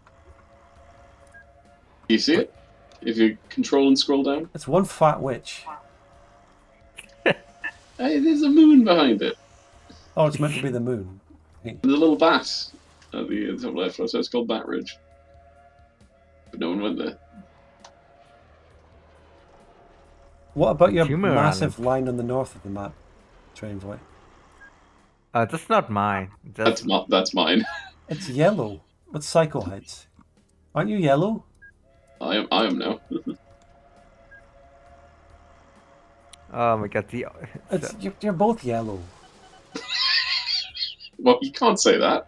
You see it? If you control and scroll down. it's one fat witch. Hey, there's a moon behind it. Oh, it's meant to be the moon. There's a little bat at the top left, so it's called Bat Ridge. But no one went there. What about your Tumor massive line on the north of the map, Train Boy? That's not mine. That's mine. It's yellow. What's Cycle Heights? Aren't you yellow? I am now. Oh my god, You're both yellow. Well, you can't say that.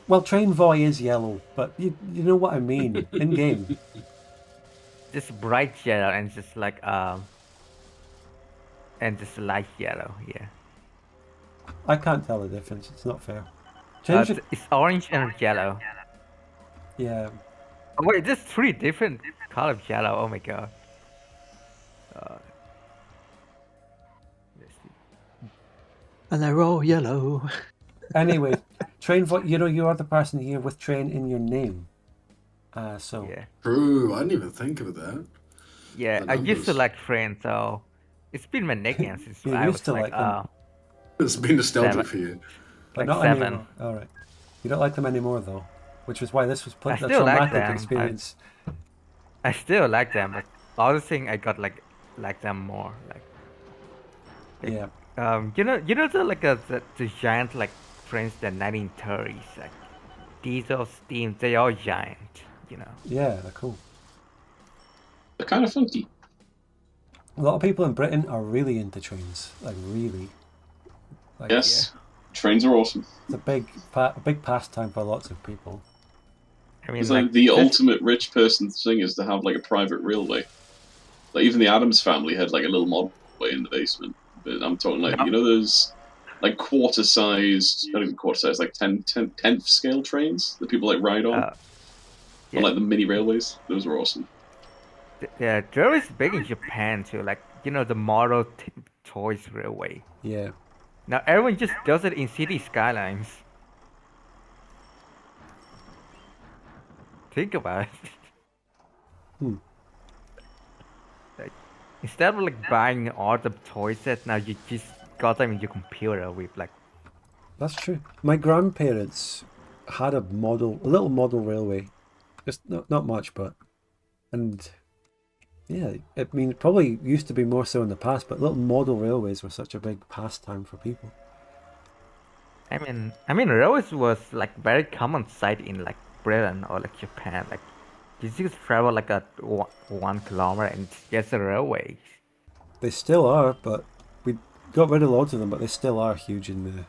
Well, Train Boy is yellow, but you know what I mean in game. just bright yellow and just like and just light yellow. Yeah. I can't tell the difference. It's not fair. Change it. It's orange and yellow. Yeah. Oh, wait, there's 3 different colors of yellow. Oh my god. Let's see. And they're all yellow. Anyway, Train Boy, you are the person here with Train in your name. So Yeah. True, I didn't even think of that. Yeah, The I used to numbers. like friends, so it's been my nickname since You I used was to like, like them. It's been nostalgic 7. for you. but like not 7. anymore. All right. You don't like them anymore, though. which was why this was I a still like traumatic them. experience. I still like them, but other thing I got like them more. Yeah. You know the giant like trains the 1930s like diesel steam. They all giant. You know. Yeah, they're cool. They're kind of funky. A lot of people in Britain are really into trains, like really. Like, Yes, trains are awesome. it's a big pastime for lots of people. I mean, It's like the this- ultimate rich person thing is to have like a private railway. Like even the Adams family had like a little modway in the basement. But I'm talking like Yeah. you know those like quarter-sized, not even quarter-sized, like 10th scale trains that people like ride on, yeah. on like the mini railways. Those were awesome. Yeah, there is big in Japan too. Like you know the Model Toys Railway. Yeah. Now everyone just does it in city skylines. Think about it. Hmm. Like, instead of like buying all the toy sets, now you just got them in your computer with like. That's true. My grandparents had a little model railway. Just not much, but and yeah, I mean, it probably used to be more so in the past, but little model railways were such a big pastime for people. I mean, railways was like very common sight in like Britain or like Japan. Like you just travel like a 1 kilometer and it's just a railway. They still are, but we got rid of loads of them, but they still are huge in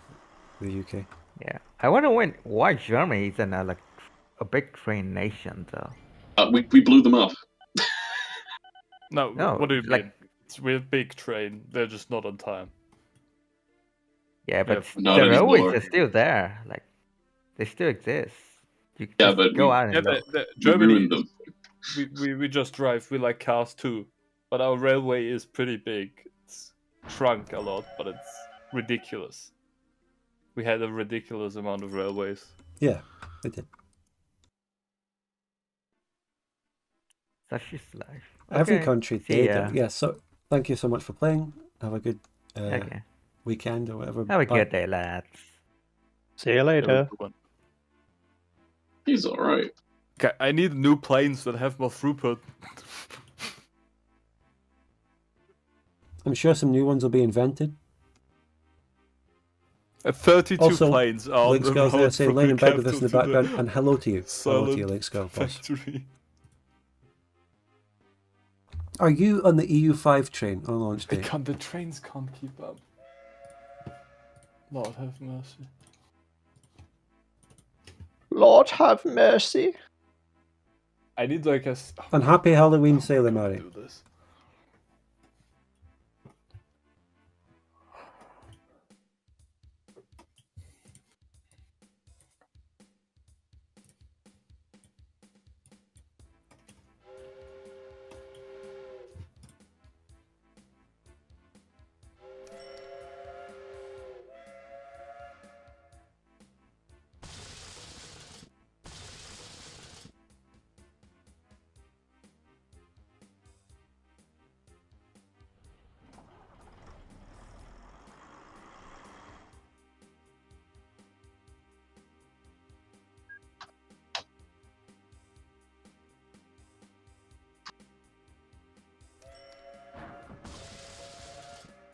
the UK. Yeah, I wonder why Germany isn't like a big train nation though. We blew them up. No, No, what do you like- mean? We're a big train. They're just not on time. Yeah, but not the railways anymore. are still there. Like they still exist. You Yeah, just but go we- out Yeah, and look. We Germany. ruined them. We just drive. We like cars too, but our railway is pretty big. It's shrunk a lot, but it's ridiculous. We had a ridiculous amount of railways. Yeah, they did. Such is life. Every Okay, country see did. ya. Yeah, so thank you so much for playing. Have a good Okay. weekend or whatever. Have a Bye. good day, lads. See you Have a later. good one. He's all right. Okay, I need new planes that have more throughput. I'm sure some new ones will be invented. 32 Also, planes are on Lynx the Girl's there road saying, from laying in bed with us in the Newcastle to background, and hello to you. Hello to you, silent Lynx Girl. Boss. factory. Are you on the EU5 train on launch day? The trains can't keep up. Lord have mercy. Lord have mercy. I need like a. And happy Halloween, Sailor Mary. Do this.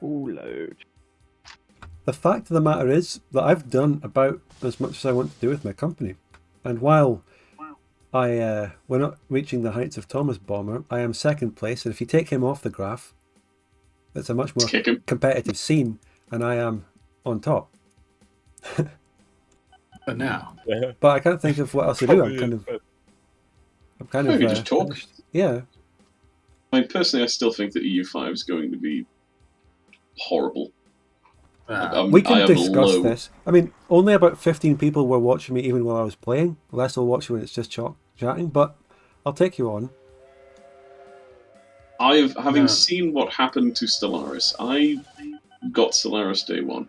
Ooh, load. The fact of the matter is that I've done about as much as I want to do with my company. And while we're not reaching the heights of Thomas Bomber, I am second place. And if you take him off the graph, it's a much more Kick him. competitive scene, and I am on top. But now, But I can't think of what else to do. I'm kind of Maybe just talk. finished. Yeah. I mean, personally, I still think that EU5 is going to be horrible. We I can have discuss low- this. I mean, only about 15 people were watching me even while I was playing. The rest will watch when it's just chatting, but I'll take you on. Having No. seen what happened to Stellaris, I got Stellaris day one.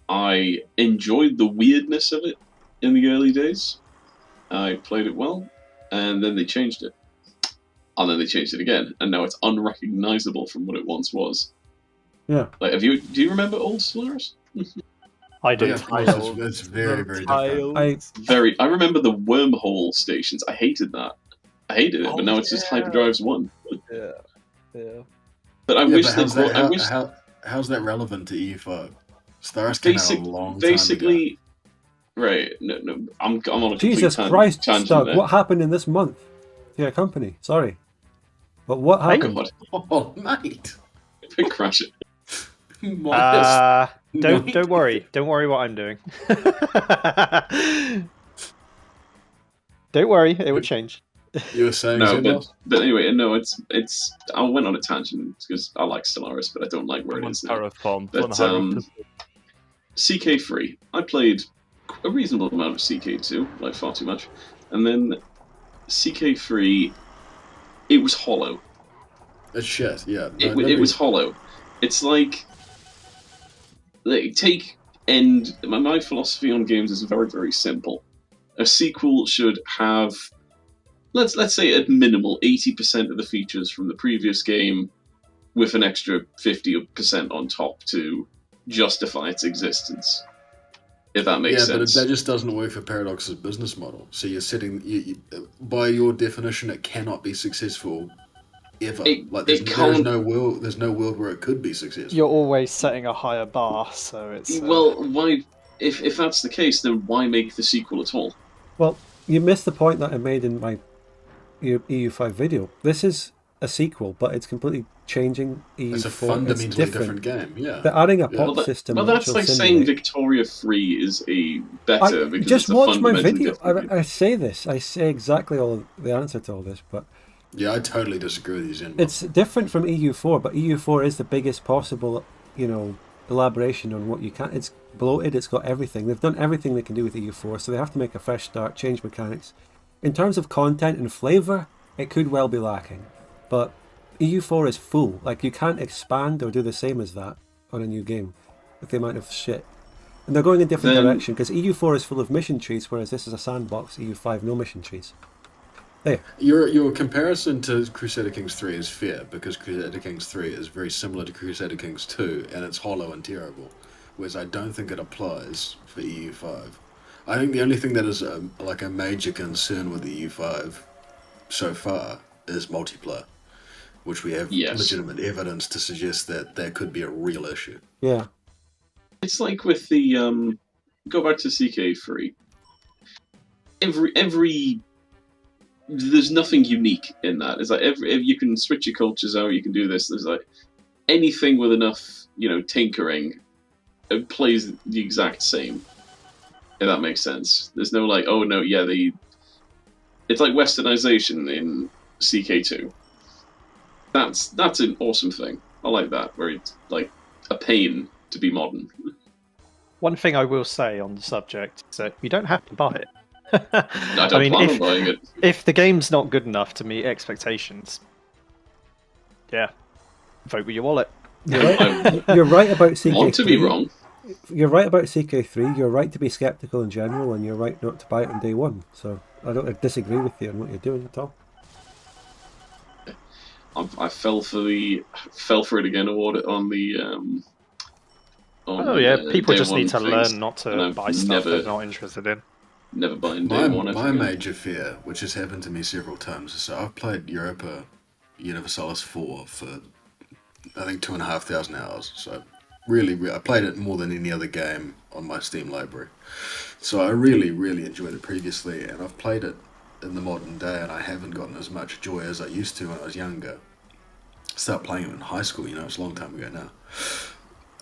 I enjoyed the weirdness of it in the early days. I played it well, and then they changed it. And then they changed it again, and now it's unrecognizable from what it once was. Yeah. Like, do you remember old Stellaris? I do. Yeah, of course, it's very, very different. I remember the wormhole stations. I hated that. I hated it, but now it's just Hyperdrive's 1. Yeah, yeah. But I Yeah, wish but they brought. I wish how's that relevant to EU5? Stellaris came out a long time ago. basically, right? No, I'm on a complete Jesus Christ, tangent Stug, there. what happened in this month to your company? Sorry. But what happened? God, Oh, mate. crash it. Don't worry. Don't worry what I'm doing. Don't worry, it will change. You were saying No, Xenmos? but anyway, no, it's. I went on a tangent because I like Stellaris, but I don't like where it is now. Terraform, But 100%. CK3, I played a reasonable amount of CK2, like far too much, and then CK3, it was hollow. It's shit, yeah. It was hollow. It's like take end. My philosophy on games is very, very simple. A sequel should have, let's say at minimal 80% of the features from the previous game, with an extra 50% on top to justify its existence. If that makes sense. But that just doesn't work for Paradox's business model. So you're setting, by your definition, it cannot be successful ever. There's no world where it could be successful. You're always setting a higher bar, so it's. Well, why? If that's the case, then why make the sequel at all? Well, you missed the point that I made in my EU5 video. This is a sequel, but it's completely changing EU4. It's a fundamentally different game, yeah. They're adding a pop system. Well, that's like saying Victoria 3 is a better because just it's watch my video. I say this. I say exactly the answer to all this, but yeah, I totally disagree with you, Xenmos. It's different from EU4, but EU4 is the biggest possible, elaboration on what you can. It's bloated. It's got everything. They've done everything they can do with EU4, so they have to make a fresh start, change mechanics. In terms of content and flavor, it could well be lacking, but EU4 is full. Like, you can't expand or do the same as that on a new game with the amount of shit. And they're going in a different direction, because EU4 is full of mission trees, whereas this is a sandbox. EU5, no mission trees. There. Your comparison to Crusader Kings 3 is fair, because Crusader Kings 3 is very similar to Crusader Kings 2, and it's hollow and terrible, whereas I don't think it applies for EU5. I think the only thing that is a major concern with EU5 so far is multiplayer, which we have legitimate evidence to suggest that could be a real issue. Yeah. It's like with the go back to CK3. Every there's nothing unique in that. It's like you can switch your cultures out, you can do this. There's like anything with enough, tinkering, it plays the exact same. If that makes sense. There's no like, oh no, yeah, it's like westernization in CK2. That's an awesome thing. I like that, where it's like a pain to be modern. One thing I will say on the subject is that you don't have to buy it. I don't plan on buying it. If the game's not good enough to meet expectations, vote with your wallet. You're right about CK3. Want to be wrong. You're right about CK3. You're right to be skeptical in general, and you're right not to buy it on day one. So I don't disagree with you on what you're doing at all. I fell for it again award on the. People day just one need to things, learn not to buy stuff they're not interested in. Never buying day one. My major fear, which has happened to me several times, so I've played Europa Universalis 4 for I think 2,500 hours. So really, I played it more than any other game on my Steam library. So I really, really enjoyed it previously, and I've played it in the modern day, and I haven't gotten as much joy as I used to when I was younger. I started playing it in high school, it's a long time ago now.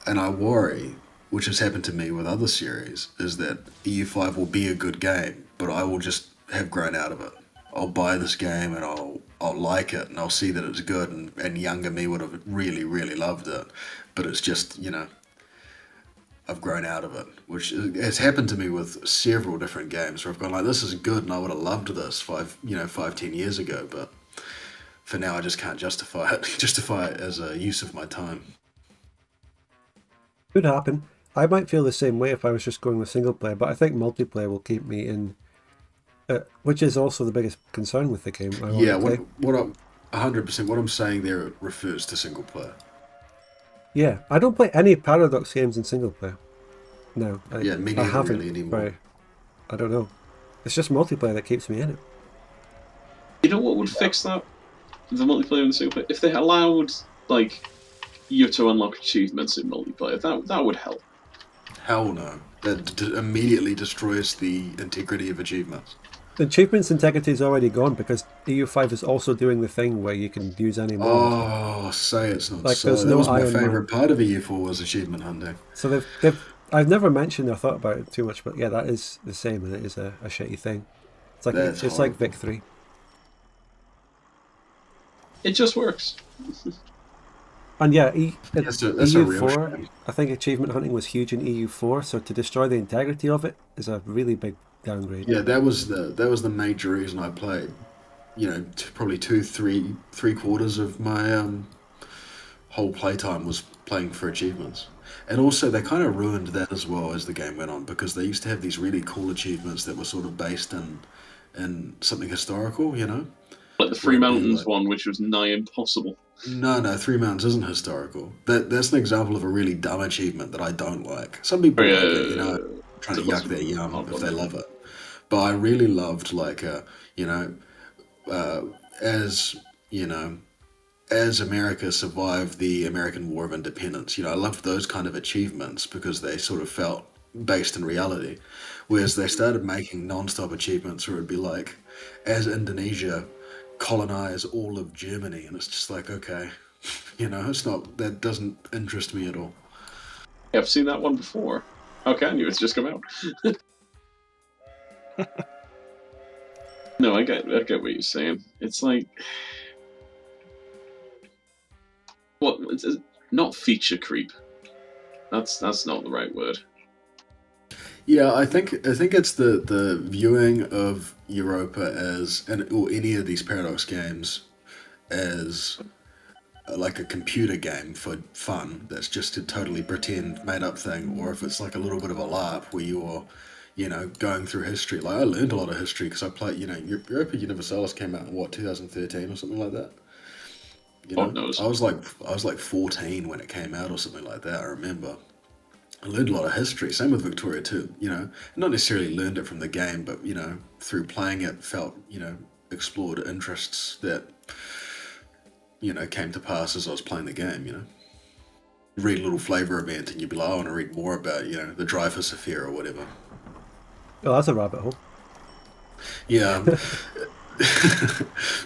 And I worry, which has happened to me with other series, is that EU5 will be a good game, but I will just have grown out of it. I'll buy this game and I'll like it, and I'll see that it's good, and younger me would have really, really loved it. But it's just, I've grown out of it, which has happened to me with several different games where I've gone like, this is good, and I would have loved this 5-10 years ago, but for now I just can't justify it as a use of my time. Could happen. I might feel the same way if I was just going with single player, but I think multiplayer will keep me in, which is also the biggest concern with the game. Yeah, 100%. What I'm saying there refers to single player. Yeah, I don't play any Paradox games in single player. No, Yeah, me I neither haven't. really anymore. I don't know. It's just multiplayer that keeps me in it. You know what would fix that? The multiplayer in the single player? If they allowed, like, you to unlock achievements in multiplayer, that would help. Hell no. That immediately destroys the integrity of achievements. The achievement's integrity is already gone because EU5 is also doing the thing where you can use any mod. Oh, say it's not Like, so. there's That no was my Iron Man. favourite part of EU4 was achievement hunting. So they've I've never mentioned or thought about it too much, but yeah, that is the same, and it is a shitty thing. It's like That's it's like horrible. Vic 3. It just works. And yeah, That's a real EU4, shame. I think achievement hunting was huge in EU4, so to destroy the integrity of it is a really big downgrade. Yeah, that was the major reason I played. You know, probably three quarters of my whole playtime was playing for achievements. And also, they kind of ruined that as well as the game went on because they used to have these really cool achievements that were sort of based in something historical, you know? Like the Three Where it'd be Mountains like- one, which was nigh impossible. No, Three Mountains isn't historical. That's an example of a really dumb achievement that I don't like. Some people like it, you know, trying to yuck their yum if they love it. But I really loved, like, you know, as, you know, as America survived the American War of Independence, you know, I loved those kind of achievements because they sort of felt based in reality. Whereas they started making non-stop achievements where it'd be like, as Indonesia colonize all of Germany, and it's just like, okay, you know, it's not, that doesn't interest me at all. Yeah, I've seen that one before. How can you? It's just come out. No, I get what you're saying. It's like, what? It's not feature creep. That's not the right word. Yeah, I think it's the viewing of Europa as or any of these Paradox games as like a computer game for fun that's just a totally pretend made up thing, or if it's like a little bit of a LARP where you're, you know, going through history. Like I learned a lot of history because I played, you know, Europa Universalis came out in what, 2013 or something like that. You know, God knows. I was like 14 when it came out or something like that. I remember. I learned a lot of history. Same with Victoria too. You know, not necessarily learned it from the game, but you know, through playing it, felt, you know, explored interests that, you know, came to pass as I was playing the game. You know, you read a little flavor event and you'd be like, I want to read more about, you know, the Dreyfus affair or whatever. Oh, that's a rabbit hole. Yeah.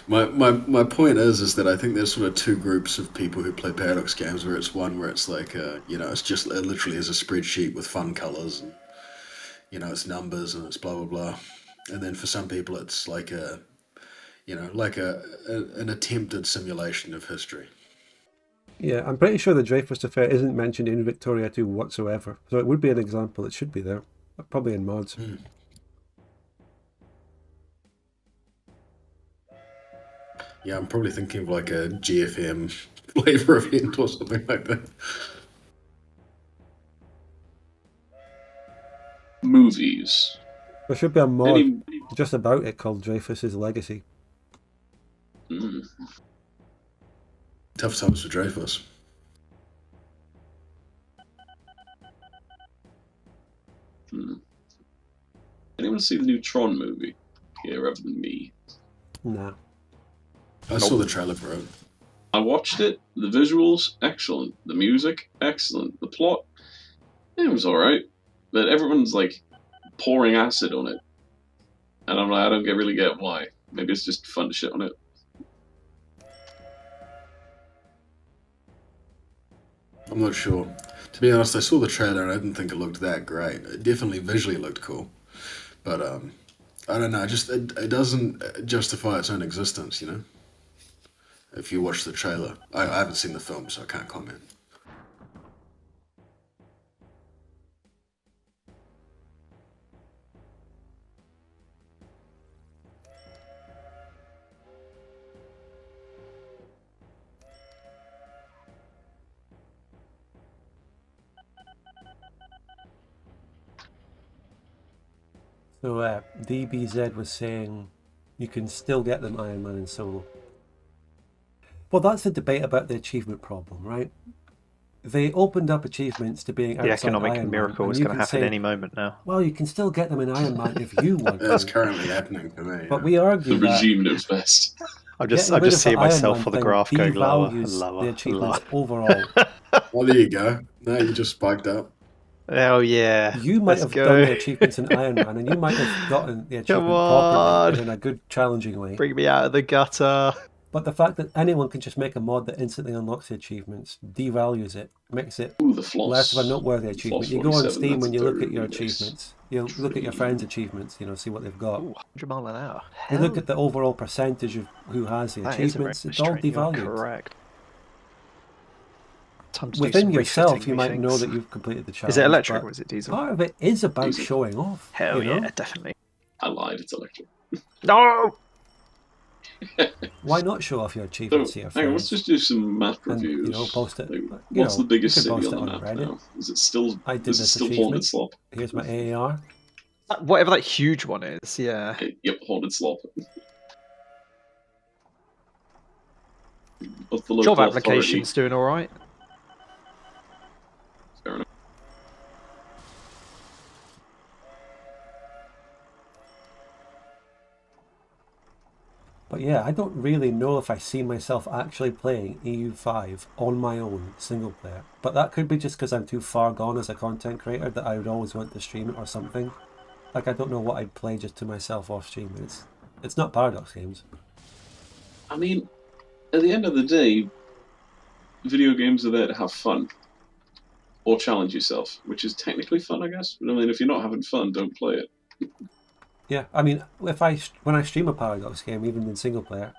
my point is that I think there's sort of two groups of people who play Paradox games, where it's one where it's like, you know, it's just it literally is a spreadsheet with fun colors and, you know, it's numbers and it's blah blah blah, and then for some people it's like a, you know, like an attempted simulation of history. Yeah, I'm pretty sure the Dreyfus affair isn't mentioned in Victoria 2 whatsoever, so it would be an example. It should be there, probably in mods. Yeah, I'm probably thinking of like a GFM flavor event or something like that. Movies. There should be a mod Any... just about it called Dreyfus's Legacy. Tough times for Dreyfus. Anyone see the new Tron movie? Here, other than me. Nah. I saw the trailer for it. I watched it. The visuals, excellent. The music, excellent. The plot, it was alright. But everyone's like pouring acid on it. And I'm like, I don't really get why. Maybe it's just fun to shit on it. I'm not sure. To be honest, I saw the trailer and I didn't think it looked that great. It definitely visually looked cool. But I don't know, just it doesn't justify its own existence, you know? If you watch the trailer. I haven't seen the film, so I can't comment. So DBZ was saying you can still get them Iron Man and Solo. Well, that's a debate about the achievement problem, right? they opened up achievements to being The outside economic Iron Man, miracle and is you going to can happen say, any moment now. well, you can still get them in Iron Man if you want That's to. currently happening for me. But yeah. we argue The that regime knows best. I'm getting just rid of the seeing Iron myself Man on the thing graph going lower and devalues lower the and achievements lower. overall. Well, there you go. No, you just spiked up. Oh yeah. You might Let's have go. done the achievements in Iron Man, and you might have gotten the Come achievement properly on. and in a good, challenging way. Bring me out of the gutter. But the fact that anyone can just make a mod that instantly unlocks the achievements devalues it, makes it Ooh, the floss. less of a noteworthy The achievement. Floss You go on 47, Steam that's when you look very at your nice. achievements, you look at your friends' achievements, see what they've got. Ooh, 100 mile an hour. You look Hell, at the overall percentage of who has the that is a very achievements, it's nice all train. You are devalued. correct. Time to do Within some yourself, refitting, you might know methinks. that you've completed the challenge. Is it electric but or is it diesel? part of it is about Diesel. showing off. Hell you know? yeah, definitely. I lied, it's electric. No! Why not show off your So, achievements to your hang on, let's friends? just do some map And, reviews. post it. Like, what's the You biggest can city post on it the on map Reddit. now? Is it still? I did Is it this still achievement. Haunted Slop? Here's my AAR. Whatever that huge one is, yeah. Okay, yep, Haunted Slop. What's the local Job authority? application's doing alright. Fair enough. But yeah, I don't really know if I see myself actually playing EU5 on my own, single player. But that could be just because I'm too far gone as a content creator that I would always want to stream it or something. Like, I don't know what I'd play just to myself off stream. It's not Paradox Games. I mean, at the end of the day, video games are there to have fun. Or challenge yourself, which is technically fun, I guess. But I mean, if you're not having fun, don't play it. Yeah, I mean, when I stream a Paradox game, even in single player,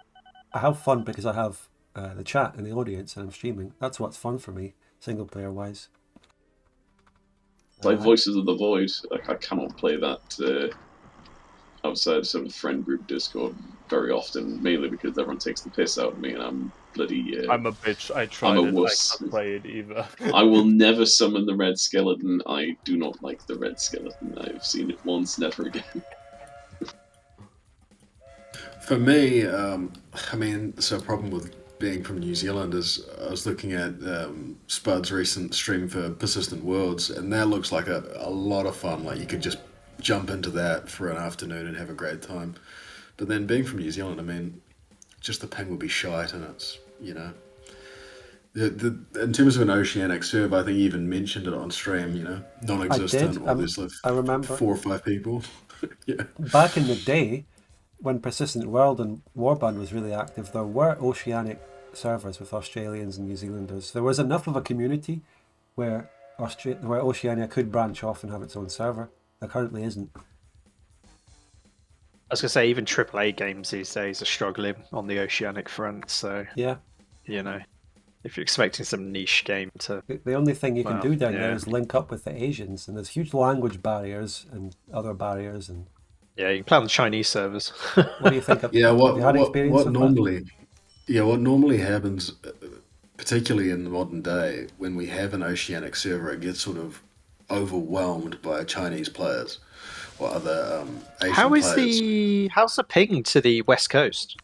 I have fun because I have the chat and the audience and I'm streaming. That's what's fun for me, single player wise. It's like Voices of the Void. Like, I cannot play that outside sort of friend group Discord very often, mainly because everyone takes the piss out of me and I'm bloody... I'm a bitch. I tried I'm a it. wuss. I can't play it either. I will never summon the red skeleton. I do not like the red skeleton. I've seen it once, never again. For me, I mean, so a problem with being from New Zealand is I was looking at Spud's recent stream for Persistent Worlds, and that looks like a lot of fun. Like, you could just jump into that for an afternoon and have a great time. But then being from New Zealand, I mean, just the ping would be shite, and it's, in terms of an oceanic serve, I think you even mentioned it on stream, non-existent, I did. or there's like I remember 4 or 5 people. Yeah. back in the day, when Persistent World and Warband was really active, there were oceanic servers with Australians and New Zealanders. There was enough of a community where Oceania could branch off and have its own server. There currently isn't. I was going to say, even AAA games these days are struggling on the oceanic front, so, Yeah. if you're expecting some niche game to... The only thing you can Well, do down there yeah. is link up with the Asians, and there's huge language barriers and other barriers. And Yeah, you can play on the Chinese servers. what do you think? Yeah, have you had experience what with that? normally happens, particularly in the modern day, when we have an oceanic server, it gets sort of overwhelmed by Chinese players or other Asian players. How's the ping to the West Coast?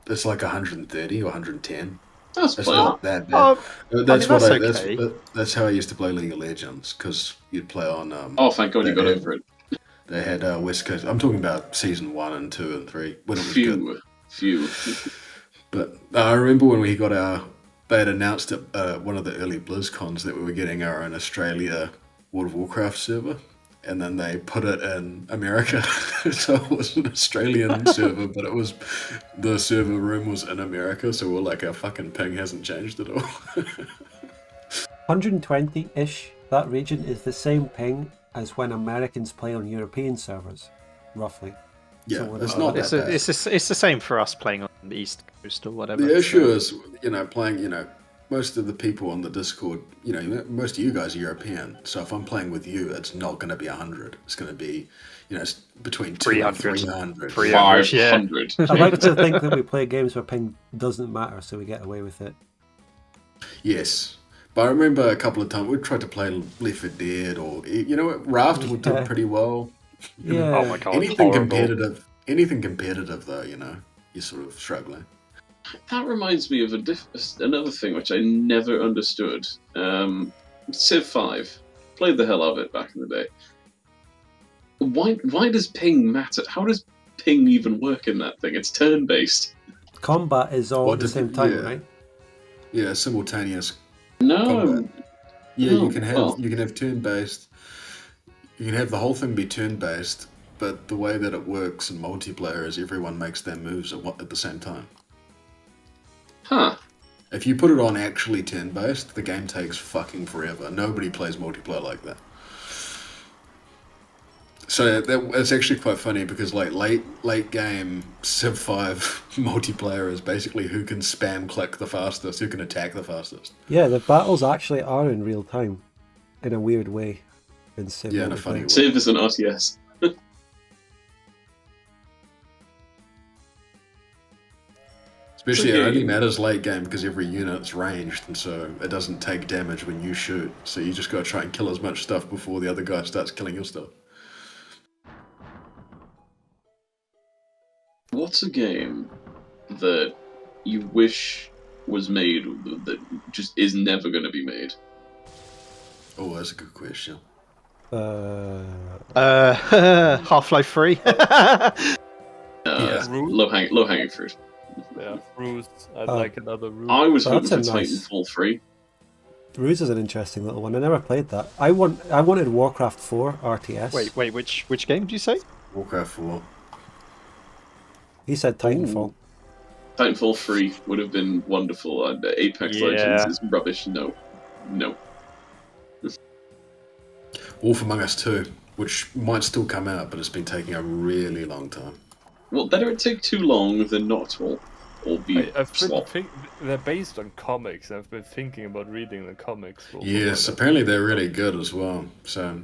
It's like 130 or 110. That's It's playable. not that bad. That's okay. That's how I used to play League of Legends, because you'd play on. Oh, thank God you got they- over it. They had West Coast. I'm talking about season 1 and 2 and 3 when it was good. Few. But I remember when we got they had announced at one of the early BlizzCons that we were getting our own Australia World of Warcraft server, and then they put it in America, so it was an Australian server, but the server room was in America, so we're like, our fucking ping hasn't changed at all. 120-ish, that region is the same ping as when Americans play on European servers, roughly. Yeah, So it's not that bad. It's the same for us playing on the East Coast or whatever. The issue so- is, playing, most of the people on the Discord, most of you guys are European. So if I'm playing with you, it's not going to be 100. It's going to be, it's between 200 and 300. 300. 500. I like to think that we play games where ping doesn't matter, so we get away with it. Yes. But I remember a couple of times we tried to play Left 4 Dead, or, Raft would do Yeah. pretty well. Yeah. Oh my god, Anything horrible. competitive though, you're sort of struggling. That reminds me of another thing which I never understood. Civ 5. Played the hell out of it back in the day. Why does ping matter? How does ping even work in that thing? It's turn-based. Combat is all at the same time, yeah. right? Yeah, simultaneous No. combat. Yeah, No, you can have well. you can have turn-based. You can have the whole thing be turn-based, but the way that it works in multiplayer is everyone makes their moves at the same time. Huh. If you put it on actually turn-based, the game takes fucking forever. Nobody plays multiplayer like that. So it's actually quite funny because like late game Civ 5 multiplayer is basically who can spam click the fastest, who can attack the fastest. Yeah, the battles actually are in real time, in a weird way. In Civ Yeah, in a funny multiplayer. way. Civ is an RTS. Especially Okay. it only matters late game because every unit's ranged and so it doesn't take damage when you shoot. So you just gotta try and kill as much stuff before the other guy starts killing your stuff. What's a game that you wish was made that just is never going to be made? Oh, that's a good question. Half-Life 3. Yeah. Low hanging fruit. Yeah, Ruse. I'd like another Ruse. I was hoping That's for a nice- Titanfall 3. Ruse is an interesting little one. I never played that. I wanted Warcraft 4 RTS. Wait, which game did you say? Warcraft 4. He said Titanfall. Titanfall 3 would have been wonderful. And Apex Yeah. Legends is rubbish. No. Wolf Among Us 2, which might still come out, but it's been taking a really long time. Well, better it take too long than not at all. Or be I've been slop. they're based on comics. I've been thinking about reading the comics. Yes, apparently they're really good as well. So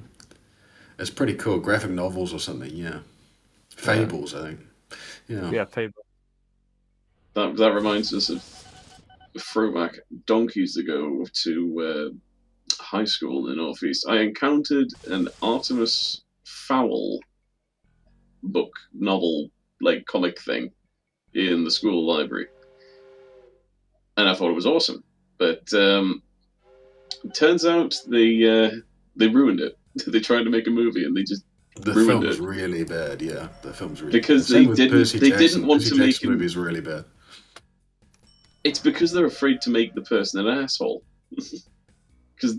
it's pretty cool. Graphic novels or something, yeah. Fables, I think. Yeah. Yeah, Fable. That reminds us of a throwback donkeys ago to high school in the Northeast. I encountered an Artemis Fowl book, novel, like comic thing in the school library. And I thought it was awesome. But it turns out they ruined it. They tried to make a movie and they just The ruined film's it. really bad, yeah. The film's really Because bad. Same they with didn't- Percy they Jackson. didn't want Percy to make Jackson him- movie's really bad. It's because they're afraid to make the person an asshole. Because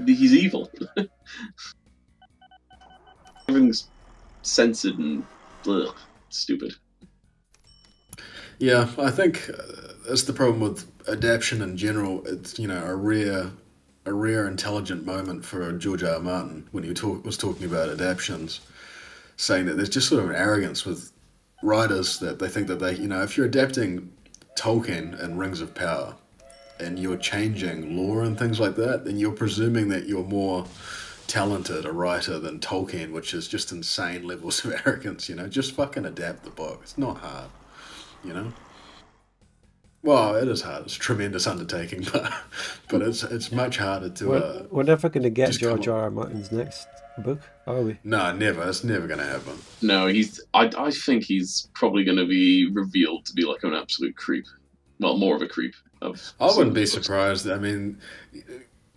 he's evil. Everything's censored and stupid. Yeah, I think that's the problem with adaptation in general. It's a rare intelligent moment for George R. R. Martin when he was talking about adaptations, saying that there's just sort of an arrogance with writers that they think that they if you're adapting Tolkien and Rings of Power and you're changing lore and things like that, then you're presuming that you're more talented a writer than Tolkien, which is just insane levels of arrogance. Just fucking adapt the book. It's not hard. Well, it is hard. It's a tremendous undertaking, but it's much harder to. We're never going to get just come George R. R. Martin's next book, are we? No, never. It's never going to happen. No, I think he's probably going to be revealed to be like an absolute creep. Well, more of a creep. I wouldn't be surprised. I mean,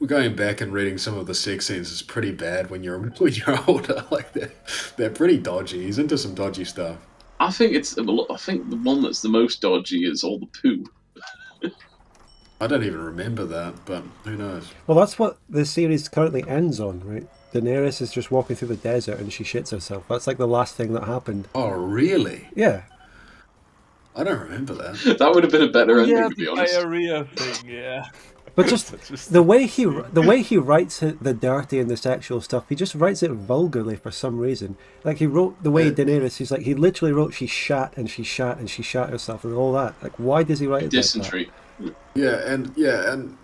going back and reading some of the sex scenes is pretty bad when you're older. Like they're pretty dodgy. He's into some dodgy stuff. I think the one that's the most dodgy is all the poo. I don't even remember that, but who knows? Well, that's what the series currently ends on, right? Daenerys is just walking through the desert and she shits herself. That's like the last thing that happened. Oh, really? Yeah. I don't remember that. That would have been a better ending, to be the honest. diarrhea thing, yeah. But just the way he writes the dirty and the sexual stuff, he just writes it vulgarly for some reason. Like he wrote the way Daenerys, he literally wrote she shat and she shat and she shat herself and all that. Like, why does he write it Dysentery. like Yeah, and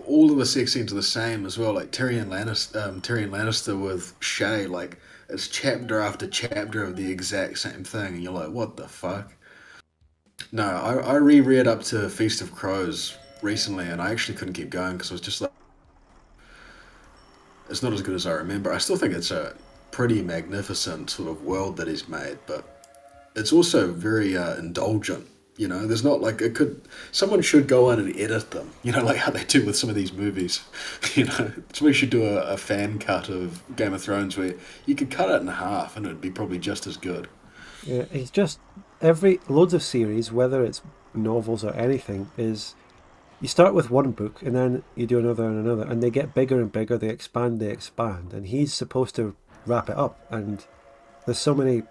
all of the sex scenes are the same as well. Like Tyrion Lannister with Shay, like it's chapter after chapter of the exact same thing, and you're like, what the fuck? No, I reread up to Feast of Crows recently, and I actually couldn't keep going because I was just like, it's not as good as I remember. I still think it's a pretty magnificent sort of world that he's made, but it's also very indulgent You know, there's not like it could. Someone should go in and edit them. You know, like how they do with some of these movies. You know, somebody should do a fan cut of Game of Thrones where you could cut it in half and it'd be probably just as good. Yeah, it's just loads of series, whether it's novels or anything, is you start with one book and then you do another and another, and they get bigger and bigger. They expand, and he's supposed to wrap it up. And there's so many,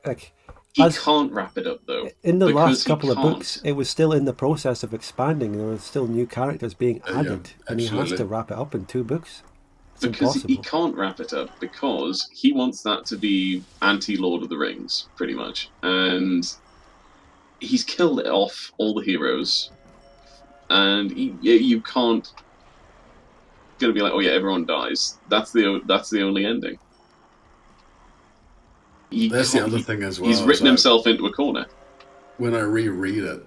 like He as can't wrap it up though. in the last because he couple of books, can't. it was still in the process of expanding. There were still new characters being Yeah, added, and he has absolutely. to wrap it up in 2 books. It's Because he impossible. can't wrap it up because he wants that to be anti-Lord of the Rings, pretty much. And he's killed off all the heroes. And you can't gonna be like, oh yeah, everyone dies. That's the only ending. That's the other thing as well. He's is written himself into a corner. when I reread it,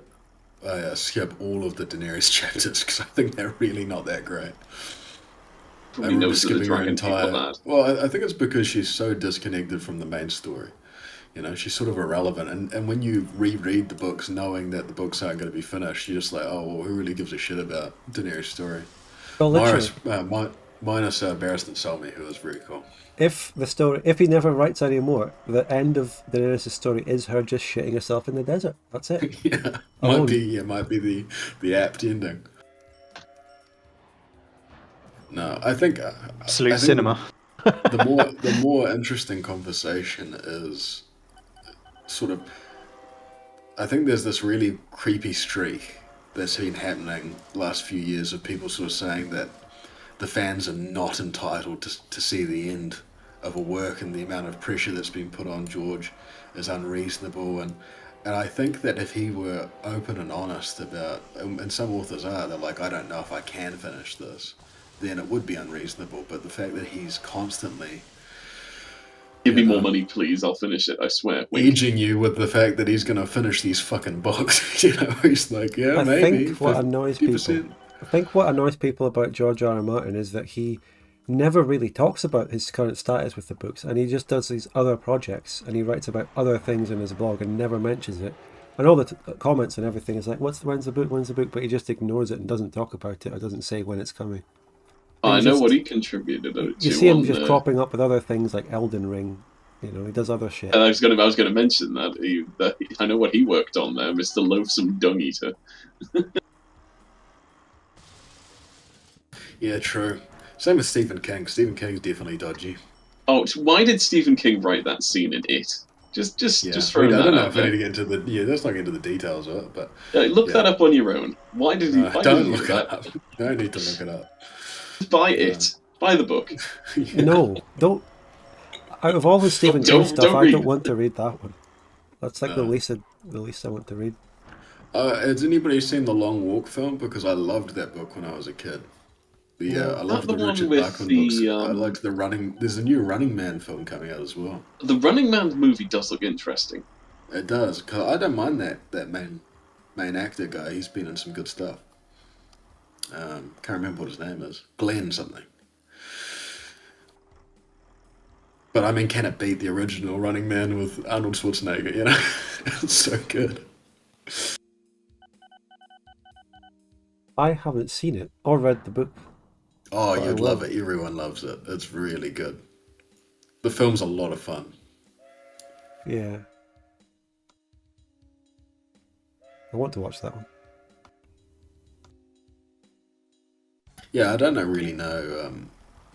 I skip all of the Daenerys chapters because I think they're really not that great. Probably knows that the dragon people that. Well, I think it's because she's so disconnected from the main story. You know, she's sort of irrelevant. And when you reread the books knowing that the books aren't going to be finished, you're just like, oh, well, who really gives a shit about Daenerys' story? Well, literally, Minus Barristan Selmy, who was very cool. if he never writes anymore, the end of Daenerys' story is her just shitting herself in the desert. That's it. Yeah, Alone. might be the apt ending. No, I think Absolute I think cinema. the more interesting conversation is sort of. I think there's this really creepy streak that's been happening the last few years of people sort of saying that the fans are not entitled to see the end of a work, and the amount of pressure that's been put on George is unreasonable. And I think that if he were open and honest about, and some authors are, they're like, I don't know if I can finish this, then it would be unreasonable. But the fact that he's constantly Give me more money, please. I'll finish it. I swear. Wink. aging you with the fact that he's going to finish these fucking books, you know, he's like, yeah, I maybe. think what annoys people about George R. R. Martin is that he never really talks about his current status with the books, and he just does these other projects, and he writes about other things in his blog and never mentions it. And all the comments and everything is like, when's the book? But he just ignores it and doesn't talk about it or doesn't say when it's coming. I know what he contributed to. You see him just cropping up with other things like Elden Ring. You know, he does other shit. And I was going to mention that. I know what he worked on there, Mr. Loathsome Dung Eater. Yeah, true. Same with Stephen King. Stephen King's definitely dodgy. Oh, why did Stephen King write that scene in It? Just throw that out. I don't know if I need to get into the let's not get into the details of it, but look that up on your own. Why did he? Don't look it up. Don't need to look it up. Just buy it. Buy the book. Yeah. No, don't. Out of all the Stephen King stuff, I don't want to read that one. That's like the least I want to read. Has anybody seen the Long Walk film? Because I loved that book when I was a kid. I loved the Richard Bachman books. I liked the Running. There's a new Running Man film coming out as well. The Running Man movie does look interesting. It does. Cause I don't mind that main actor guy. He's been in some good stuff. Can't remember what his name is. Glenn something. But I mean, can it beat the original Running Man with Arnold Schwarzenegger? You know, it's so good. I haven't seen it or read the book. Oh, you'd love it. Everyone loves it. It's really good. The film's a lot of fun. Yeah. I want to watch that one. Yeah, I don't really know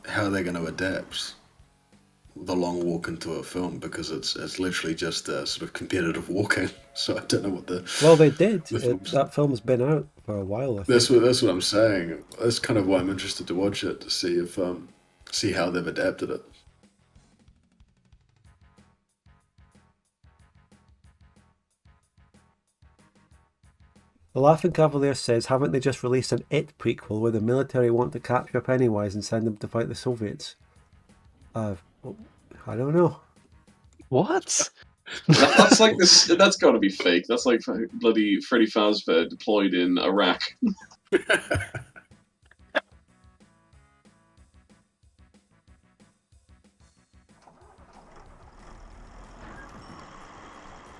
how they're going to adapt The Long Walk into a film, because it's literally just sort of competitive walking. So I don't know what the... Well, they did. That film's been out for a while, I think. That's what I'm saying. That's kind of why I'm interested to watch it, to see if see how they've adapted it. The Laughing Cavalier says, haven't they just released an It prequel where the military want to capture Pennywise and send him to fight the Soviets? I don't know. What? That's like this. That's got to be fake. That's like bloody Freddy Fazbear deployed in Iraq.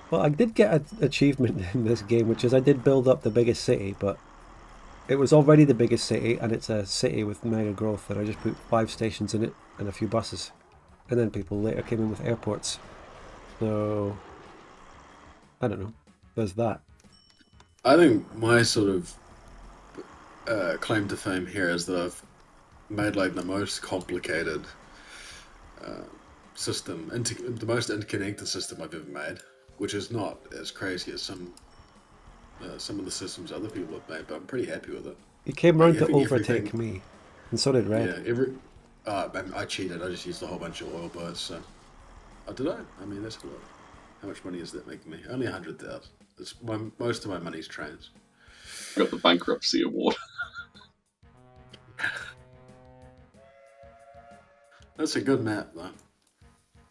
Well, I did get an achievement in this game, which is I did build up the biggest city, but it was already the biggest city, and it's a city with mega growth, and I just put 5 stations in it and a few buses. And then people later came in with airports. So, I don't know. There's that. I think my sort of claim to fame here is that I've made like the most complicated system, the most interconnected system I've ever made, which is not as crazy as some of the systems other people have made, but I'm pretty happy with it. You came Like, round to having overtake everything- me, and so did Red. Yeah, I cheated. I just used a whole bunch of oil boats. So, did I? I mean, that's a lot. How much money is that making me? Only 100,000. Most of my money's trains. Got the bankruptcy award. That's a good map, though.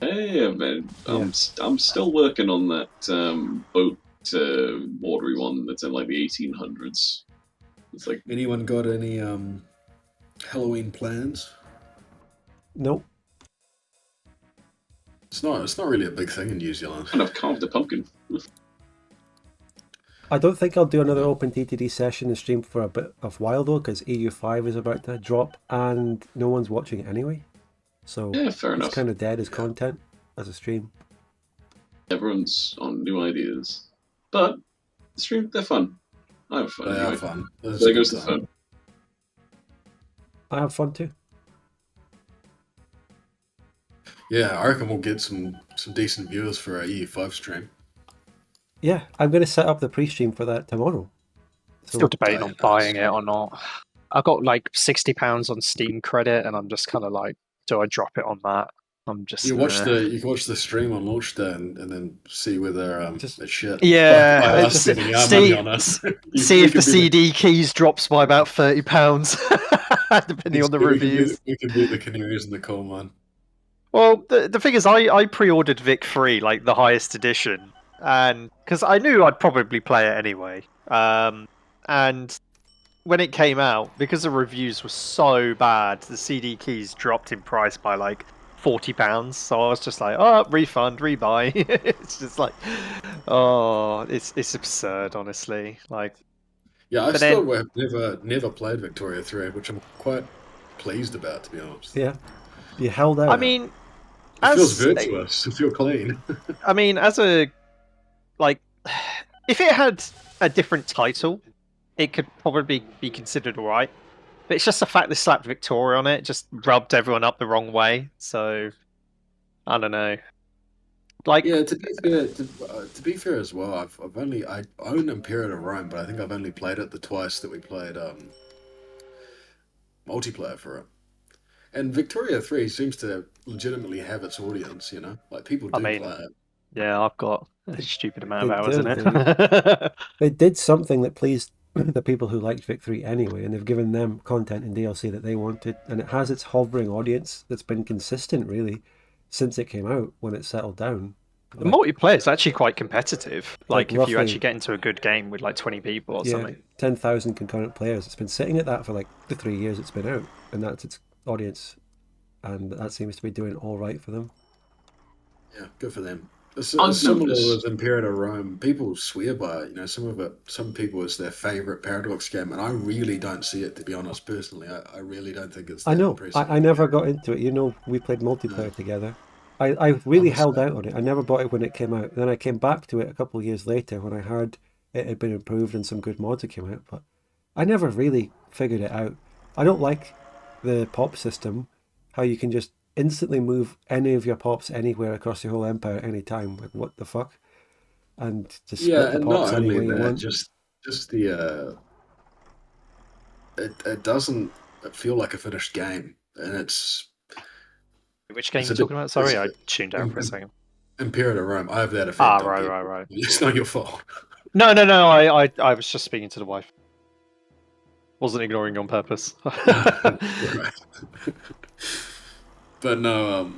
Hey, man, I'm still working on that boat watery one that's in like the 1800s. It's like Anyone got any Halloween plans? Nope. It's not really a big thing in New Zealand. and I've carved a pumpkin. I don't think I'll do another OpenTTD session and stream for a bit of while though, because EU5 is about to drop and no one's watching it anyway. So Yeah, fair enough. it's kind of dead as content as a stream. Everyone's on new ideas, but the stream they're fun. I have fun. They anyway. are fun. That's There a goes good the time. fun. I have fun too. Yeah, I reckon we'll get some decent viewers for our EU5 stream. Yeah, I'm going to set up the pre-stream for that tomorrow. So, Still debating on nice. buying it or not. I got like £60 on Steam credit, and I'm just kind of like, do I drop it on that? I'm just You can watch the stream on launch day and then see whether Just- it's shit. Yeah, By us it's- spending our see- money on it. see if the CD keys drops by about £30, depending on the reviews. We could be the canaries in the coal mine. Well, the thing is, I pre-ordered Vic 3, like the highest edition, and because I knew I'd probably play it anyway. And when it came out, because the reviews were so bad, the CD keys dropped in price by like £40. So I was just like, oh, refund, rebuy. It's just like, oh, it's absurd, honestly. Like, Yeah, I But still have never played Victoria 3, which I'm quite pleased about, to be honest. yeah, you held out. I mean, It feels as virtuous. It feels clean. I mean, as a like, if it had a different title, it could probably be considered alright. But it's just the fact they slapped Victoria on it just rubbed everyone up the wrong way. So I don't know. Like, Yeah, to be fair as well, I own Imperial of Rome, but I think I've only played it the twice that we played multiplayer for it. And Victoria 3 seems to legitimately have its audience, you know? Like, people do I mean, play it. yeah, I've got a stupid amount of They hours in do, it. They did something that pleased the people who liked Vic 3 anyway, and they've given them content in DLC that they wanted, and it has its hovering audience that's been consistent, really, since it came out, when it settled down. The multiplayer is actually quite competitive. Like, Like, if you roughly- actually get into a good game with like 20 people or Yeah, something. 10,000 concurrent players. It's been sitting at that for like the 3 years it's been out, and that's its audience, and that seems to be doing all right for them. Yeah, good for them. It's I've similar noticed- with Imperial of Rome. People swear by it. You know, some people it's their favorite Paradox game, and I really don't see it, to be honest. Personally, I really don't think it's that I know. impressive. I never got into it. You know, we played multiplayer together. I really held out on it. I never bought it when it came out. Then I came back to it a couple of years later when I heard it had been improved and some good mods had come out. But I never really figured it out. I don't like the pop system, how you can just instantly move any of your pops anywhere across the whole empire at any time. Like, what the fuck? And just split Yeah, the and pops not any way only you that, want. just the it doesn't feel like a finished game, and it's Which game It's are a you bit- talking about? Sorry, I it's- tuned out for a second. Imperial of Rome. I have that effect. Ah, on right, people. right, right. It's not your fault. No, I was just speaking to the wife. Wasn't ignoring you on purpose. Right. But no,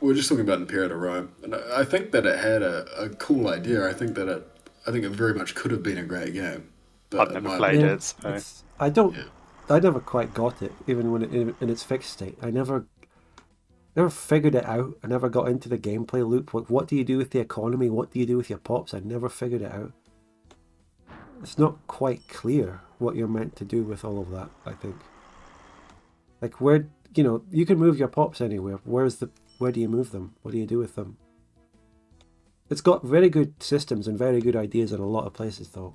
we were just talking about Imperial of Rome, and I think that it had a cool idea. I think it very much could have been a great game. But I've it never might- played Yeah, it. So. it's- I don't. Yeah. I never quite got it, even when it in its fixed state. I never never figured it out. I never got into the gameplay loop. What do you do with the economy? What do you do with your pops? I never figured it out. It's not quite clear what you're meant to do with all of that, I think. Like, where, you can move your pops anywhere. Where do you move them? What do you do with them? It's got very good systems and very good ideas in a lot of places, though.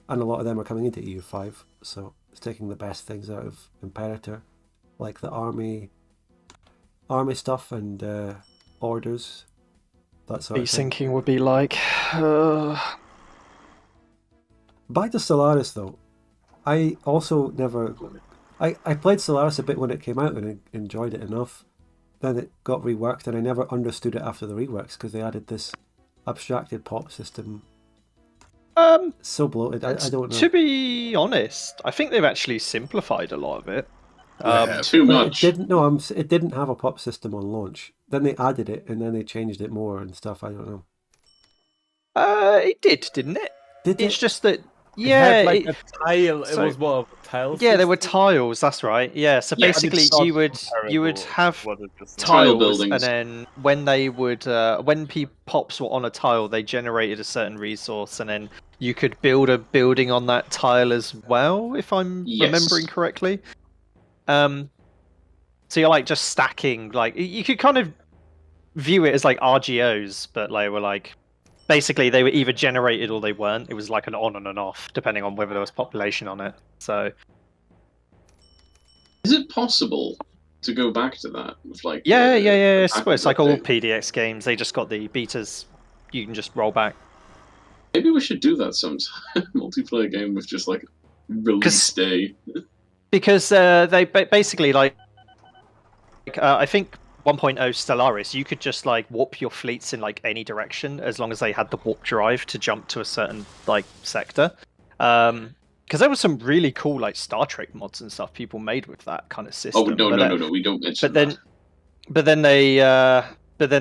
And a lot of them are coming into EU5, so it's taking the best things out of Imperator, like the army stuff and orders, that sort of thing. Sinking would be like... Back to Stellaris, though. I also never... I played Stellaris a bit when it came out and I enjoyed it enough. Then it got reworked and I never understood it after the reworks because they added this abstracted pop system. So bloated, I don't know. To be honest, I think they've actually simplified a lot of it. Too much. It didn't have a pop system on launch. Then they added it and then they changed it more and stuff, I don't know. It did, didn't it? Did It's it? just that... It Yeah, had like a tile. so- It was more of a tile. yeah, there were system. tiles. That's right. Yeah, so Yeah, basically It's not you would comparable have to what it just Tile tiles, buildings. and then when they would when pops were on a tile, they generated a certain resource, and then you could build a building on that tile as well, if I'm Yes. remembering correctly. So you're like just stacking, like you could kind of view it as like RGOs, but they were like basically they were either generated or they weren't. It was like an on and an off, depending on whether there was population on it. So Is it possible to go back to that with like? yeah. It's, package well, it's like all update? PDX games. They just got the betas. You can just roll back. Maybe we should do that sometime. Multiplayer game with just like release day. Because they basically like I think 1.0 Stellaris, you could just like warp your fleets in like any direction as long as they had the warp drive to jump to a certain like sector. Because there was some really cool like Star Trek mods and stuff people made with that kind of system. Oh no! We don't mention that. But then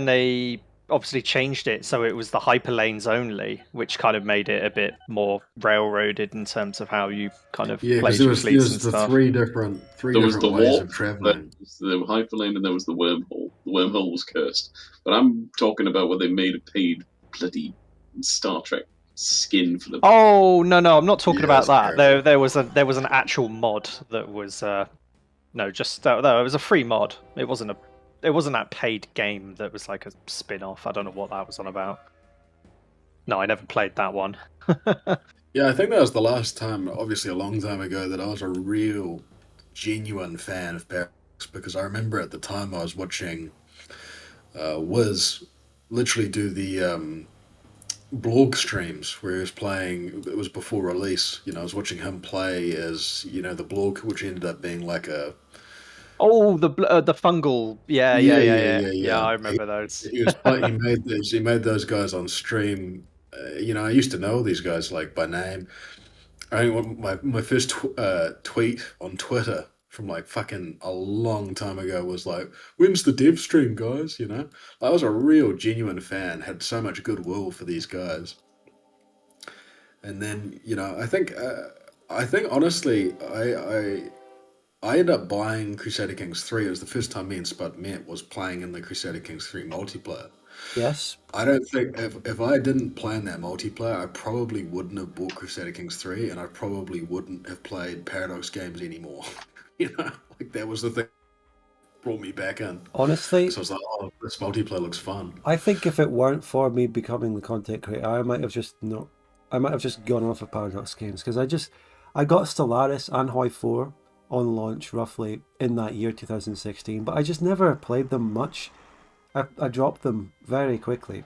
they obviously changed it so it was the hyperlanes only, which kind of made it a bit more railroaded in terms of how you kind of Yeah, played because there your was fleets and the stuff. three different There was the ways warp, of there traveling. was the hyperlane, and there was the wormhole. The wormhole was cursed. But I'm talking about where they made a paid bloody Star Trek skin for the. Oh no, I'm not talking Yeah, about that's that. terrible. There was an actual mod that was no, just no, it was a free mod. It wasn't that paid game that was like a spin-off. I don't know what that was on about. No, I never played that one. Yeah, I think that was the last time, obviously a long time ago, that I was a real, genuine fan of Paradox, because I remember at the time I was watching Wiz literally do the blog streams where he was playing. It was before release. I was watching him play as the blog, which ended up being like a Oh, the fungal. Yeah. I remember those. he made those guys on stream. I used to know these guys like by name. I think my first tweet on Twitter from like fucking a long time ago was like, "When's the dev stream, guys?" I was a real genuine fan. Had so much goodwill for these guys. And then I think honestly I ended up buying Crusader Kings 3. It was the first time me and Spud met was playing in the Crusader Kings 3 multiplayer. Yes. I don't think if I didn't play in that multiplayer, I probably wouldn't have bought Crusader Kings 3, and I probably wouldn't have played Paradox games anymore. Like that was the thing that brought me back in. Honestly, So I was like, oh, this multiplayer looks fun. I think if it weren't for me becoming the content creator, I might have just gone off of Paradox games because I got Stellaris and Hoi 4 on launch roughly in that year 2016, but I just never played them much. I dropped them very quickly.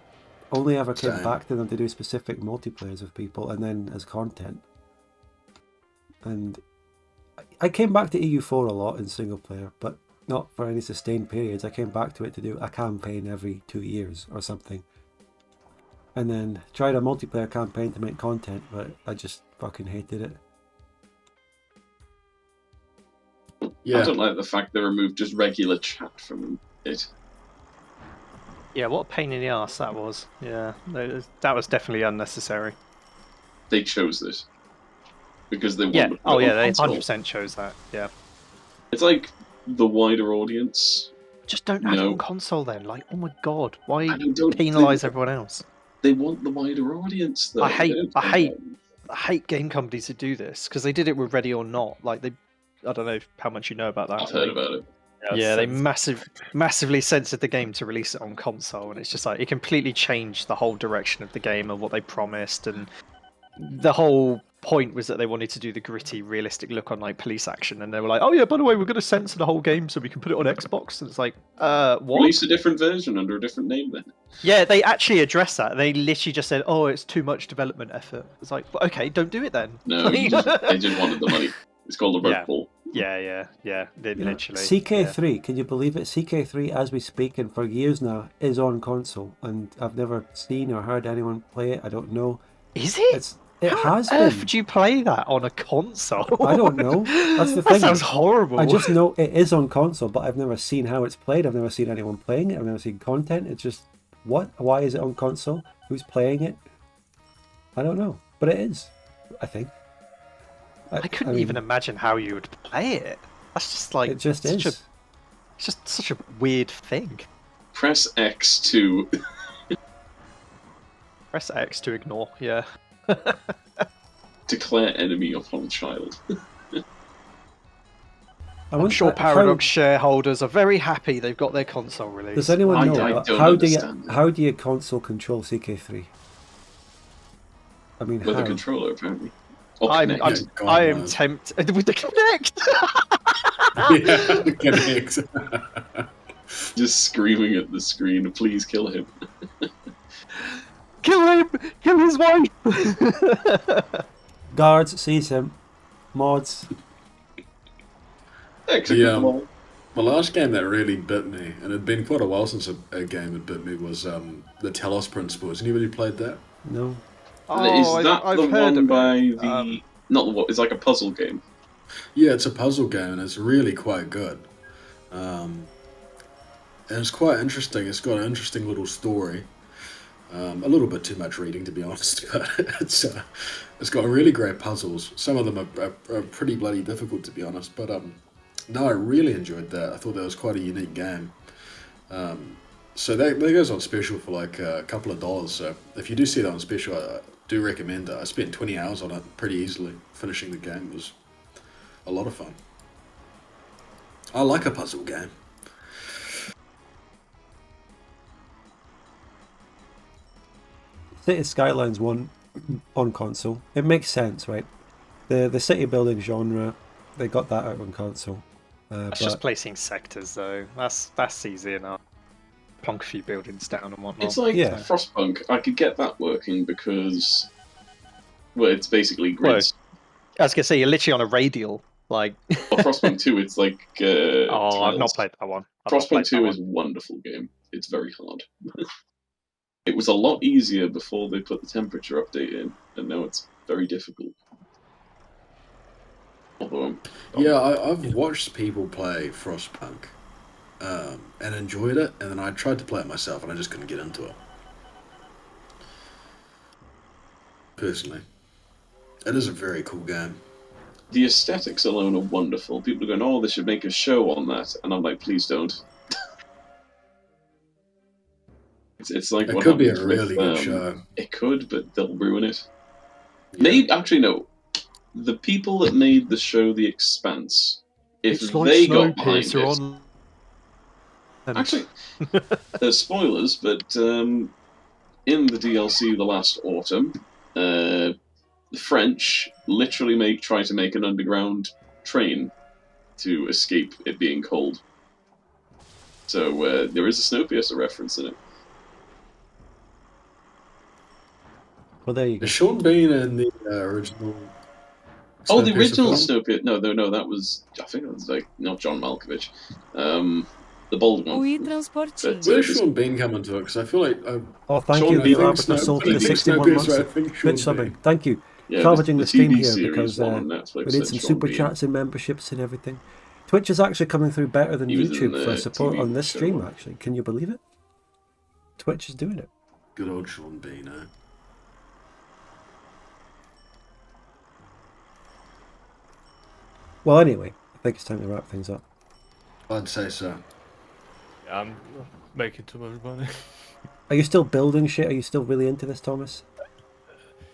Only ever came Same. back to them to do specific multiplayers with people and then as content. And I came back to EU4 a lot in single player, but not for any sustained periods. I came back to it to do a campaign every 2 years or something. And then tried a multiplayer campaign to make content, but I just fucking hated it. Yeah. I don't like the fact they removed just regular chat from it. Yeah, what a pain in the ass that was. Yeah, that was definitely unnecessary. They chose this because they Yeah. wanted to put Oh it yeah, on they console. 100% chose that. Yeah. It's like the wider audience Just don't add it No. on console then. Like, oh my god, why And I don't penalise think- everyone else? They want the wider audience, though. I hate- They don't I care hate- about- I hate game companies who do this because they did it with Ready or Not. Like I don't know how much you know about that. I've heard about it. Yeah, they it's- massively censored the game to release it on console, and it's just like it completely changed the whole direction of the game and what they promised. And the whole point was that they wanted to do the gritty, realistic look on like police action, and they were like, "Oh yeah, by the way, we're going to censor the whole game so we can put it on Xbox." And it's like, what? Release a different version under a different name, then. Yeah, they actually addressed that. They literally just said, "Oh, it's too much development effort." It's like, well, okay, don't do it then. No, they just wanted the money. It's called a rug Yeah. pull. Yeah, literally. CK3, can you believe it? CK3, as we speak, and for years now, is on console, and I've never seen or heard anyone play it. I don't know. Yeah. Is it? It How has on earth been. would you play that on a console? I don't know. That's the That thing. sounds horrible. I just know it is on console, but I've never seen how it's played. I've never seen anyone playing it. I've never seen content. It's just, what? Why is it on console? Who's playing it? I don't know. But it is, I think. I couldn't mean, even imagine how you would play it. That's just like It just such is. it's just such a weird thing. Press X to Press X to ignore. Yeah. declare enemy upon child. I'm sure Paradox shareholders are very happy they've got their console release. Does anyone know I but don't how do understand it. how do you console control CK3? I mean, With how? a controller, apparently. Or I'm Kinect. God, I am no. tempted with the Connect. Yeah, Connect. Just screaming at the screen, please kill him. Kill him! Kill his wife! Guards sees him. Mods. Execute The last game that really bit me, and it'd been quite a while since a game had bit me, was the Telos Principles. Anybody played that? No. Is that I've the heard one of by it. the... Not the one, it's like a puzzle game. Yeah, it's a puzzle game, and it's really quite good. And it's quite interesting. It's got an interesting little story. A little bit too much reading, to be honest, but it's got really great puzzles. Some of them are pretty bloody difficult, to be honest. But no, I really enjoyed that. I thought that was quite a unique game. So that goes on special for like a couple of dollars. So if you do see that on special, I do recommend it. I spent 20 hours on it pretty easily. Finishing the game was a lot of fun. I like a puzzle game. City Skylines 1 on console. It makes sense, right? The city building genre, they got that out on console. That's just placing sectors, though. That's easy enough. Plonk a few buildings down and whatnot. It's like Yeah. Frostpunk. I could get that working because... Well, it's basically grids. I was gonna say you're literally on a radial. Like, Well, Frostpunk 2, it's like... oh, I've not tiles. played that one. I've not Frostpunk played 2 that is a wonderful game. It's very hard. It was a lot easier before they put the temperature update in, and now it's very difficult. Although Yeah, I've watched people play Frostpunk and enjoyed it, and then I tried to play it myself, and I just couldn't get into it. Personally, it is a very cool game. the aesthetics alone are wonderful. People are going, oh, they should make a show on that, and I'm like, please don't. It's like It what could be a happened really with, good show. It could, but they'll ruin it. Yeah. Maybe actually no. The people that made the show The Expanse, if It's like they got behind Snowpiercer it, on. actually, there's spoilers, but in the DLC the last autumn, the French literally try to make an underground train to escape it being cold. So there is a Snowpiercer reference in it. Well, there you go. Is Sean Bean in the original? Oh, the Snowpiercer original film? Snowpiercer. No, that was, I think it was like not John Malkovich, the bald one. Ui, But, transportinho. Where's Sean Bean come into it? Because I feel like Oh, thank Sean you, Bean, Robert Snow- Soul, for I the think 61 months. Snowpiercer, I think Sean Good subbing. Bean. Thank you. yeah, Salvaging the stream TV here series because one on Netflix we need had some Sean super Bean. chats and memberships and everything. Twitch is actually coming through better than He was in YouTube for the support TV on this show. stream, actually. Can you believe it? Twitch is doing it. Good old Sean Bean, eh? Well, anyway, I think it's time to wrap things up. I'd say so. I'm making too much money. Are you still building shit? Are you still really into this, Thomas?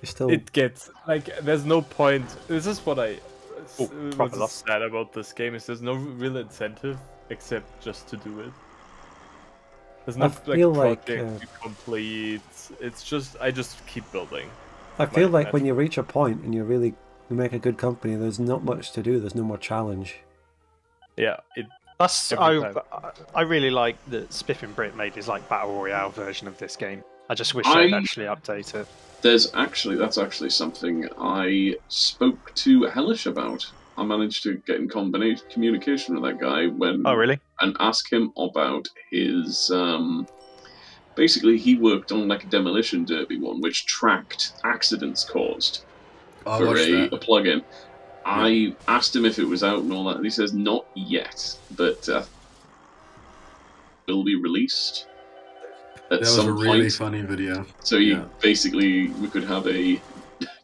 You're still. It gets like there's no point. This is what I proper what's loss. sad about this game is there's no real incentive except just to do it. There's no feel like, project to complete. It's just I just keep building. I feel like when you reach a point and you make a good company, there's not much to do. There's no more challenge. Yeah, I really like that Spiffing Brit made his like battle royale version of this game. I just wish they'd actually update it. That's actually something I spoke to Hellish about. I managed to get in communication with that guy and ask him about his. Basically, he worked on like a demolition derby one, which tracked accidents caused for a plugin. I asked him if it was out and all that, and he says not yet, but will be released at some point. That was a really funny video. So basically, we could have a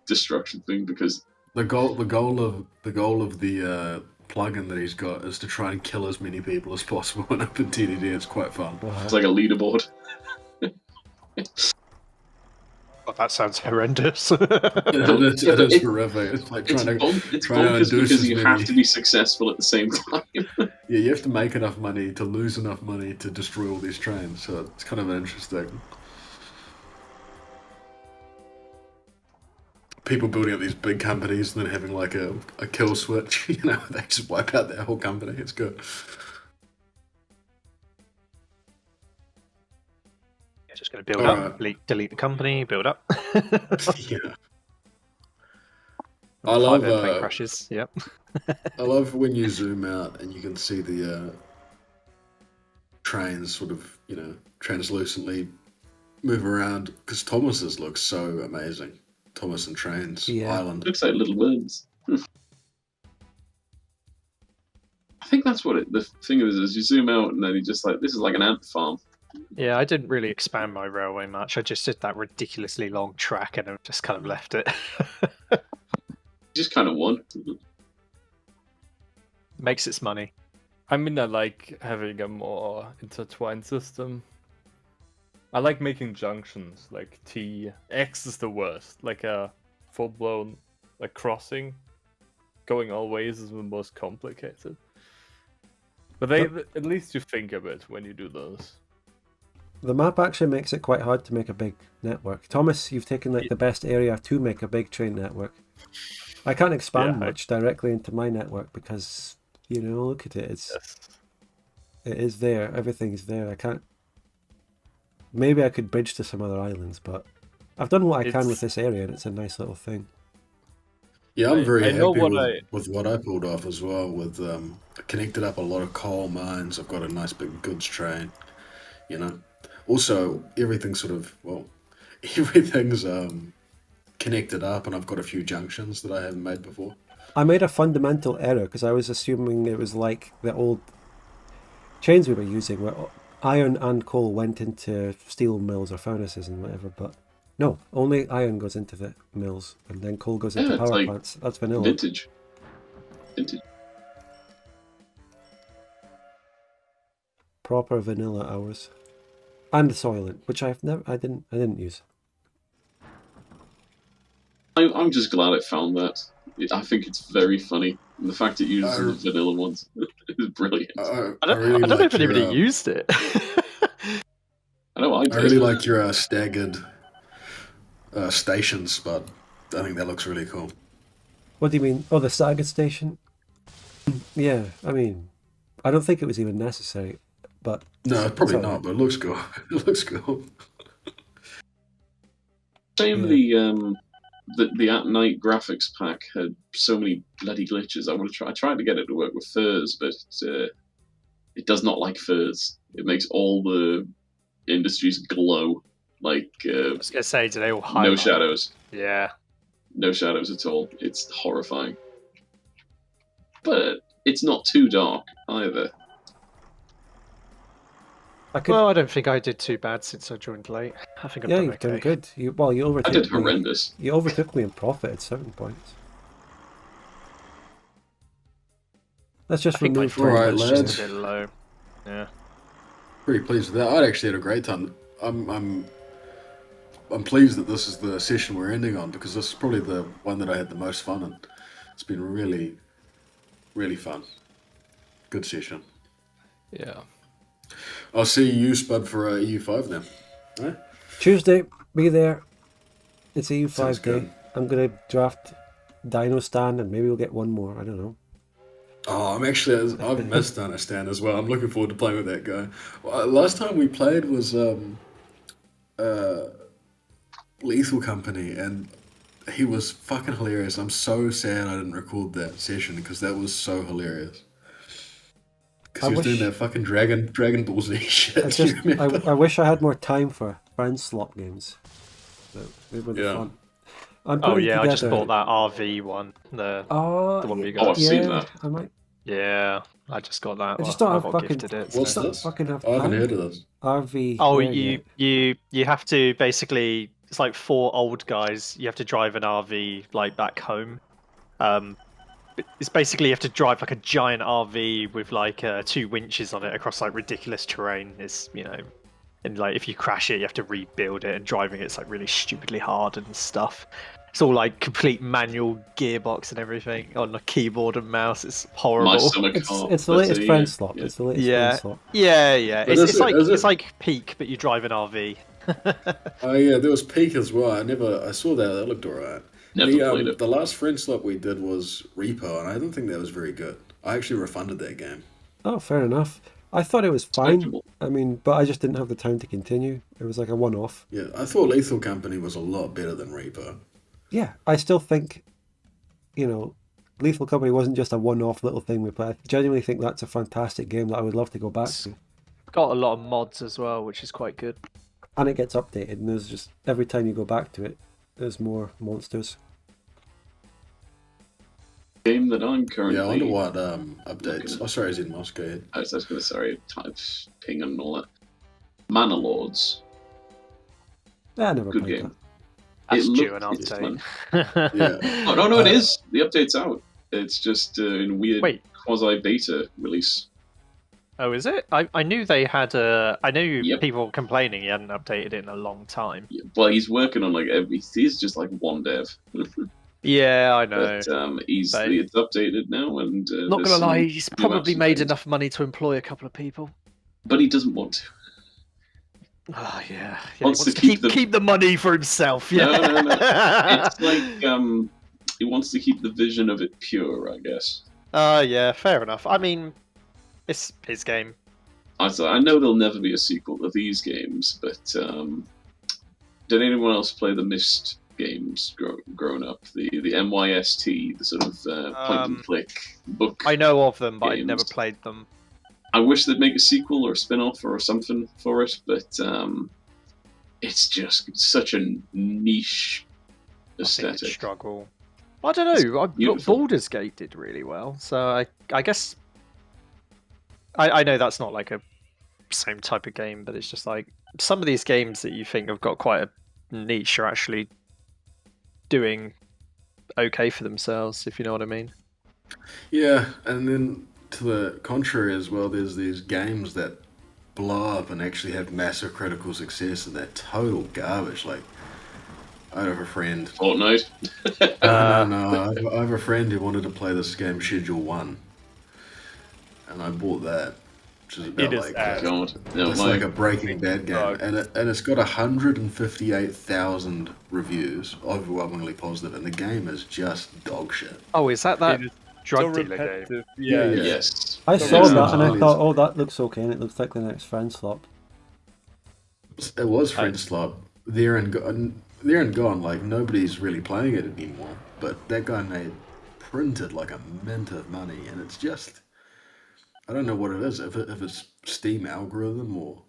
destruction thing because the goal of the plugin that he's got is to try and kill as many people as possible in OpenTTD. It's quite fun. It's like a leaderboard. Oh, that sounds horrendous. It is horrific. It's like trying to bonkers because you have to be successful at the same time. Yeah, you have to make enough money to lose enough money to destroy all these trains. So it's kind of interesting. People building up these big companies and then having like a kill switch. You know, they just wipe out their whole company. It's good. Just going to build up, delete the company, build up. Yeah. I love airplane crashes. Yep. I love when you zoom out and you can see the trains sort of, translucently move around because Thomas's looks so amazing. Thomas and Trains Island. Looks like little worms. I think that's what the thing is you zoom out and then you just like, this is like an ant farm. Yeah, I didn't really expand my railway much. I just did that ridiculously long track and I just kind of left it. Just kind of won. Makes its money. I mean, I like having a more intertwined system. I like making junctions, like T. X is the worst. Like a full-blown crossing. Going all ways is the most complicated. But at least you think of it when you do those. The map actually makes it quite hard to make a big network. Thomas, you've taken like the best area to make a big train network. I can't expand much directly into my network because, look at it. It is there. Everything's there. I can't. Maybe I could bridge to some other islands, but I've done what I can with this area, and it's a nice little thing. Yeah, I'm very happy with what I pulled off as well. With I connected up a lot of coal mines. I've got a nice big goods train. Also, everything's connected up, and I've got a few junctions that I haven't made before. I made a fundamental error because I was assuming it was like the old chains we were using, where iron and coal went into steel mills or furnaces and whatever, but no, only iron goes into the mills, and then coal goes into power plants. That's vanilla. Vintage. Proper vanilla hours. And Soylent, which I didn't use. I'm just glad it found that. I think it's very funny. And the fact it uses the vanilla ones is brilliant. I don't know if anybody used it. I know I did. I really like your staggered stations, but I think that looks really cool. What do you mean? Oh, the staggered station? Yeah, I mean, I don't think it was even necessary, but... No, probably not, but it looks cool. It looks cool. Same the at night graphics pack had so many bloody glitches. I tried to get it to work with furs, but it does not like furs. It makes all the industries glow like. I was gonna say, do they all highlight? No shadows. Yeah. No shadows at all. It's horrifying. But it's not too dark either. Well, I don't think I did too bad since I joined late. I think I've done okay. You've done good. You overtook I did horrendous. You overtook me in profit at certain points. Let's just remove my frames. just a bit low. Yeah. pretty pleased with that. I'd actually had a great time. I'm pleased that this is the session we're ending on, because this is probably the one that I had the most fun in. It's been really, really fun. Good session. Yeah. I'll see you, Spud, for EU5 then. Right? Tuesday, be there. It's Sounds EU5 day. good. I'm going to draft Dino Stand and maybe we'll get one more. I don't know. Oh, I've missed Dino Stand as well. I'm looking forward to playing with that guy. Last time we played was Lethal Company, and he was fucking hilarious. I'm so sad I didn't record that session, because that was so hilarious. Because he was doing that fucking Dragon Ball Z shit. Do you remember? I wish I had more time for friend slot games. So they were the fun. Oh yeah, I just bought that RV one. The one you got. Oh, I've seen that. I might. Yeah, I just got that. I just don't have got fucking. gifted it. What's so. this? Fucking have I haven't time. heard of this. RV. Oh, where yet? you have to basically. It's like 4 old guys. You have to drive an RV like back home. It's basically you have to drive like a giant RV with like 2 winches on it across like ridiculous terrain. It's and like if you crash it, you have to rebuild it, and driving it's like really stupidly hard and stuff. It's all like complete manual gearbox and everything on a keyboard and mouse. It's horrible. My stomach It's can't. the latest friend slot. It's the latest friend slot. Yeah. But It's like Peak, but you drive an RV. Oh yeah, there was Peak as well. I saw that. That looked alright. Never played it. The last friend slot we did was Repo, and I don't think that was very good. I actually refunded that game. Oh, fair enough. I thought it was fine. Respectable. I mean, but I just didn't have the time to continue. It was like a one-off. Yeah, I thought Lethal Company was a lot better than Repo. Yeah, I still think, Lethal Company wasn't just a one-off little thing we played. I genuinely think that's a fantastic game that I would love to go back to. Got a lot of mods as well, which is quite good. And it gets updated, and there's just, every time you go back to it, there's more monsters. Game that I'm currently. Yeah, I wonder what updates. Oh, sorry, Xenmos, go ahead. I was going to type ping and all that. Mana Lords. I never Good played game. That's It due an looked- it's update. Yeah. Oh no, it is. The update's out. It's just in weird Wait. quasi beta release. Oh, is it? I knew they had I knew Yep. people were complaining he hadn't updated it in a long time. Yeah, well, he's working on he's just like one dev. Yeah, I know. But But- it's updated now, and Not there's gonna lie, some he's new probably apps made and things. enough money to employ a couple of people. But he doesn't want to. Oh yeah, Wants he to keep the- keep the money for himself. Yeah. No. It's like he wants to keep the vision of it pure, I guess. Yeah, fair enough. I mean, it's his game. I know there'll never be a sequel to these games, but did anyone else play the Myst games growing up? The MYST, the sort of point and click book. I know of them, but I've games. never played them. I wish they'd make a sequel or a spin-off or something for it, but it's just such a niche I think it's aesthetic. struggle. I don't know. beautiful. Baldur's Gate did really well, so I guess I know that's not like a same type of game, but it's just like some of these games that you think have got quite a niche are actually doing okay for themselves, if you know what I mean. Yeah, and then to the contrary as well, there's these games that blow up and actually have massive critical success, and they're total garbage. Like, I have a friend. Fortnite. No, I have a friend who wanted to play this game, Schedule 1, and I bought that, which is about It is like ass. God, no, it's my like a Breaking Bad game, Dog. and it's got 158,000 reviews, overwhelmingly positive, and the game is just dog shit. Oh, is that It is drug so dealer game? repetitive. Yeah. yes. I So saw yeah. that and I Nice. thought, oh, that looks okay, and it looks like the next friend slot. It was Friend Slot. There and gone. Like, nobody's really playing it anymore. But that guy printed like a mint of money, and it's just, I don't know what it is. If it's Steam algorithm or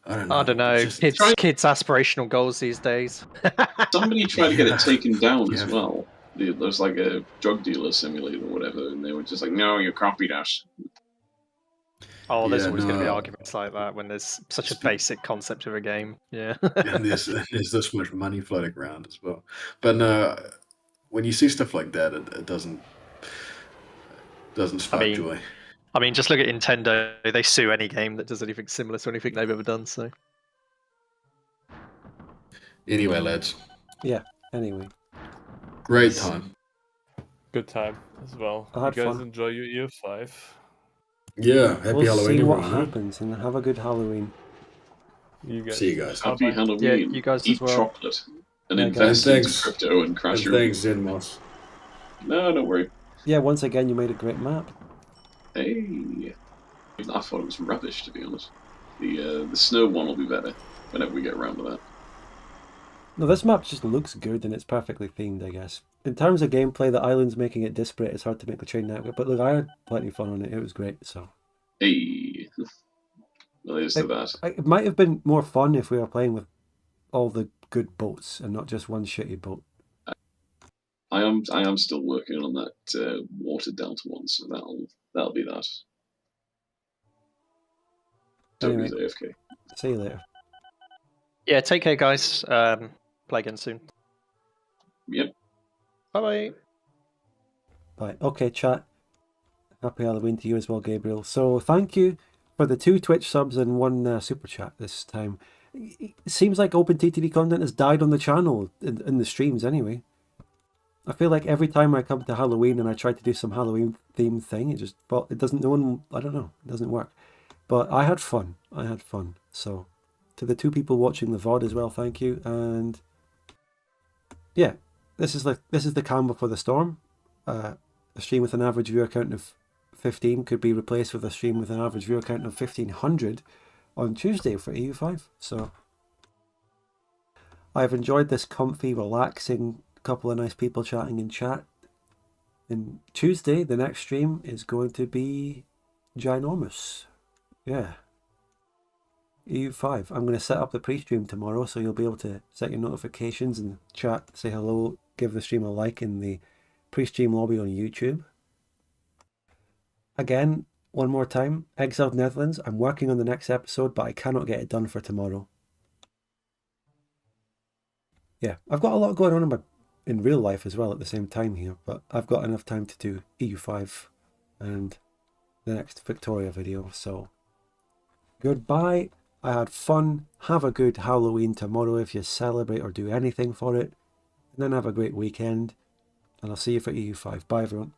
I don't know. I don't know. It's just- Kids' aspirational goals these days. Somebody tried to get Yeah. it taken down as Yeah. well. There's like a drug dealer simulator or whatever, and they were just like, "No, you copied us." Oh, there's Yeah, always going to be no. arguments like that when there's such a basic concept of a game. Yeah. and there's this much money floating around as well. But no, when you see stuff like that, it doesn't spark mean, joy. I mean, just look at Nintendo. They sue any game that does anything similar to anything they've ever done. So Anyway, lads, Yeah, anyway. great time. Good time as well. I You had guys fun. enjoy your year 5. Yeah, happy We'll Halloween, see what everyone. huh? happens, and have a good Halloween. You guys. See you guys. Happy Bye-bye. Halloween. you guys as Eat well. chocolate and Yeah, invest guys. into Thanks. crypto and crash And your thanks, Xenmos. No, don't worry. Yeah, once again, you made a great map. Hey. I thought it was rubbish, to be honest. The snow one will be better whenever we get around to that. No, this map just looks good and it's perfectly themed, I guess. In terms of gameplay, the island's making it disparate. It's hard to make the train network. But look, I had plenty of fun on it. It was great, so. Hey. Well, there's to that. It might have been more fun if we were playing with all the good boats and not just one shitty boat. I am still working on that water delta one, so that'll be that. Toby's Anyway. AFK. See you later. Yeah, take care, guys. Play again soon. Yep. Bye-bye. Bye. Okay, chat. Happy Halloween to you as well, Gabriel. So thank you for the 2 Twitch subs and 1 super chat this time. It seems like OpenTTD content has died on the channel in the streams anyway. I feel like every time I come to Halloween and I try to do some Halloween themed thing, it doesn't, no one, I don't know, it doesn't work. But I had fun. So to the 2 people watching the VOD as well, thank you. And yeah, this is the calm before the storm. A stream with an average viewer count of 15 could be replaced with a stream with an average viewer count of 1500 on Tuesday for EU5. So I've enjoyed this comfy, relaxing couple of nice people chatting in chat. And Tuesday, the next stream is going to be ginormous. Yeah. EU5. I'm going to set up the pre-stream tomorrow, so you'll be able to set your notifications and chat, say hello, give the stream a like in the pre-stream lobby on YouTube. Again, one more time, Exiled Netherlands. I'm working on the next episode, but I cannot get it done for tomorrow. Yeah, I've got a lot going on in real life as well at the same time here, but I've got enough time to do EU5 and the next Victoria video, so goodbye. I had fun. Have a good Halloween tomorrow if you celebrate or do anything for it, and then have a great weekend, and I'll see you for EU5. Bye everyone.